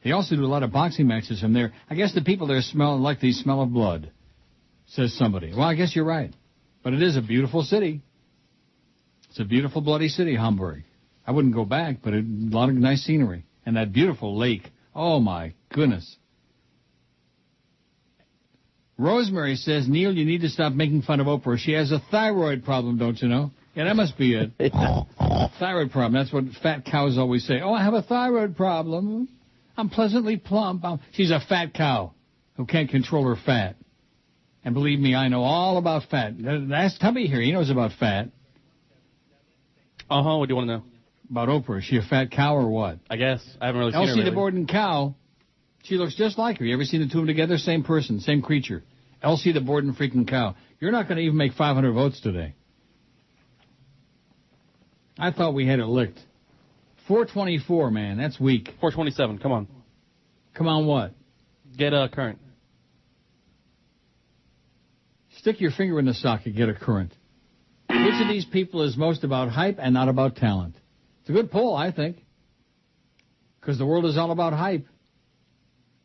They also do a lot of boxing matches from there. I guess the people there smell like the smell of blood, says somebody. Well, I guess you're right. But it is a beautiful city. It's a beautiful, bloody city, Hamburg. I wouldn't go back, but a lot of nice scenery. And that beautiful lake. Oh, my goodness. Rosemary says, Neil, you need to stop making fun of Oprah. She has a thyroid problem, don't you know? Yeah, that must be it. Thyroid problem. That's what fat cows always say. Oh, I have a thyroid problem. I'm pleasantly plump. She's a fat cow who can't control her fat. And believe me, I know all about fat. That's Tubby here. He knows about fat. Uh-huh. What do you want to know? About Oprah. Is she a fat cow or what? I guess. I haven't really seen her Elsie lately. the Borden cow. She looks just like her. You ever seen the two of them together? Same person, same creature. Elsie the Borden freaking cow. You're not going to even make 500 votes today. I thought we had it licked. 424, man. That's weak. 427. Come on. Come on what? Get current. Stick your finger in the socket, get a current. Which of these people is most about hype and not about talent? It's a good poll, I think. Because the world is all about hype.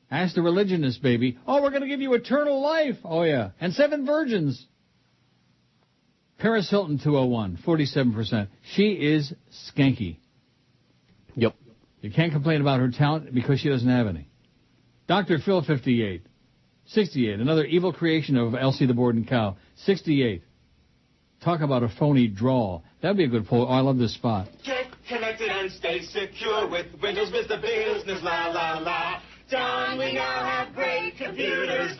Ask the religionists, baby. Oh, we're going to give you eternal life. Oh, yeah. And 7 virgins. Paris Hilton, 201, 47%. She is skanky. Yep. You can't complain about her talent because she doesn't have any. Dr. Phil, 58. 68. Another evil creation of Elsie the Borden cow. 68. Talk about a phony drawl. That'd be a good poll. Oh, I love this spot. Get connected and stay secure with Windows Mr. Business, la la la. John, we now have great computers.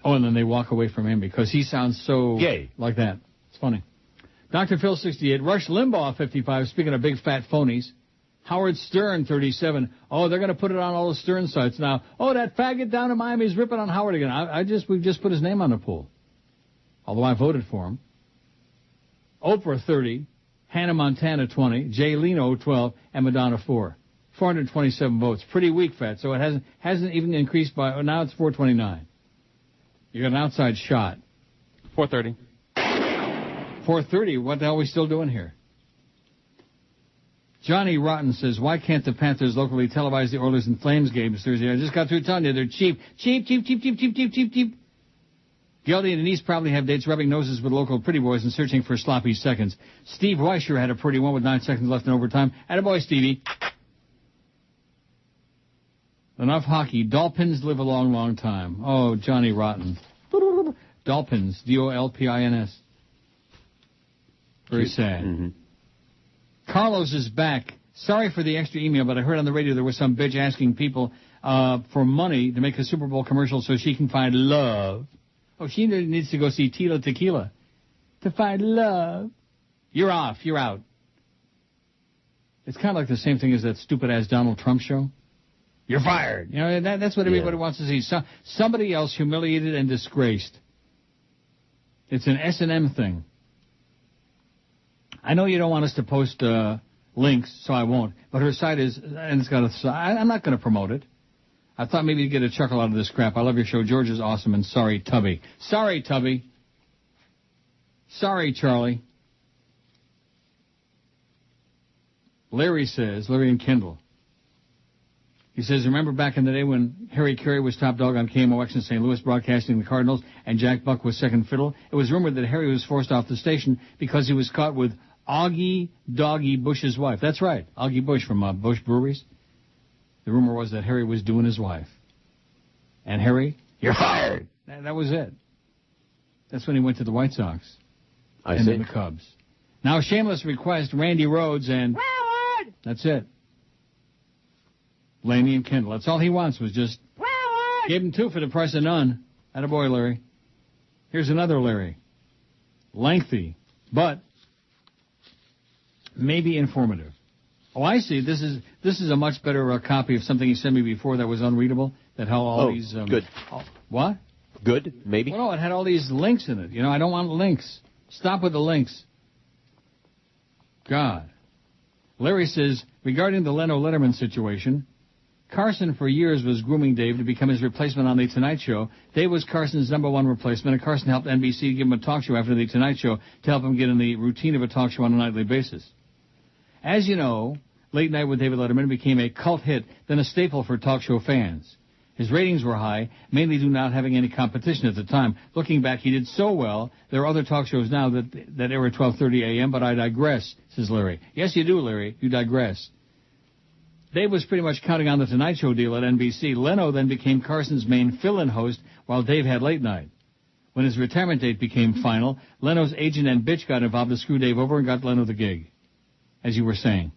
Oh, and then they walk away from him because he sounds so gay like that. It's funny. Dr. Phil, 68. Rush Limbaugh, 55. Speaking of big fat phonies. Howard Stern, 37. Oh, they're going to put it on all the Stern sites now. Oh, that faggot down in Miami is ripping on Howard again. We've just put his name on the poll. Although I voted for him. Oprah, 30. Hannah Montana, 20. Jay Leno, 12. And Madonna, 4. 427 votes. Pretty weak, Fat. So it hasn't even increased by, now it's 429. You got an outside shot. 430. 430? What the hell are we still doing here? Johnny Rotten says, why can't the Panthers locally televise the Oilers and Flames games Thursday? I just got through telling you, they're cheap. Cheap. Geldy and Denise probably have dates rubbing noses with local pretty boys and searching for sloppy seconds. Steve Weischer had a pretty one with 9 seconds left in overtime. Attaboy, Stevie. Enough hockey. Dolphins live a long, long time. Oh, Johnny Rotten. Dolphins. D-O-L-P-I-N-S. Very sad. Mm-hmm. Carlos is back. Sorry for the extra email, but I heard on the radio there was some bitch asking people for money to make a Super Bowl commercial so she can find love. Oh, she needs to go see Tila Tequila to find love. You're off. You're out. It's kind of like the same thing as that stupid-ass Donald Trump show. You're fired. You know, that's what everybody wants to see. Somebody else humiliated and disgraced. It's an S&M thing. I know you don't want us to post links, so I won't. But her site is, and it's got a, I'm not going to promote it. I thought maybe you'd get a chuckle out of this crap. I love your show. George is awesome, and sorry, Tubby. Sorry, Tubby. Sorry, Charlie. Larry says, Larry and Kendall. He says, remember back in the day when Harry Carey was top dog on KMOX in St. Louis broadcasting the Cardinals and Jack Buck was second fiddle? It was rumored that Harry was forced off the station because he was caught with Augie Doggy Bush's wife. That's right, Augie Bush from Bush Breweries. The rumor was that Harry was doing his wife. And Harry, you're fired. That was it. That's when he went to the White Sox. And then the Cubs. Now, shameless request, Randy Rhoads and... Howard! That's it. Laney and Kendall. That's all he wants was just... Howard! Gave him 2 for the price of none. Attaboy, Larry. Here's another Larry. Lengthy, but maybe informative. Oh, I see. This is a much better copy of something he sent me before that was unreadable. That had all these... good. What? Good, maybe? Well, no, it had all these links in it. You know, I don't want links. Stop with the links. God. Larry says, regarding the Leno Letterman situation, Carson for years was grooming Dave to become his replacement on The Tonight Show. Dave was Carson's #1 replacement, and Carson helped NBC give him a talk show after The Tonight Show to help him get in the routine of a talk show on a nightly basis. As you know, Late Night with David Letterman became a cult hit, then a staple for talk show fans. His ratings were high, mainly due to not having any competition at the time. Looking back, he did so well. There are other talk shows now that air at 12:30 a.m., but I digress, says Larry. Yes, you do, Larry. You digress. Dave was pretty much counting on the Tonight Show deal at NBC. Leno then became Carson's main fill-in host while Dave had late night. When his retirement date became final, Leno's agent and bitch got involved to screw Dave over and got Leno the gig. As you were saying.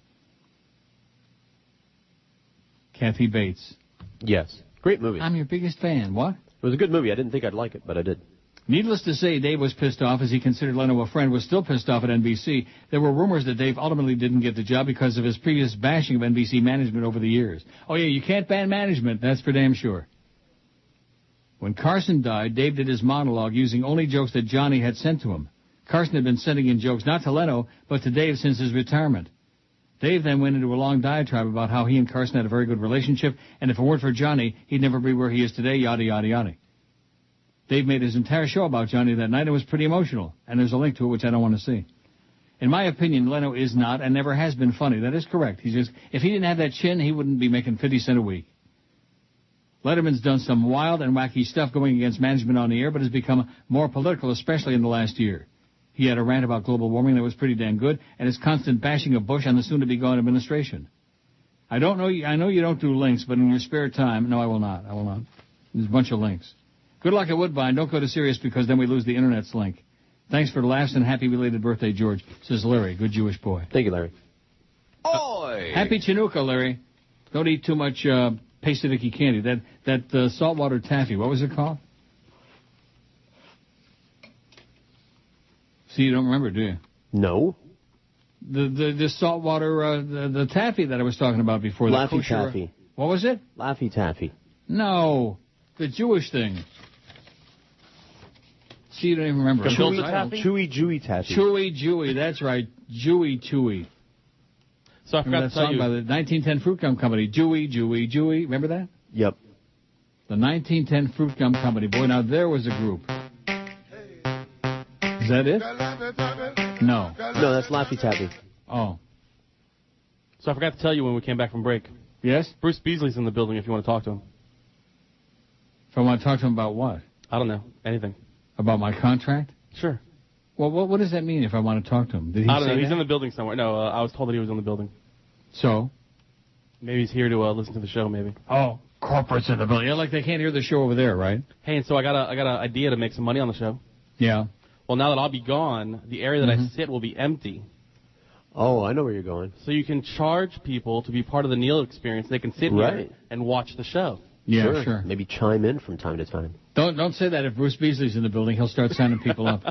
Kathy Bates. Yes. Great movie. I'm your biggest fan. What? It was a good movie. I didn't think I'd like it, but I did. Needless to say, Dave was pissed off as he considered Leno a friend, was still pissed off at NBC. There were rumors that Dave ultimately didn't get the job because of his previous bashing of NBC management over the years. Oh, yeah, you can't ban management. That's for damn sure. When Carson died, Dave did his monologue using only jokes that Johnny had sent to him. Carson had been sending in jokes not to Leno, but to Dave since his retirement. Dave then went into a long diatribe about how he and Carson had a very good relationship, and if it weren't for Johnny, he'd never be where he is today, yada, yada, yada. Dave made his entire show about Johnny that night. It was pretty emotional, and there's a link to it which I don't want to see. In my opinion, Leno is not and never has been funny. That is correct. He's just, if he didn't have that chin, he wouldn't be making 50 cents a week. Letterman's done some wild and wacky stuff going against management on the air, but has become more political, especially in the last year. He had a rant about global warming that was pretty damn good, and his constant bashing of Bush on the soon-to-be-gone administration. I know you don't do links, but in your spare time, no, I will not. There's a bunch of links. Good luck at Woodbine. Don't go to Sirius because then we lose the Internet's link. Thanks for the laughs and happy belated birthday, George, says Larry, good Jewish boy. Thank you, Larry. Oi! Happy Chinooka, Larry. Don't eat too much pasty candy. That saltwater taffy, what was it called? See, you don't remember, do you? No. The saltwater, the taffy that I was talking about before. Laffy Taffy. What was it? Laffy Taffy. No, the Jewish thing. See, you don't even remember. Chewy Jewy Taffy. Chewy Jewy, that's right. Chewy. So I forgot to tell you. By the 1910 Fruit Gum Company. Jewy. Remember that? Yep. The 1910 Fruit Gum Company. Boy, now there was a group. Is that it? No. No, that's Laffy Taffy. Oh. So I forgot to tell you when we came back from break. Yes? Bruce Beasley's in the building if you want to talk to him. If I want to talk to him about what? I don't know. Anything. About my contract? Sure. Well, what does that mean if I want to talk to him? Did he I don't know. say He's that? in the building somewhere. No, I was told that he was in the building. So? Maybe he's here to listen to the show, maybe. Oh, corporate's in the building. Yeah, like they can't hear the show over there, right? Hey, and so I got an idea to make some money on the show. Yeah. Well, now that I'll be gone, the area that I sit will be empty. Oh, I know where you're going. So you can charge people to be part of the Neil experience. They can sit here and watch the show. Yeah, sure. Maybe chime in from time to time. Don't say that. If Bruce Beasley's in the building, he'll start signing people up.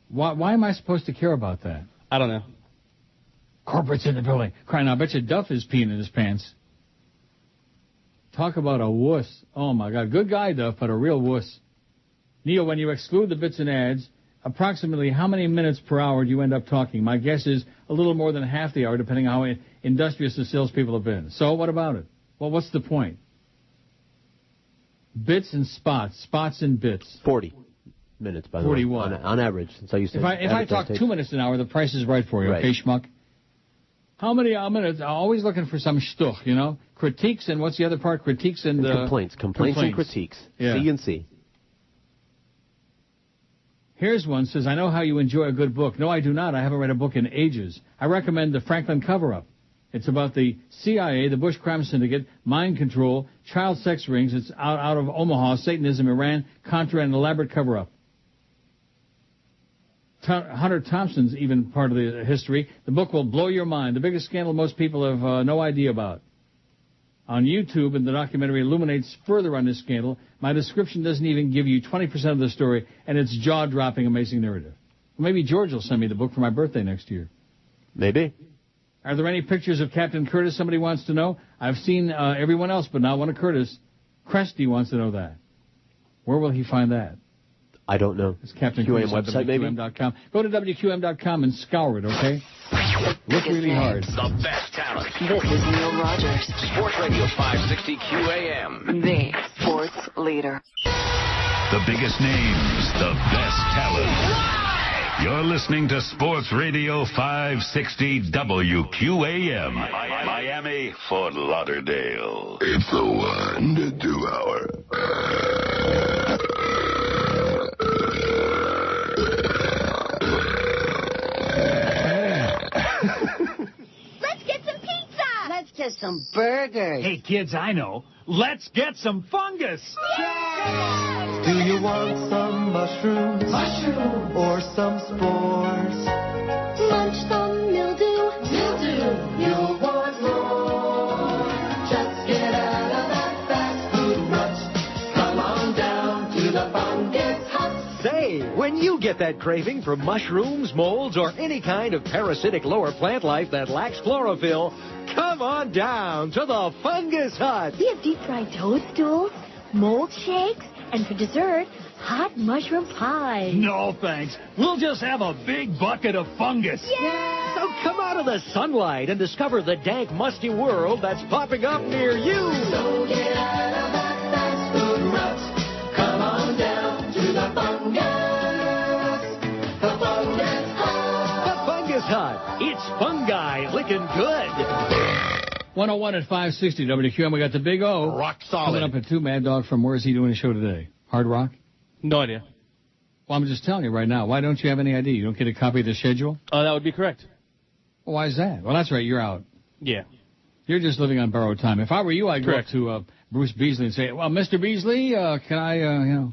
Why am I supposed to care about that? I don't know. Corporate's in the building. Crying out. I bet you Duff is peeing in his pants. Talk about a wuss. Oh, my God. Good guy, Duff, but a real wuss. Neil, when you exclude the bits and ads, approximately how many minutes per hour do you end up talking? My guess is a little more than half the hour, depending on how industrious the salespeople have been. So what about it? Well, what's the point? Bits and spots and bits. 40 minutes, by the 41. way, on average, since I used to. If I talk 2 minutes an hour, the price is right for you, okay, schmuck? How many minutes? I'm always looking for some shtuch, you know? Critiques and what's the other part? Critiques and complaints. Complaints and critiques. Yeah. C&C. Here's one, says, I know how you enjoy a good book. No, I do not. I haven't read a book in ages. I recommend The Franklin Cover-Up. It's about the CIA, the Bush Crime Syndicate, mind control, child sex rings. It's out of Omaha, Satanism, Iran, Contra, and elaborate cover-up. Hunter Thompson's even part of the history. The book will blow your mind. The biggest scandal most people have no idea about. On YouTube, and the documentary illuminates further on this scandal. My description doesn't even give you 20% of the story, and it's jaw-dropping, amazing narrative. Well, maybe George will send me the book for my birthday next year. Maybe. Are there any pictures of Captain Curtis? Somebody wants to know. I've seen everyone else, but not one of Curtis. Cresty wants to know that. Where will he find that? I don't know. It's Captain QAM Curtis website, maybe? WQAM.com. Go to WQAM.com and scour it, okay? Look really hard. The best talent. This is Neil Rogers. Sports Radio 560 QAM. The sports leader. The biggest names, the best talent. You're listening to Sports Radio 560 WQAM. Miami, Fort Lauderdale. It's the 1 to 2 hour. Let's get some pizza. some burgers. Hey, kids, I know. Let's get some fungus. Do you want some mushrooms? Mushrooms. Or some spores? Munch some mildew. Mildew. You'll want more. Just get out of that fast food rut. Come on down to the fungus hut. Say, when you get that craving for mushrooms, molds, or any kind of parasitic lower plant life that lacks chlorophyll, come on down to the Fungus Hut. We have deep-fried toadstools, mold shakes, and for dessert, hot mushroom pie. No, thanks. We'll just have a big bucket of fungus. Yeah! So come out of the sunlight and discover the dank, musty world that's popping up near you. So get out of that fast food rut. Come on down to the fungus. The Fungus Hut. The Fungus Hut. It's fungi licking good. 101 at 560 WQAM. We got the Big O. Rock solid. Coming up at 2. Mad Dog from where is he doing a show today? Hard Rock? No idea. Well, I'm just telling you right now. Why don't you have any idea? You don't get a copy of the schedule? That would be correct. Well, why is that? Well, that's right. You're out. Yeah. You're just living on borrowed time. If I were you, I'd go up to Bruce Beasley and say, well, Mr. Beasley, can I,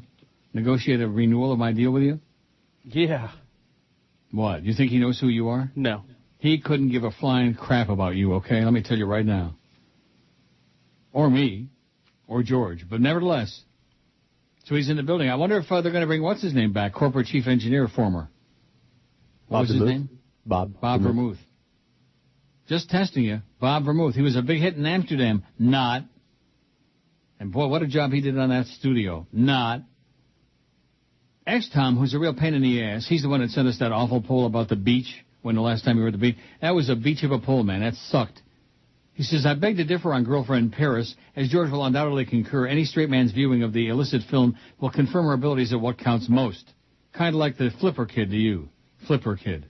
negotiate a renewal of my deal with you? Yeah. What? You think he knows who you are? No. He couldn't give a flying crap about you, okay? Let me tell you right now. Or me. Or George. But nevertheless. So he's in the building. I wonder if they're going to bring what's-his-name back? Corporate Chief Engineer, former. What was his name? Bob Vermouth. Just testing you. Bob Vermouth. He was a big hit in Amsterdam. Not. And boy, what a job he did on that studio. Not. X-Tom, who's a real pain in the ass, he's the one that sent us that awful poll about the beach when the last time we were at the beach. That was a beach of a poll, man. That sucked. He says, I beg to differ on Girlfriend Paris, as George will undoubtedly concur. Any straight man's viewing of the illicit film will confirm her abilities at what counts most. Kind of like the Flipper Kid to you. Flipper Kid.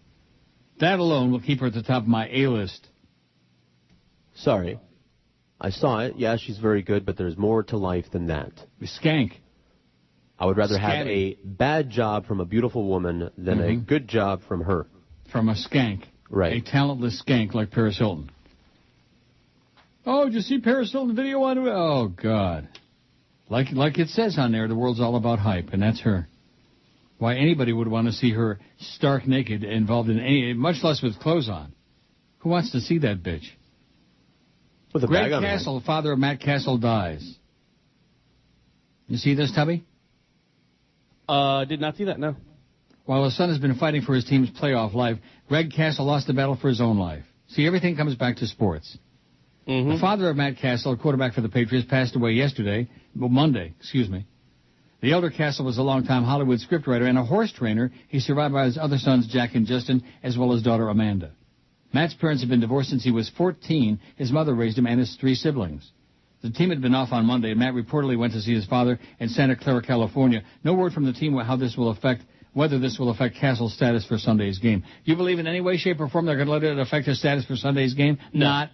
That alone will keep her at the top of my A-list. Sorry. I saw it. Yeah, she's very good, but there's more to life than that. Skank. I would rather have a bad job from a beautiful woman than a good job from her. From a skank. Right. A talentless skank like Paris Hilton. Oh, did you see Paris Hilton's video on it? Oh, God. Like it says on there, the world's all about hype, and that's her. Why anybody would want to see her stark naked involved in any, much less with clothes on. Who wants to see that bitch? With a Greg bag on Castle, father of Matt Castle, dies. You see this, Tubby? Did not see that, no. While his son has been fighting for his team's playoff life, Greg Castle lost the battle for his own life. See, everything comes back to sports. Mm-hmm. The father of Matt Castle, a quarterback for the Patriots, passed away Monday. The elder Castle was a longtime Hollywood scriptwriter and a horse trainer. He's survived by his other sons, Jack and Justin, as well as daughter Amanda. Matt's parents have been divorced since he was 14. His mother raised him and his 3 siblings. The team had been off on Monday, and Matt reportedly went to see his father in Santa Clara, California. No word from the team whether this will affect Castle's status for Sunday's game. Do you believe in any way, shape, or form they're going to let it affect his status for Sunday's game? No.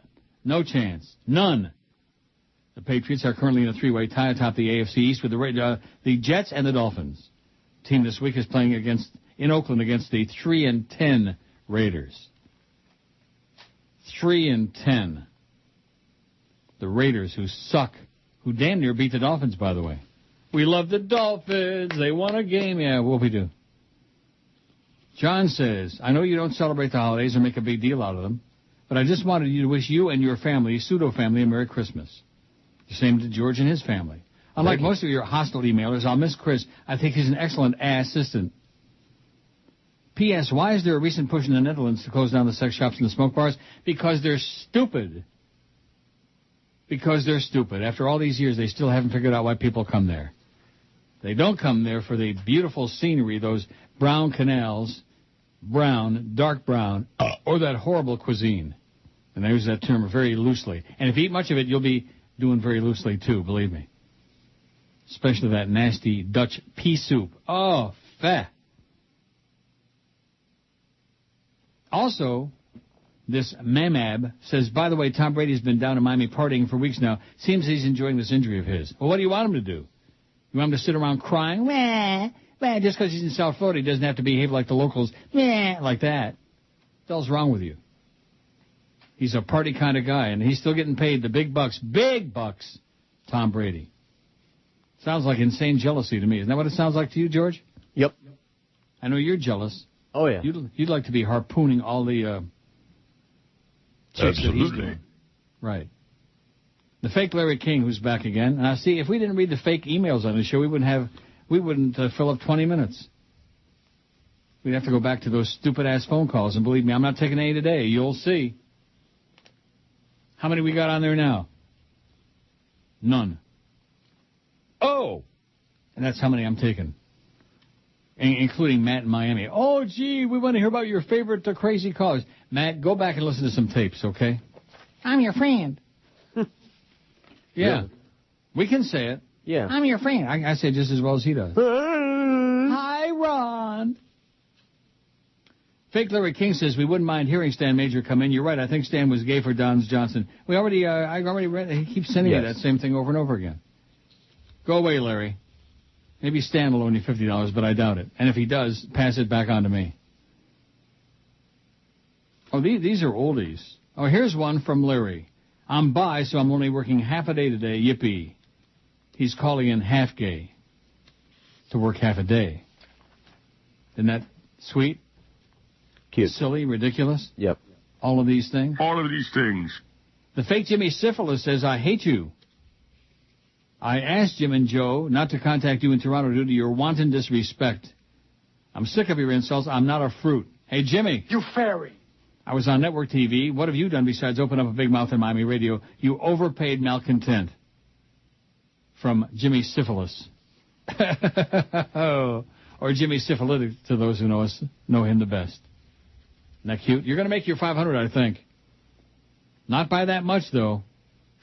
No chance. None. The Patriots are currently in a 3-way tie atop the AFC East with the Jets and the Dolphins. The team this week is playing in Oakland against the 3-10 Raiders. 3-10. The Raiders, who suck, who damn near beat the Dolphins, by the way. We love the Dolphins. They won a game. Yeah, what we do. John says, I know you don't celebrate the holidays or make a big deal out of them, but I just wanted you to wish you and your family, pseudo-family, a Merry Christmas. The same to George and his family. Unlike most of your hostile emailers, I'll miss Chris. I think he's an excellent assistant. P.S. Why is there a recent push in the Netherlands to close down the sex shops and the smoke bars? Because they're stupid. Because they're stupid. After all these years, they still haven't figured out why people come there. They don't come there for the beautiful scenery, those brown canals, brown, dark brown, or that horrible cuisine. And I use that term very loosely. And if you eat much of it, you'll be doing very loosely, too, believe me. Especially that nasty Dutch pea soup. Oh, fat. Also, this Mamab says, by the way, Tom Brady's been down in Miami partying for weeks now. Seems he's enjoying this injury of his. Well, what do you want him to do? You want him to sit around crying? Wah, just because he's in South Florida, he doesn't have to behave like the locals. Like that. What the hell's wrong with you? He's a party kind of guy, and he's still getting paid the big bucks, Tom Brady. Sounds like insane jealousy to me. Isn't that what it sounds like to you, George? Yep. I know you're jealous. Oh, yeah. You'd like to be harpooning all the chicks that he's doing. Right. The fake Larry King, who's back again. Now, see, if we didn't read the fake emails on the show, we wouldn't fill up 20 minutes. We'd have to go back to those stupid-ass phone calls, and believe me, I'm not taking any today. You'll see. How many we got on there now? None. Oh! And that's how many I'm taking. Including Matt in Miami. Oh, gee, we want to hear about your favorite crazy callers. Matt, go back and listen to some tapes, okay? I'm your friend. Yeah. We can say it. Yeah. I'm your friend. I say it just as well as he does. Hi, Ron. Fake Larry King says we wouldn't mind hearing Stan Major come in. You're right. I think Stan was gay for Don Johnson. I already read. He keeps sending me that same thing over and over again. Go away, Larry. Maybe Stan will loan you $50, but I doubt it. And if he does, pass it back on to me. Oh, these are oldies. Oh, here's one from Larry. I'm bi, so I'm only working half a day today. Yippee. He's calling in half gay to work half a day. Isn't that sweet? Cute. Silly, ridiculous? Yep. All of these things? All of these things. The fake Jimmy Syphilis says, I hate you. I asked Jim and Joe not to contact you in Toronto due to your wanton disrespect. I'm sick of your insults. I'm not a fruit. Hey, Jimmy. You fairy. I was on network TV. What have you done besides open up a big mouth in Miami radio? You overpaid malcontent. From Jimmy Syphilis. Or Jimmy Syphilitic to those who know him the best. Isn't that cute? You're going to make your 500, I think. Not by that much, though.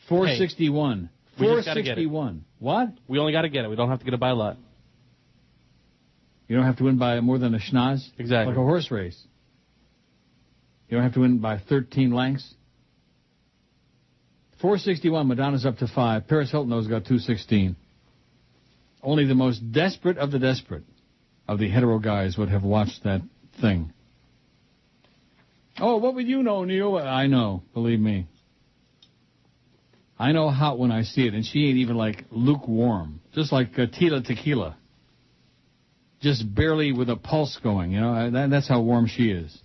461. Hey, 461. What? We only got to get it. We don't have to get it by a lot. You don't have to win by more than a schnoz? Exactly. Like a horse race. You don't have to win by 13 lengths? 461. Madonna's up to 5. Paris Hilton, though, has got 216. Only the most desperate of the desperate of the hetero guys would have watched that thing. Oh, what would you know, Neil? I know. Believe me. I know hot when I see it, and she ain't even, like, lukewarm. Just like Tila Tequila. Just barely with a pulse going, you know? That's how warm she is.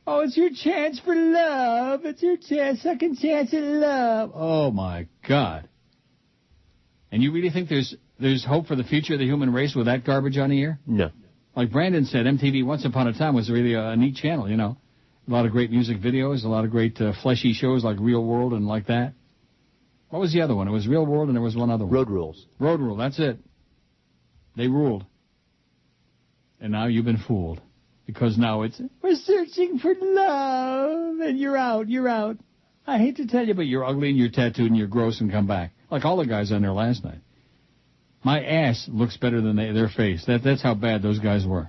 Oh, it's your chance for love. It's your second chance at love. Oh, my God. And you really think there's hope for the future of the human race with that garbage on the air? No. Like Brandon said, MTV Once Upon a Time was really a neat channel, you know? A lot of great music videos, a lot of great fleshy shows like Real World and like that. What was the other one? It was Real World and there was one other one. Road Rules. Road Rule, that's it. They ruled. And now you've been fooled. Because now it's, we're searching for love, and you're out. I hate to tell you, but you're ugly and you're tattooed and you're gross and come back. Like all the guys on there last night. My ass looks better than their face. That's how bad those guys were.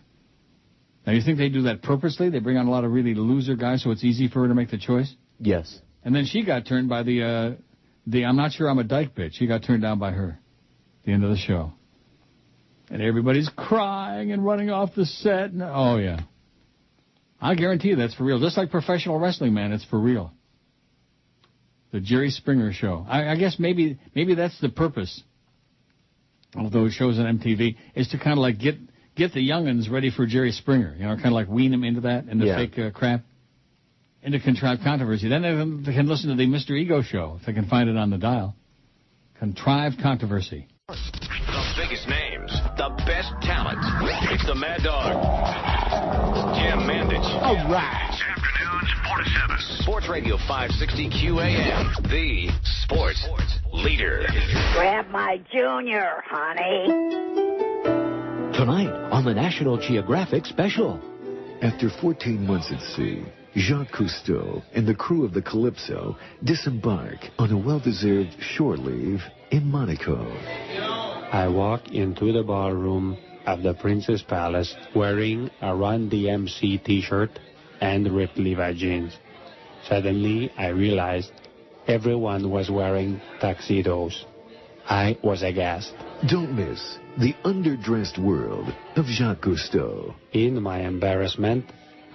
Now, you think they do that purposely? They bring on a lot of really loser guys so it's easy for her to make the choice? Yes. And then she got turned by the I'm not sure I'm a dyke bitch. She got turned down by her at the end of the show. And everybody's crying and running off the set. And, oh, yeah. I guarantee you that's for real. Just like professional wrestling, man, it's for real. The Jerry Springer show. I guess maybe that's the purpose of those shows on MTV, is to kind of like get the young'uns ready for Jerry Springer. You know, kind of like wean them into that, into fake crap, into contrived controversy. Then they can listen to the Mr. Ego show if they can find it on the dial. Contrived controversy. The biggest names, the best talent. It's the Mad Dog. Jim Mandich. All right. Afternoons, 4 to 7. Sports Radio 560 QAM. The sports leader. Grab my junior, honey. Tonight on the National Geographic Special. After 14 months at sea, Jacques Cousteau and the crew of the Calypso disembark on a well-deserved shore leave in Monaco. I walk into the ballroom of the Prince's Palace wearing a Run DMC t-shirt and ripped Levi jeans. Suddenly, I realized everyone was wearing tuxedos. I was aghast. Don't miss the underdressed world of Jacques Cousteau. In my embarrassment,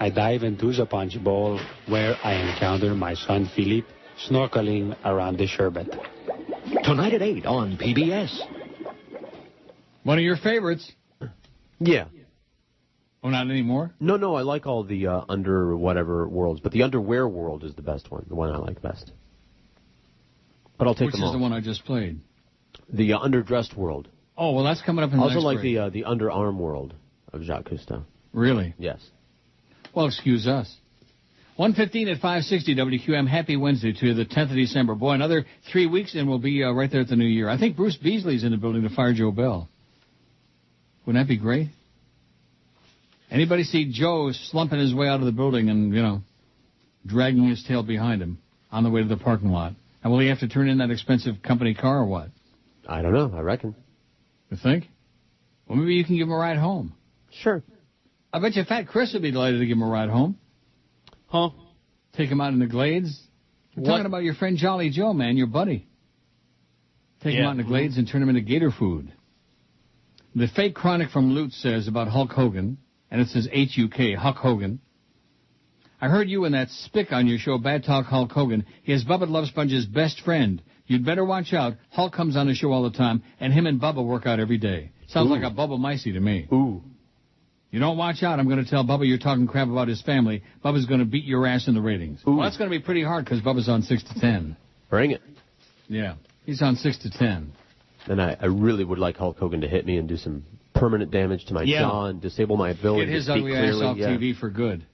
I dive into the punch bowl where I encounter my son Philippe snorkeling around the sherbet. Tonight at 8 on PBS. One of your favorites. Yeah. Oh, not anymore? No, I like all the under whatever worlds, but the underwear world is the best one, the one I like best. But I'll take them all. Which is the one I just played? The underdressed world. Oh, well, that's coming up in the I also next like break. the underarm world of Jacques Cousteau. Really? Yes. Well, excuse us. 1:15 at 560 WQAM. Happy Wednesday to you, the 10th of December. Boy, another 3 weeks and we'll be right there at the new year. I think Bruce Beasley's in the building to fire Joe Bell. Wouldn't that be great? Anybody see Joe slumping his way out of the building and, dragging his tail behind him on the way to the parking lot? And will he have to turn in that expensive company car or what? I don't know. I reckon. You think? Well, maybe you can give him a ride home. Sure. I bet you Fat Chris would be delighted to give him a ride home. Huh? Take him out in the glades. We're talking about your friend Jolly Joe, man, your buddy. Take him out in the glades and turn him into gator food. The fake chronic from Lutz says about Hulk Hogan, and it says H-U-K, Huck Hogan. I heard you and that spick on your show, Bad Talk Hulk Hogan. He is Bubba Love Sponge's best friend. You'd better watch out. Hulk comes on the show all the time, and him and Bubba work out every day. Sounds like a Bubba Micey to me. Ooh. You don't watch out, I'm going to tell Bubba you're talking crap about his family. Bubba's going to beat your ass in the ratings. Ooh. Well, that's going to be pretty hard because Bubba's on 6 to 10. Bring it. Yeah, he's on 6 to 10. And I really would like Hulk Hogan to hit me and do some permanent damage to my jaw and disable my ability Get his to speak ugly clearly. ass off TV for good.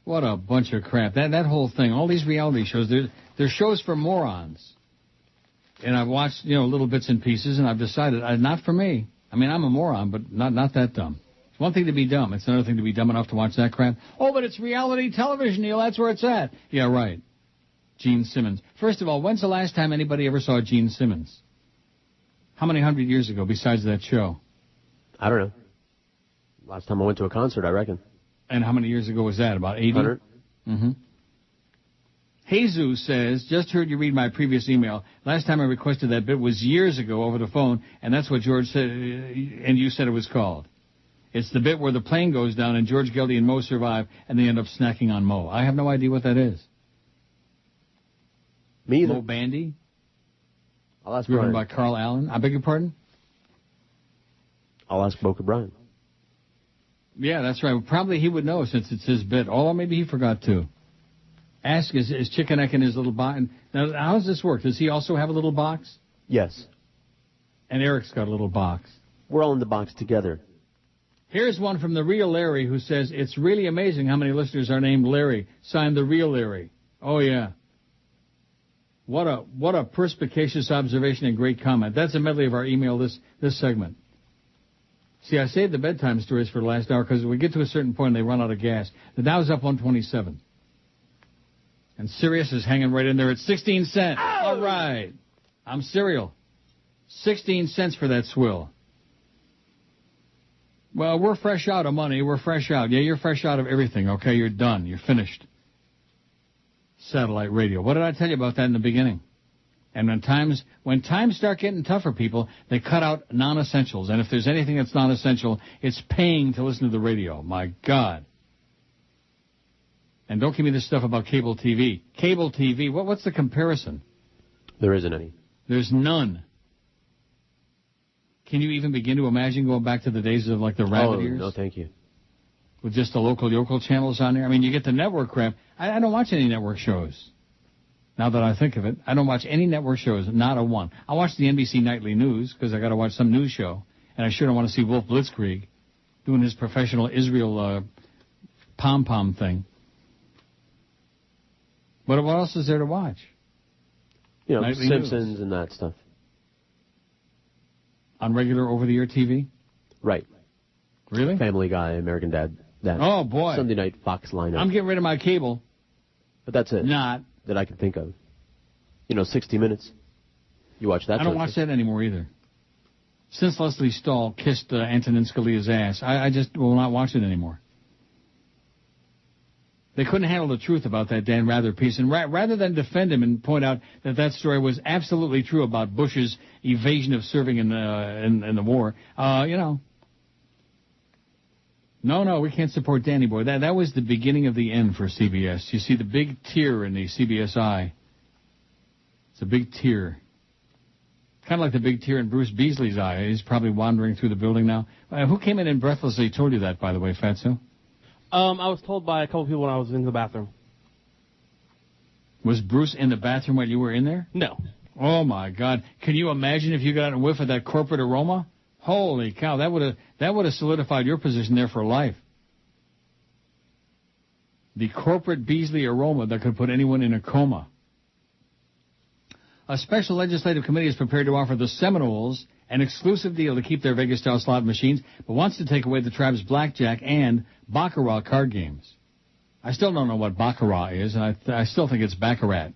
What a bunch of crap. That whole thing, all these reality shows, they're shows for morons. And I've watched, little bits and pieces, and I've decided, not for me. I mean, I'm a moron, but not that dumb. It's one thing to be dumb. It's another thing to be dumb enough to watch that crap. Oh, but it's reality television, Neil. That's where it's at. Yeah, right. Gene Simmons. First of all, when's the last time anybody ever saw Gene Simmons? How many hundred years ago besides that show? I don't know. Last time I went to a concert, I reckon. And how many years ago was that? About 80? 100. Mm-hmm. Jesus says, just heard you read my previous email. Last time I requested that bit was years ago over the phone, and that's what George said, and you said it was called. It's the bit where the plane goes down and George Geldy and Mo survive, and they end up snacking on Mo. I have no idea what that is. Me either. Mo Bandy? I'll ask Driven Brian. by Carl Allen. I beg your pardon? I'll ask Boca Brian. Yeah, that's right. Probably he would know since it's his bit. Or maybe he forgot to. Ask, is Chicken Neck in his little box? Now, how does this work? Does he also have a little box? Yes. And Eric's got a little box. We're all in the box together. Here's one from the real Larry who says, it's really amazing how many listeners are named Larry. Signed the real Larry. Oh, yeah. What a perspicacious observation and great comment. That's a medley of our email this segment. See, I saved the bedtime stories for the last hour because we get to a certain point and they run out of gas. The Dow's up 127. And Sirius is hanging right in there at 16 cents. Oh! All right. I'm Serial. 16 cents for that swill. Well, we're fresh out of money. We're fresh out. Yeah, you're fresh out of everything, okay? You're done. You're finished. Satellite radio. What did I tell you about that in the beginning? And when times start getting tough for people, they cut out non-essentials. And if there's anything that's non-essential, it's paying to listen to the radio. My God. And don't give me this stuff about cable TV. Cable TV, what's the comparison? There isn't any. There's none. Can you even begin to imagine going back to the days of like the rabbit ears? No, thank you. With just the local yokel channels on there? I mean, you get the network crap. I don't watch any network shows. Now that I think of it, I don't watch any network shows, not a one. I watch the NBC Nightly News because I got to watch some news show, and I sure don't want to see Wolf Blitzkrieg doing his professional Israel pom-pom thing. But what else is there to watch? You know, Nightly Simpsons News. and that stuff. On regular over-the-air TV? Right. Really? Family Guy, American Dad. That Oh, boy. Sunday night Fox lineup. I'm getting rid of my cable. But that's it. Not. That I can think of. 60 Minutes. You watch that? I don't watch that anymore either. Since Leslie Stahl kissed Antonin Scalia's ass, I just will not watch it anymore. They couldn't handle the truth about that Dan Rather piece, and rather than defend him and point out that story was absolutely true about Bush's evasion of serving in the war, No, we can't support Danny Boy. That was the beginning of the end for CBS. You see the big tear in the CBS eye. It's a big tear. Kind of like the big tear in Bruce Beasley's eye. He's probably wandering through the building now. Who came in and breathlessly told you that, by the way, Fatso? I was told by a couple people when I was in the bathroom. Was Bruce in the bathroom while you were in there? No. Oh, my God. Can you imagine if you got a whiff of that corporate aroma? Holy cow, that would have solidified your position there for life. The corporate Beasley aroma that could put anyone in a coma. A special legislative committee is prepared to offer the Seminoles an exclusive deal to keep their Vegas-style slot machines, but wants to take away the tribe's blackjack and baccarat card games. I still don't know what baccarat is, and I still think it's baccarat.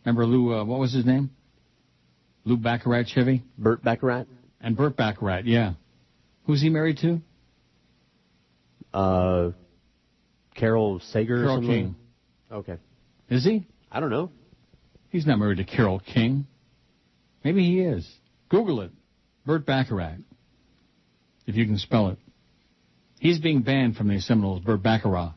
Remember Lou, what was his name? Lou Baccarat Chevy? Burt Baccarat? And Burt Baccarat, yeah. Who's he married to? Carol Sager or something? Carol King. Okay. Is he? I don't know. He's not married to Carol King. Maybe he is. Google it. Burt Baccarat. If you can spell it. He's being banned from the Seminoles, Burt Baccarat.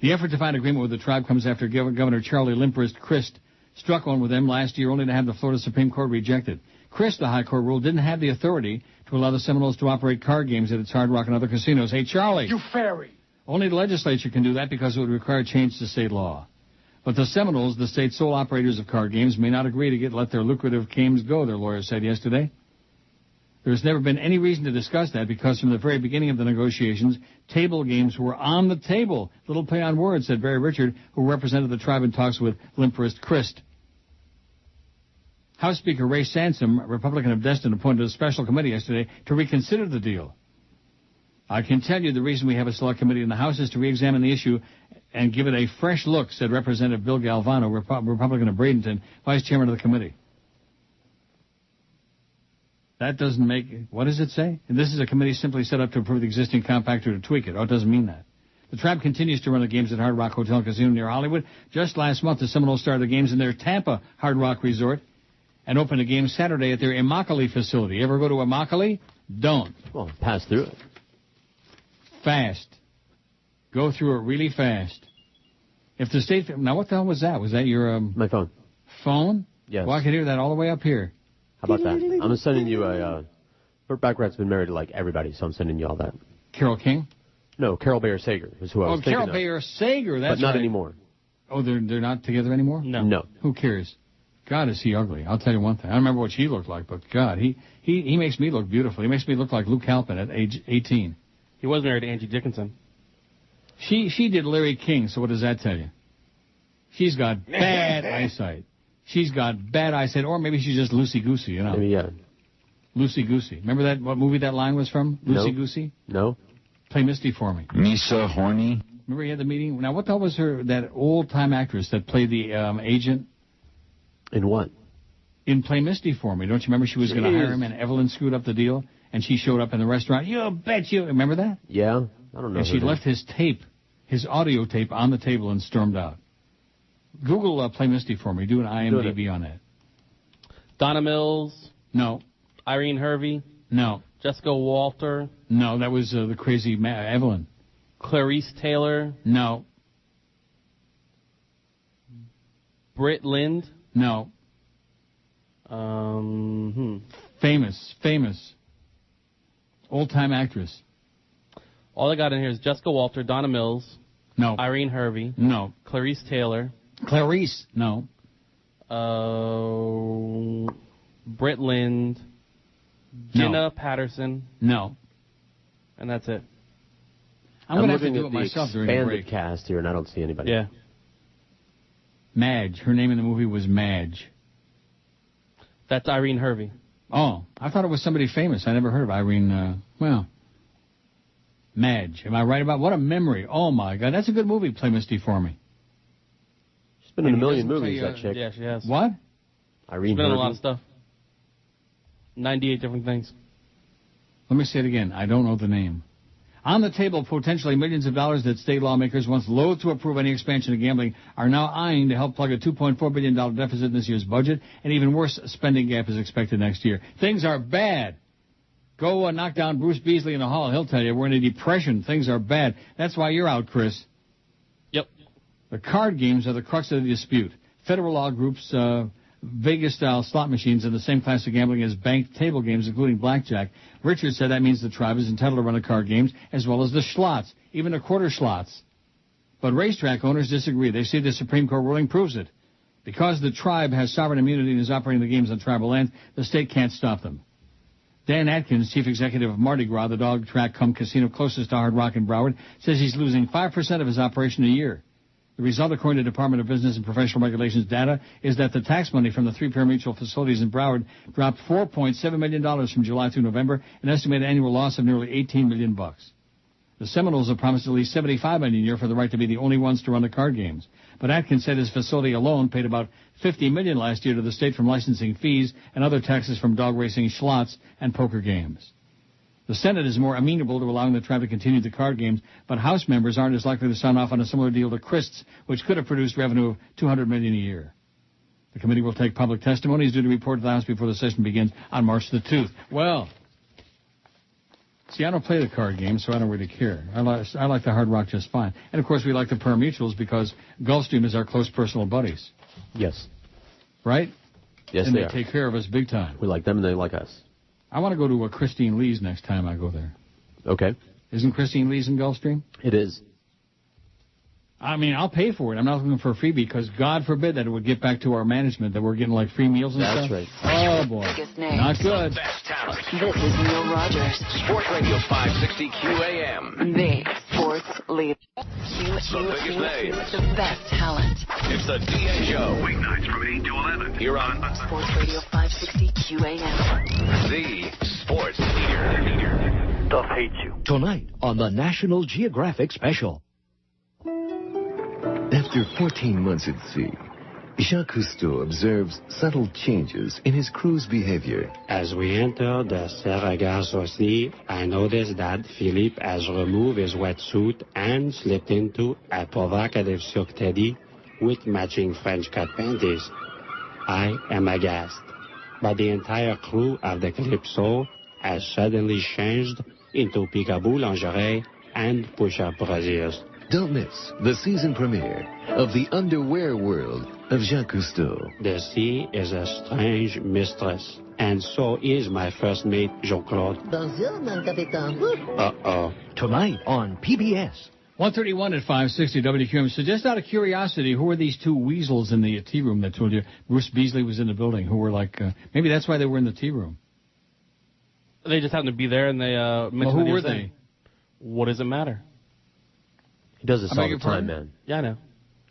The effort to find agreement with the tribe comes after Governor Charlie Limperist Crist struck one with them last year only to have the Florida Supreme Court rejected. Crist, the High Court ruled, didn't have the authority to allow the Seminoles to operate card games at its Hard Rock and other casinos. Hey, Charlie. You fairy. Only the legislature can do that because it would require change to state law. But the Seminoles, the state's sole operators of card games, may not agree to let their lucrative games go, their lawyers said yesterday. There's never been any reason to discuss that because from the very beginning of the negotiations, table games were on the table. Little play on words, said Barry Richard, who represented the tribe in talks with Limperist Crist. House Speaker Ray Sansom, a Republican of Destin, appointed a special committee yesterday to reconsider the deal. I can tell you the reason we have a select committee in the House is to re-examine the issue and give it a fresh look, said Representative Bill Galvano, Republican of Bradenton, vice chairman of the committee. That doesn't make... What does it say? And this is a committee simply set up to approve the existing compact or to tweak it. Oh, it doesn't mean that. The tribe continues to run the games at Hard Rock Hotel and Casino near Hollywood. Just last month, the Seminoles started the games in their Tampa Hard Rock Resort and opened a game Saturday at their Immokalee facility. Ever go to Immokalee? Don't. Well, pass through it. Fast. Go through it really fast. If the state... Now, what the hell was that? Was that your... My phone. Phone? Yes. Well, I can hear that all the way up here. How about that? I'm sending you a... Burt Baccarat's been married to, like, everybody, so I'm sending you all that. Carol King? No, Carol Bayer Sager is who I was thinking Carol of. Bayer Sager, that's But not right. anymore. Oh, they're not together anymore? No. Who cares? God, is he ugly. I'll tell you one thing. I don't remember what she looked like, but God, he makes me look beautiful. He makes me look like Luke Halpin at age 18. He was married to Angie Dickinson. She did Larry King, so what does that tell you? She's got bad eyesight. She's got bad eyesight, or maybe she's just loosey-goosey, you know. Maybe, yeah. Loosey-goosey. Remember that? What movie that line was from? Loosey-goosey? No. Play Misty for me. Misa Horny. Remember he had the meeting? Now, what the hell was that old-time actress that played the agent? In what? In Play Misty for me. Don't you remember she was going to hire him and Evelyn screwed up the deal? And she showed up in the restaurant. You bet you. Remember that? Yeah. I don't know. And she left his tape, his audio tape, on the table and stormed out. Google Play Misty for me. Do an IMDb on that. Donna Mills. No. Irene Hervey. No. Jessica Walter. No, that was the crazy Evelyn. Clarice Taylor. No. Britt Lind. No. Famous. Old-time actress. All I got in here is Jessica Walter, Donna Mills. No. Irene Hervey. No. Clarice Taylor. Clarice. No. Britt Lind. Jenna Patterson. No. And that's it. I'm going to have to do it myself during the break. Cast here, and I don't see anybody. Yeah. Madge. Her name in the movie was Madge. That's Irene Hervey. Oh, I thought it was somebody famous. I never heard of Irene. Madge. Am I right about... What a memory. Oh, my God. That's a good movie, Play Misty for me. She's been in a million movies, that chick. Yeah, she has. What? Irene She's been in Hervey. a lot of stuff. 98 different things. Let me say it again. I don't know the name. On the table, potentially millions of dollars that state lawmakers, once loath to approve any expansion of gambling, are now eyeing to help plug a $2.4 billion deficit in this year's budget. An even worse spending gap is expected next year. Things are bad. Go knock down Bruce Beasley in the hall. He'll tell you we're in a depression. Things are bad. That's why you're out, Chris. Yep. The card games are the crux of the dispute. Federal law groups Vegas-style slot machines in the same class of gambling as banked table games, including blackjack. Richard said that means the tribe is entitled to run the card games as well as the schlots, even the quarter schlots. But racetrack owners disagree. They say the Supreme Court ruling proves it. Because the tribe has sovereign immunity and is operating the games on tribal land, the state can't stop them. Dan Atkins, chief executive of Mardi Gras, the dog track cum casino closest to Hard Rock in Broward, says he's losing 5% of his operation a year. The result, according to Department of Business and Professional Regulations data, is that the tax money from the three pari-mutuel facilities in Broward dropped $4.7 million from July through November, an estimated annual loss of nearly $18 million. The Seminoles have promised at least $75 million a year for the right to be the only ones to run the card games. But Atkins said his facility alone paid about $50 million last year to the state from licensing fees and other taxes from dog racing, schlots, and poker games. The Senate is more amenable to allowing the tribe to continue the card games, but House members aren't as likely to sign off on a similar deal to Christ's, which could have produced revenue of $200 million a year. The committee will take public testimony. He's due to report to the House before the session begins on March the 2nd. Well, see, I don't play the card game, so I don't really care. I like the Hard Rock just fine. And, of course, we like the pari-mutuels because Gulfstream is our close personal buddies. Yes. Right? Yes, and they they are. take care of us big time. We like them and they like us. I want to go to a Christine Lee's next time I go there. Okay. Isn't Christine Lee's in Gulfstream? It is. I mean, I'll pay for it. I'm not looking for a freebie because God forbid that it would get back to our management that we're getting like free meals and That's stuff. Right. Oh, boy. Not good. The best talent. This is Neil Rogers. Sports Radio 560 QAM. The sports leader. The biggest names. The best talent. It's the DA Show. Weeknights from 8 to 11. Here on Sports Radio 560 QAM. the sports leader. They'll hate you. Tonight on the National Geographic Special. After 14 months at sea, Jacques Cousteau observes subtle changes in his crew's behavior. As we enter the Sargassosi, I noticed that Philippe has removed his wetsuit and slipped into a provocative silk teddy with matching French cut panties. I am aghast. But the entire crew of the Calypso has suddenly changed into peekaboo lingerie and push-up brasiers. Don't miss the season premiere of The Underwear World of Jacques Cousteau. The sea is a strange mistress, and so is my first mate, Jean-Claude. Bonjour, mon capitaine. Uh-oh. Tonight on PBS. 131 at 560 WQAM. So just out of curiosity, who were these two weasels in the tea room that told you Bruce Beasley was in the building? Who were like, maybe that's why they were in the tea room. They just happened to be there and they mentioned who were they? What does it matter? He does this all the time, man. Yeah, I know.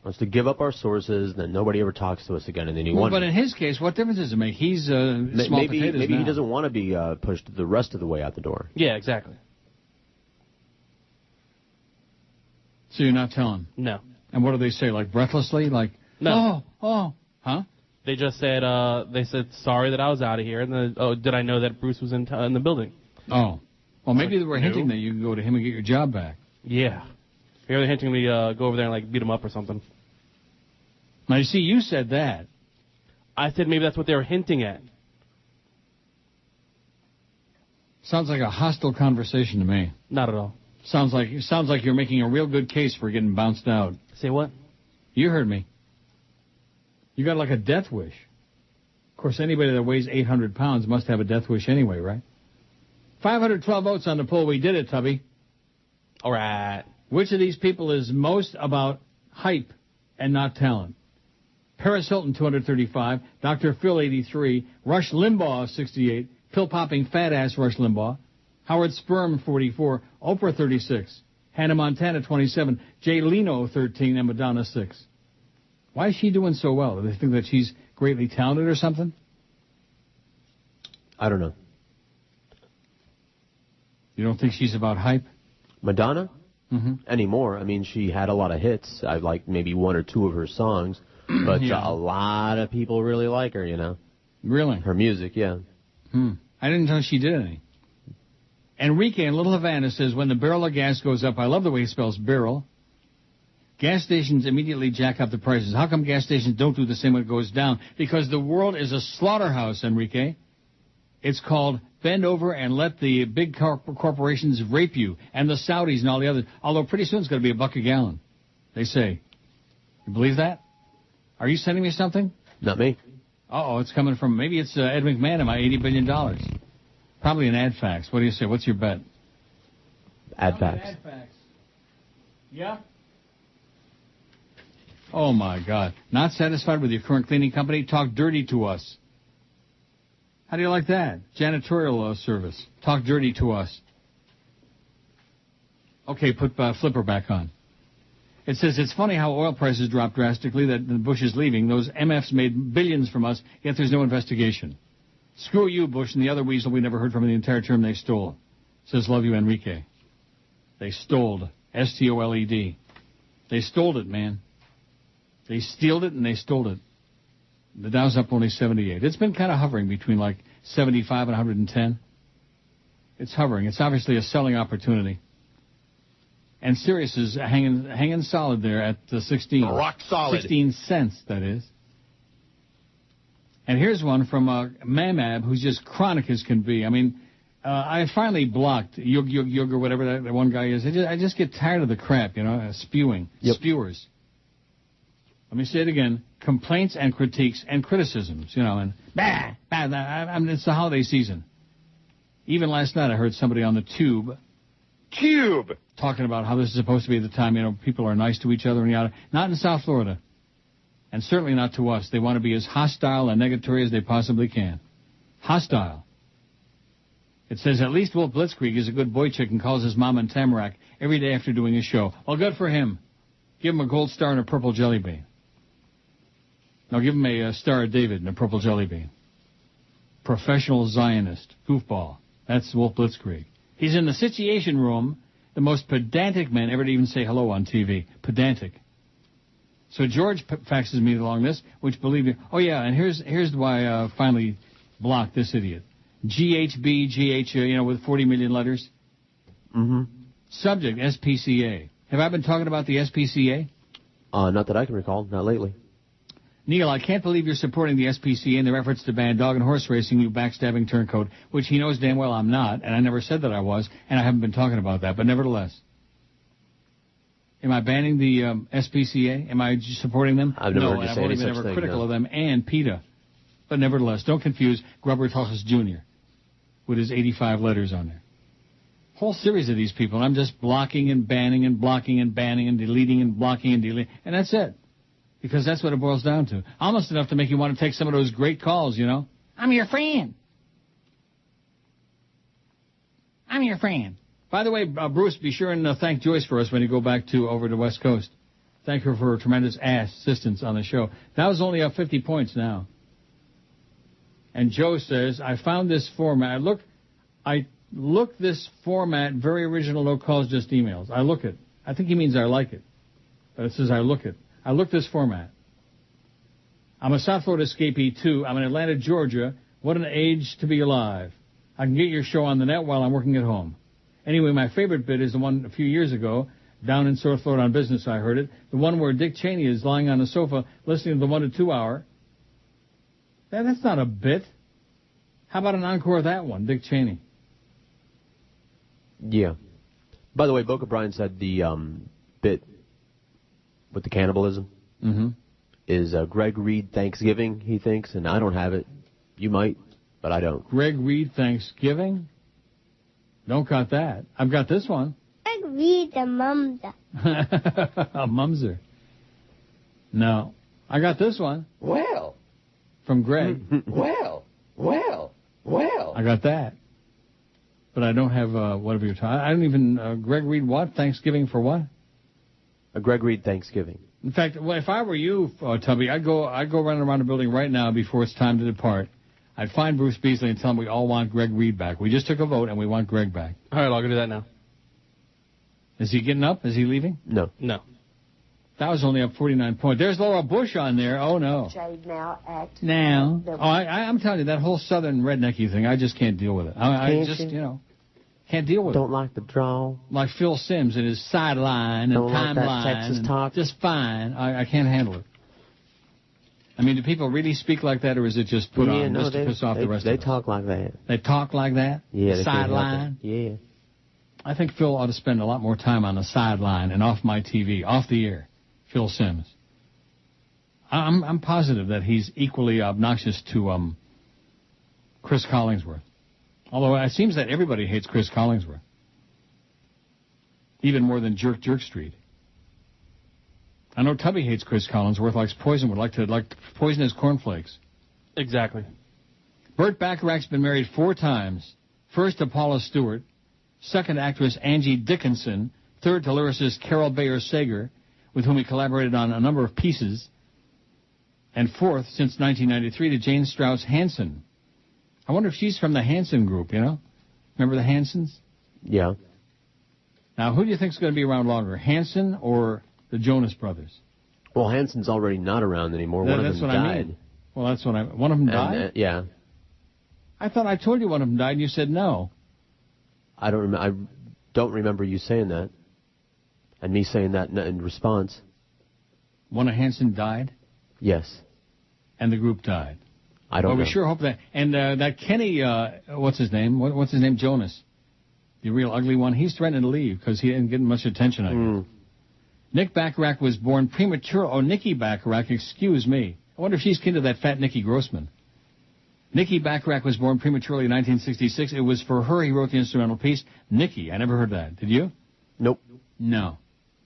Wants to give up our sources, then nobody ever talks to us again, and then he wonders. But in his case, what difference does it make? He's small potatoes Maybe now. he doesn't want to be pushed the rest of the way out the door. Yeah, exactly. So you're not telling? No. And what do they say? Like breathlessly? Like, no. Huh? They just said, sorry that I was out of here, and then, did I know that Bruce was in the building? Oh. Well, maybe they were hinting that you can go to him and get your job back. Yeah. Maybe they're hinting me go over there and, like, beat him up or something. Now, you see, you said that. I said maybe that's what they were hinting at. Sounds like a hostile conversation to me. Not at all. Sounds like you're making a real good case for getting bounced out. Say what? You heard me. You got like a death wish. Of course, anybody that weighs 800 pounds must have a death wish anyway, right? 512 votes on the poll. We did it, Tubby. All right. Which of these people is most about hype and not talent? Paris Hilton, 235. Dr. Phil, 83. Rush Limbaugh, 68. Pill-popping fat-ass Rush Limbaugh. Howard Sperm, 44. Oprah, 36. Hannah Montana, 27. Jay Leno, 13. And Madonna, 6. Why is she doing so well? Do they think that she's greatly talented or something? I don't know. You don't think she's about hype? Madonna? Mm-hmm. Anymore. I mean, she had a lot of hits. I like maybe one or two of her songs, but Yeah. a lot of people really like her, you know. Really? Her music, yeah. I didn't know she did any. Enrique in Little Havana says, when the barrel of gas goes up, I love the way he spells barrel. Gas stations immediately jack up the prices. How come gas stations don't do the same when it goes down? Because the world is a slaughterhouse, Enrique. It's called bend over and let the big corporations rape you, and the Saudis and all the others. Although pretty soon it's going to be $1 a gallon, they say. You believe that? Are you sending me something? Not me. Uh-oh, it's coming from, maybe it's Ed McMahon and my $80 billion. Probably an ad fax. What do you say? What's your bet? Ad fax. Ad fax. Yeah? Oh, my God. Not satisfied with your current cleaning company? Talk dirty to us. How do you like that? Janitorial service. Talk dirty to us. Okay, put Flipper back on. It says, it's funny how oil prices dropped drastically, that Bush is leaving. Those MFs made billions from us, yet there's no investigation. Screw you, Bush, and the other weasel we never heard from in the entire term they stole. Says, love you, Enrique. They stole. S-T-O-L-E-D. They stole it, man. They stealed it and they stole it. The Dow's up only 78. It's been kind of hovering between like 75 and 110. It's hovering. It's obviously a selling opportunity. And Sirius is hanging solid there at the 16. Rock solid. 16 cents, that is. And here's one from Mamab, who's just chronic as can be. I mean, I finally blocked Yug or whatever that one guy is. I just get tired of the crap, spewing. Yep. Spewers. Let me say it again. Complaints and critiques and criticisms, and it's the holiday season. Even last night I heard somebody on the tube talking about how this is supposed to be the time, people are nice to each other and yada. Not in South Florida. And certainly not to us. They want to be as hostile and negatory as they possibly can. Hostile. It says, at least Wolf Blitzkrieg is a good boy chick and calls his mom and Tamarack every day after doing his show. Well, good for him. Give him a gold star and a purple jelly bean. No, give him a Star of David and a purple jelly bean. Professional Zionist. Goofball. That's Wolf Blitzkrieg. He's in the Situation Room, the most pedantic man ever to even say hello on TV. Pedantic. So George faxes me along this, which, believe me... Oh, yeah, and here's why I finally blocked this idiot. GHB, with 40 million letters. Mm-hmm. Subject, SPCA. Have I been talking about the SPCA? Not that I can recall. Not lately. Neil, I can't believe you're supporting the SPCA in their efforts to ban dog and horse racing, you backstabbing turncoat, which he knows damn well I'm not, and I never said that I was, and I haven't been talking about that, but nevertheless. Am I banning the SPCA? Am I supporting them? I've never heard you say any such thing. No, I've only been critical of them and PETA. But nevertheless, don't confuse Grubber Tullis Jr. with his 85 letters on there. Whole series of these people, and I'm just blocking and banning and blocking and banning and deleting and blocking and deleting, and that's it. Because that's what it boils down to. Almost enough to make you want to take some of those great calls, I'm your friend. I'm your friend. By the way, Bruce, be sure and thank Joyce for us when you go back over to West Coast. Thank her for her tremendous assistance on the show. That was only up 50 points now. And Joe says, I found this format. I look this format, very original, no calls, just emails. I look it. I think he means I like it. But it says I look it. I look this format. I'm a South Florida escapee, too. I'm in Atlanta, Georgia. What an age to be alive. I can get your show on the net while I'm working at home. Anyway, my favorite bit is the one a few years ago, down in South Florida on business, I heard it. The one where Dick Cheney is lying on the sofa listening to the 1 to 2 hour. That's not a bit. How about an encore of that one, Dick Cheney? Yeah. By the way, Boca Brian said the bit with the cannibalism is Greg Reed Thanksgiving, he thinks, and I don't have it. You might, but I don't. Greg Reed Thanksgiving? Don't got that. I've got this one. Greg Reed the Mumser. A Mumser. No. I got this one. Well. From Greg. Well. I got that. But I don't have whatever you're talking. I don't even... Greg Reed what? Thanksgiving for what? A Greg Reed Thanksgiving. In fact, if I were you, Tubby, I'd go running around the building right now before it's time to depart. I'd find Bruce Beasley and tell him we all want Greg Reed back. We just took a vote and we want Greg back. All right, I'll go do that now. Is he getting up? Is he leaving? No. That was only up 49 points. There's Laura Bush on there. Oh, no. Now. Oh, I'm telling you, that whole southern rednecky thing, I just can't deal with it. I just, can't deal with it. Don't like the draw. Like Phil Simms and his sideline and timeline. Don't like that Texas talk. Just fine. I can't handle it. I mean, do people really speak like that, or is it just put on just to piss off the rest of us? They talk like that. They talk like that? Yeah. They sideline? Yeah. I think Phil ought to spend a lot more time on the sideline and off my TV, off the air. Phil Simms. I'm positive that he's equally obnoxious to Chris Collingsworth. Although it seems that everybody hates Chris Collingsworth. Even more than Jerk Street. I know Tubby hates Chris Collingsworth, likes poison, would like poison his cornflakes. Exactly. Burt Bacharach's been married 4 times. First to Paula Stewart, second actress Angie Dickinson, third to lyricist Carol Bayer Sager, with whom he collaborated on a number of pieces, and fourth, since 1993, to Jane Strauss Hansen. I wonder if she's from the Hansen group, you know? Remember the Hansens? Yeah. Now, who do you think is going to be around longer, Hansen or the Jonas Brothers? Well, Hansen's already not around anymore. One of them died. I mean. Well, that's what one of them died? Yeah. I thought I told you one of them died, and you said no. I don't remember you saying that, and me saying that in response. One of Hansen died? Yes. And the group died? I don't know. Well, we sure hope that. And that Kenny, what's his name? What's his name? Jonas. The real ugly one. He's threatening to leave because he didn't get much attention, I guess. Nick Bacharach was born premature. Oh, Nikki Bacharach, excuse me. I wonder if she's kin to that fat Nikki Grossman. Nikki Bacharach was born prematurely in 1966. It was for her he wrote the instrumental piece, Nikki. I never heard that. Did you? Nope. No.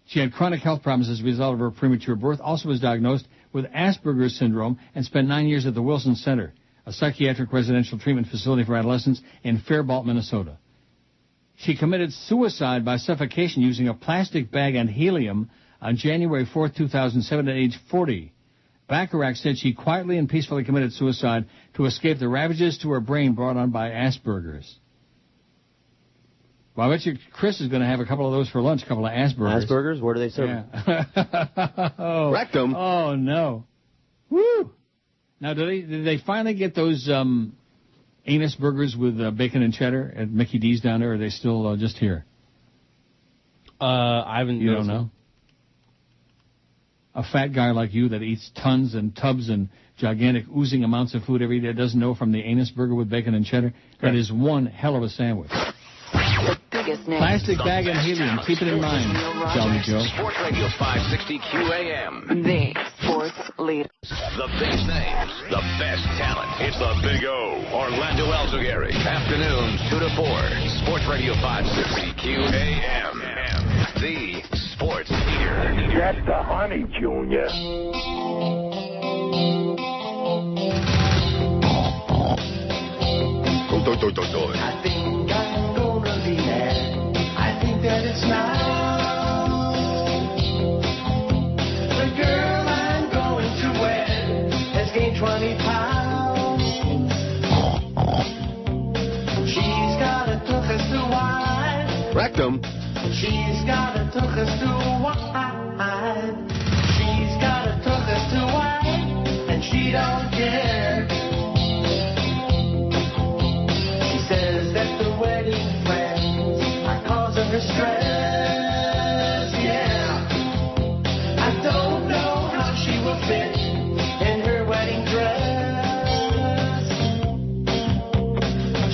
She had chronic health problems as a result of her premature birth, also was diagnosed with Asperger's syndrome, and spent 9 years at the Wilson Center, a psychiatric residential treatment facility for adolescents in Faribault, Minnesota. She committed suicide by suffocation using a plastic bag and helium on January 4, 2007 at age 40. Bacharach said she quietly and peacefully committed suicide to escape the ravages to her brain brought on by Asperger's. Well, I bet you Chris is going to have a couple of those for lunch, a couple of Asperger's. Asperger's? Where do they serve them? Oh. Rectum. Oh, no. Woo! Now, did they finally get those anus burgers with bacon and cheddar at Mickey D's down there, or are they still just here? I haven't. You don't know? A fat guy like you that eats tons and tubs and gigantic oozing amounts of food every day doesn't know from the anus burger with bacon and cheddar? That is one hell of a sandwich. Plastic bag and helium. Keep it in mind, Jolly Joe. Sports Radio 560 QAM. The sports leader. The biggest names, the best talent. It's the Big O, Orlando Alzugari. Afternoons 2 to 4. Sports Radio 560 QAM. The sports leader. Get the honey, Junior. I think I'm gonna be mad. I think that it's now. The girl I'm going to wed has gained 20 pounds. She's got a tuchus to wine. Rectum. She's got a tuchus to wine. She's got a tuchus to wine, and she don't care. Says that the wedding friends are causing her stress, yeah. I don't know how she will fit in her wedding dress.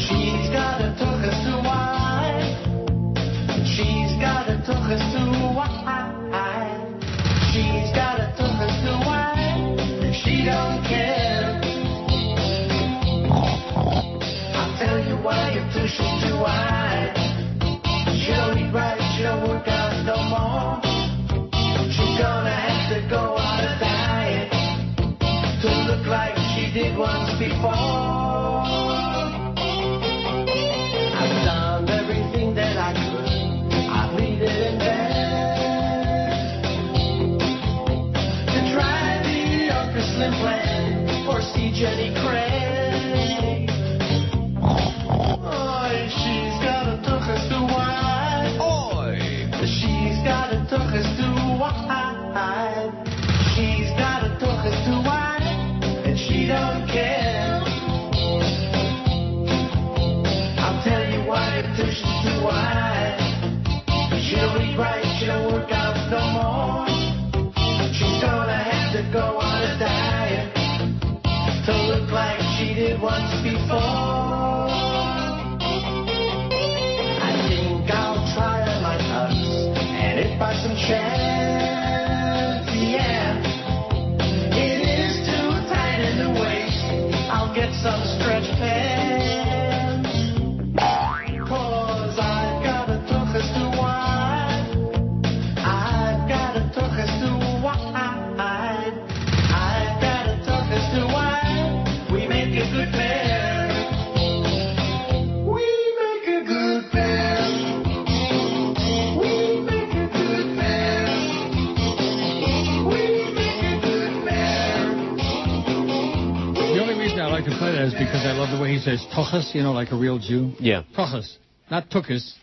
She's got a tuchus to wine. She's got a tuchus to wine. She's got a tuchus to wine, and she don't care. Tell you why you're too short to wine. She don't eat right, she don't work out no more. She's gonna have to go on a diet to look like she did once before. I've done everything that I could. I've needed in bed to try the Uncle Slim plan or see Jenny Craig. She's got a tuchus to wine. She's got a tuchus to wine. She's got a tuchus to wine, and she don't care. before. I think I'll try on my tux, and if by some chance, yeah, it is too tight in the waist, I'll get some stretch pants. 'Cause I've got a tuchus to wide. I've got a tuchus to wide. I've got a tuchus to wide. We make a good pair. We make a good pair. We make a good pair. We make a good pair. The only reason I like to play that is because I love the way he says tochus, you know, like a real Jew. Yeah. Tochus, not tuchus.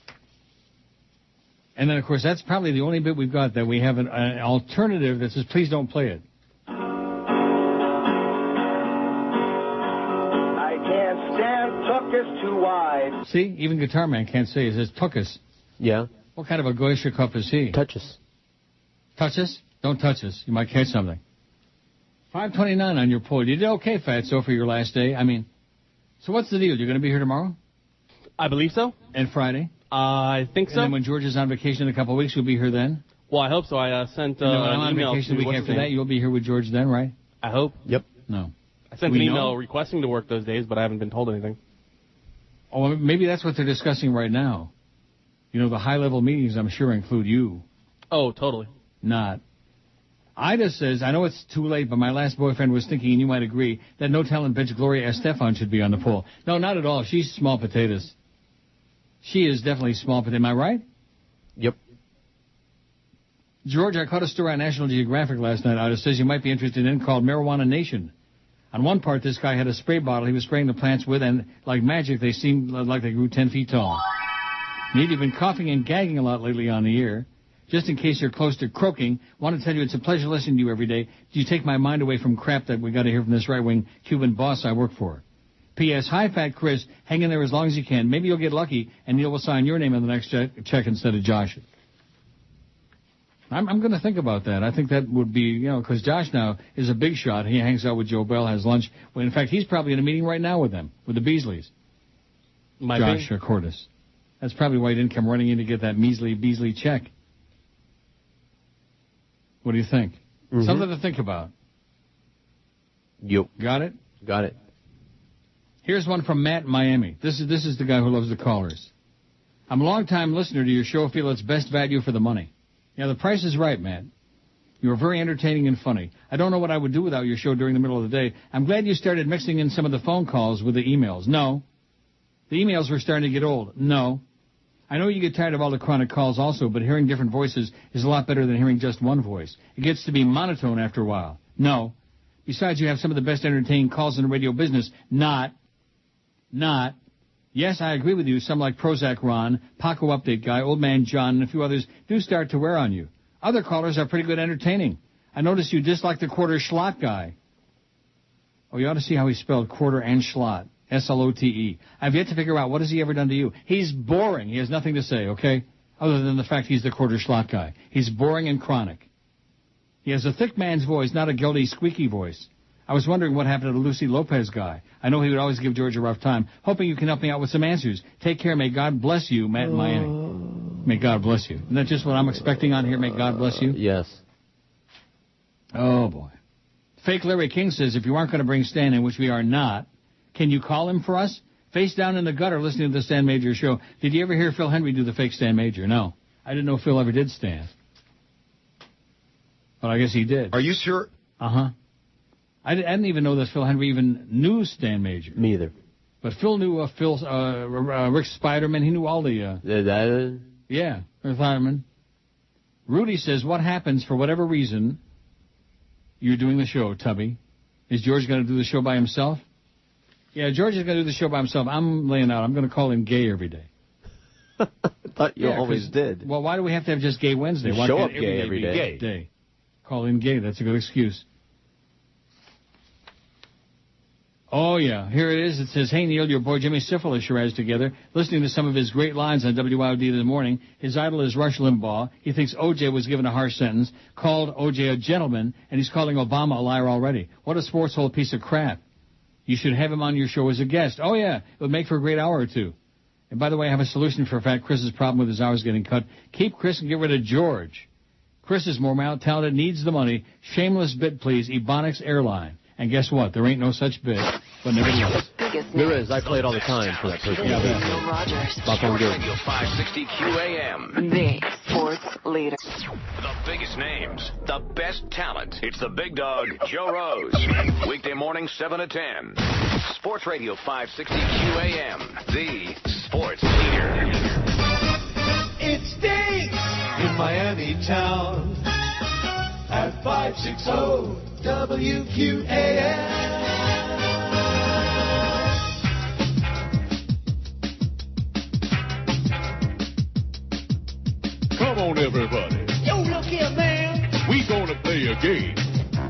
And then, of course, that's probably the only bit we've got that we have an alternative that says, please don't play it. I can't stand tuchus too wide. See, even Guitar Man can't say it. It says tuchus. Yeah. What kind of a Goyisher cup is he? Touch us. Touch us? Don't touch us. You might catch something. 529 on your poll. You did okay, Fatso, for your last day. I mean, so what's the deal? You're going to be here tomorrow? I believe so. And Friday? I think so. And then when George is on vacation in a couple of weeks, you'll be here then? Well, I hope so. I sent And then when I'm an on email vacation to the week after that, you'll be here with George then, right? I hope. Yep. No. I sent an email requesting to work those days, but I haven't been told anything. Oh, well, maybe that's what they're discussing right now. You know, the high-level meetings, I'm sure, include you. Oh, totally. Not. Ida says, I know it's too late, but my last boyfriend was thinking, and you might agree, that no talent bitch Gloria Estefan should be on the poll. No, not at all. She's small potatoes. She is definitely small potato. Am I right? Yep. George, I caught a story on National Geographic last night. Ida says you might be interested in called Marijuana Nation. On one part, this guy had a spray bottle he was spraying the plants with, and like magic, they seemed like they grew 10 feet tall. Indeed, you've been coughing and gagging a lot lately on the air. Just in case you're close to croaking, want to tell you it's a pleasure listening to you every day. You take my mind away from crap that we got to hear from this right-wing Cuban boss I work for. P.S. Hi, Fat Chris. Hang in there as long as you can. Maybe you'll get lucky, and Neil will sign your name on the next check instead of Josh's. I'm going to think about that. I think that would be, you know, because Josh now is a big shot. He hangs out with Joe Bell, has lunch. Well, in fact, he's probably in a meeting right now with them, with the Beasleys. Josh Cordes. That's probably why he didn't come running in to get that measly Beasley check. What do you think? Mm-hmm. Something to think about. Yep. Got it? Got it. Here's one from Matt in Miami. This is the guy who loves the callers. I'm a long-time listener to your show. Feel it's best value for the money. Yeah, the price is right, Matt. You are very entertaining and funny. I don't know what I would do without your show during the middle of the day. I'm glad you started mixing in some of the phone calls with the emails. No. The emails were starting to get old. No. I know you get tired of all the chronic calls also, but hearing different voices is a lot better than hearing just one voice. It gets to be monotone after a while. No. Besides, you have some of the best entertaining calls in the radio business. Not. Yes, I agree with you. Some like Prozac Ron, Paco Update Guy, Old Man John, and a few others do start to wear on you. Other callers are pretty good entertaining. I noticed you dislike the quarter schlot guy. Oh, you ought to see how he spelled quarter and schlot. S-L-O-T-E. I've yet to figure out what has he ever done to you. He's boring. He has nothing to say, okay? Other than the fact he's the quarter schlot guy. He's boring and chronic. He has a thick man's voice, not a guilty, squeaky voice. I was wondering what happened to the Lucy Lopez guy. I know he would always give George a rough time. Hoping you can help me out with some answers. Take care. May God bless you, Matt in Miami. May God bless you. Isn't that just what I'm expecting on here? May God bless you? Yes. Oh, boy. Fake Larry King says, if you aren't going to bring Stan in, which we are not, can you call him for us? Face down in the gutter listening to the Stan Major show. Did you ever hear Phil Henry do the fake Stan Major? No. I didn't know Phil ever did Stan. But I guess he did. Are you sure? Uh-huh. I didn't even know that Phil Henry even knew Stan Major. Me either. But Phil knew Rick Spiderman. He knew all the... Yeah, Rick Spiderman. Rudy says, what happens for whatever reason you're doing the show, Tubby? Is George going to do the show by himself? Yeah, George is going to do the show by himself. I'm laying out. I'm going to call him gay every day. I thought you always did. Well, why do we have to have just Gay Wednesday? Why show can't up gay every day. Call him gay. That's a good excuse. Oh, yeah. Here it is. It says, hey, Neil, your boy Jimmy Syphilis Shiraz together, listening to some of his great lines on WIOD this morning. His idol is Rush Limbaugh. He thinks O.J. was given a harsh sentence, called O.J. a gentleman, and he's calling Obama a liar already. What a sports hole piece of crap. You should have him on your show as a guest. Oh, yeah, it would make for a great hour or two. And by the way, I have a solution for Fat Chris's problem with his hours getting cut. Keep Chris and get rid of George. Chris is more talented, needs the money. Shameless bid, please. Ebonics Airline. And guess what? There ain't no such bid. But nevertheless. There is. I play it all the time for that person. Yeah, Bill Rogers. About to do. Radio 560 QAM. The sports leader. The biggest names, the best talent. It's the big dog, Joe Rose. Weekday morning, 7 to 10. Sports Radio 560 QAM. The sports leader. It stinks in Miami town at 560 WQAM. Come on, everybody. Yo, look here, man. We gonna play a game.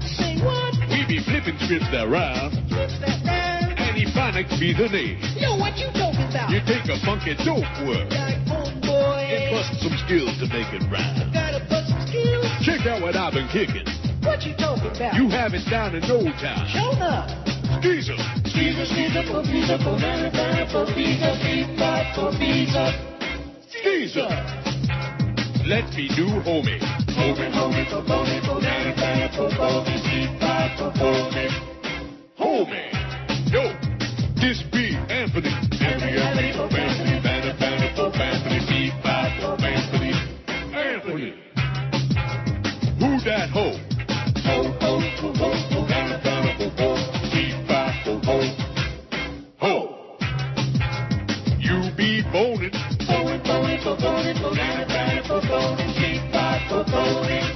Say what? We be flipping scripts around, What's that now? and Ebonics be the name. Yo, what you talking about? You take a funky dope word Like homeboy. and bust some skills to make it rhyme. Gotta bust some skills. Check out what I've been kicking. What you talking about? You have it down in no time. Show up. Skeezer. Skeezer, skeezer, for pizza, for banana, banana, for pizza, feedback, for pizza. Skeezer. Let me do homie. Homie, homie, for homie, for banana, banana, for homie, feedback, for homie. Homie. Yo, this be Anthony. Anthony, for Anthony, banana, banana, for Anthony, feedback, for Anthony. Anthony. Who that hoe? Ho, ho, for ho, for banana, banana, for ho, feedback, for ho. Ho. You be boning. Boning, boning, for boning, for banana, banana, for boning, feedback, for boning.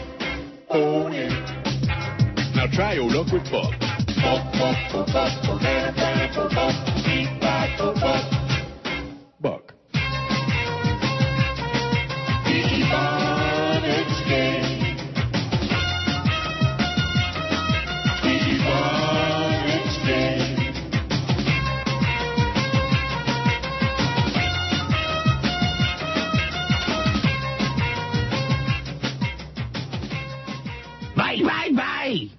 Boning. Now try your luck with Buck. Buck, buck, for buck, for banana, banana, for buck, feedback, for buck. Buck. Ebonics game. Ebonics game. Bye, bye, bye.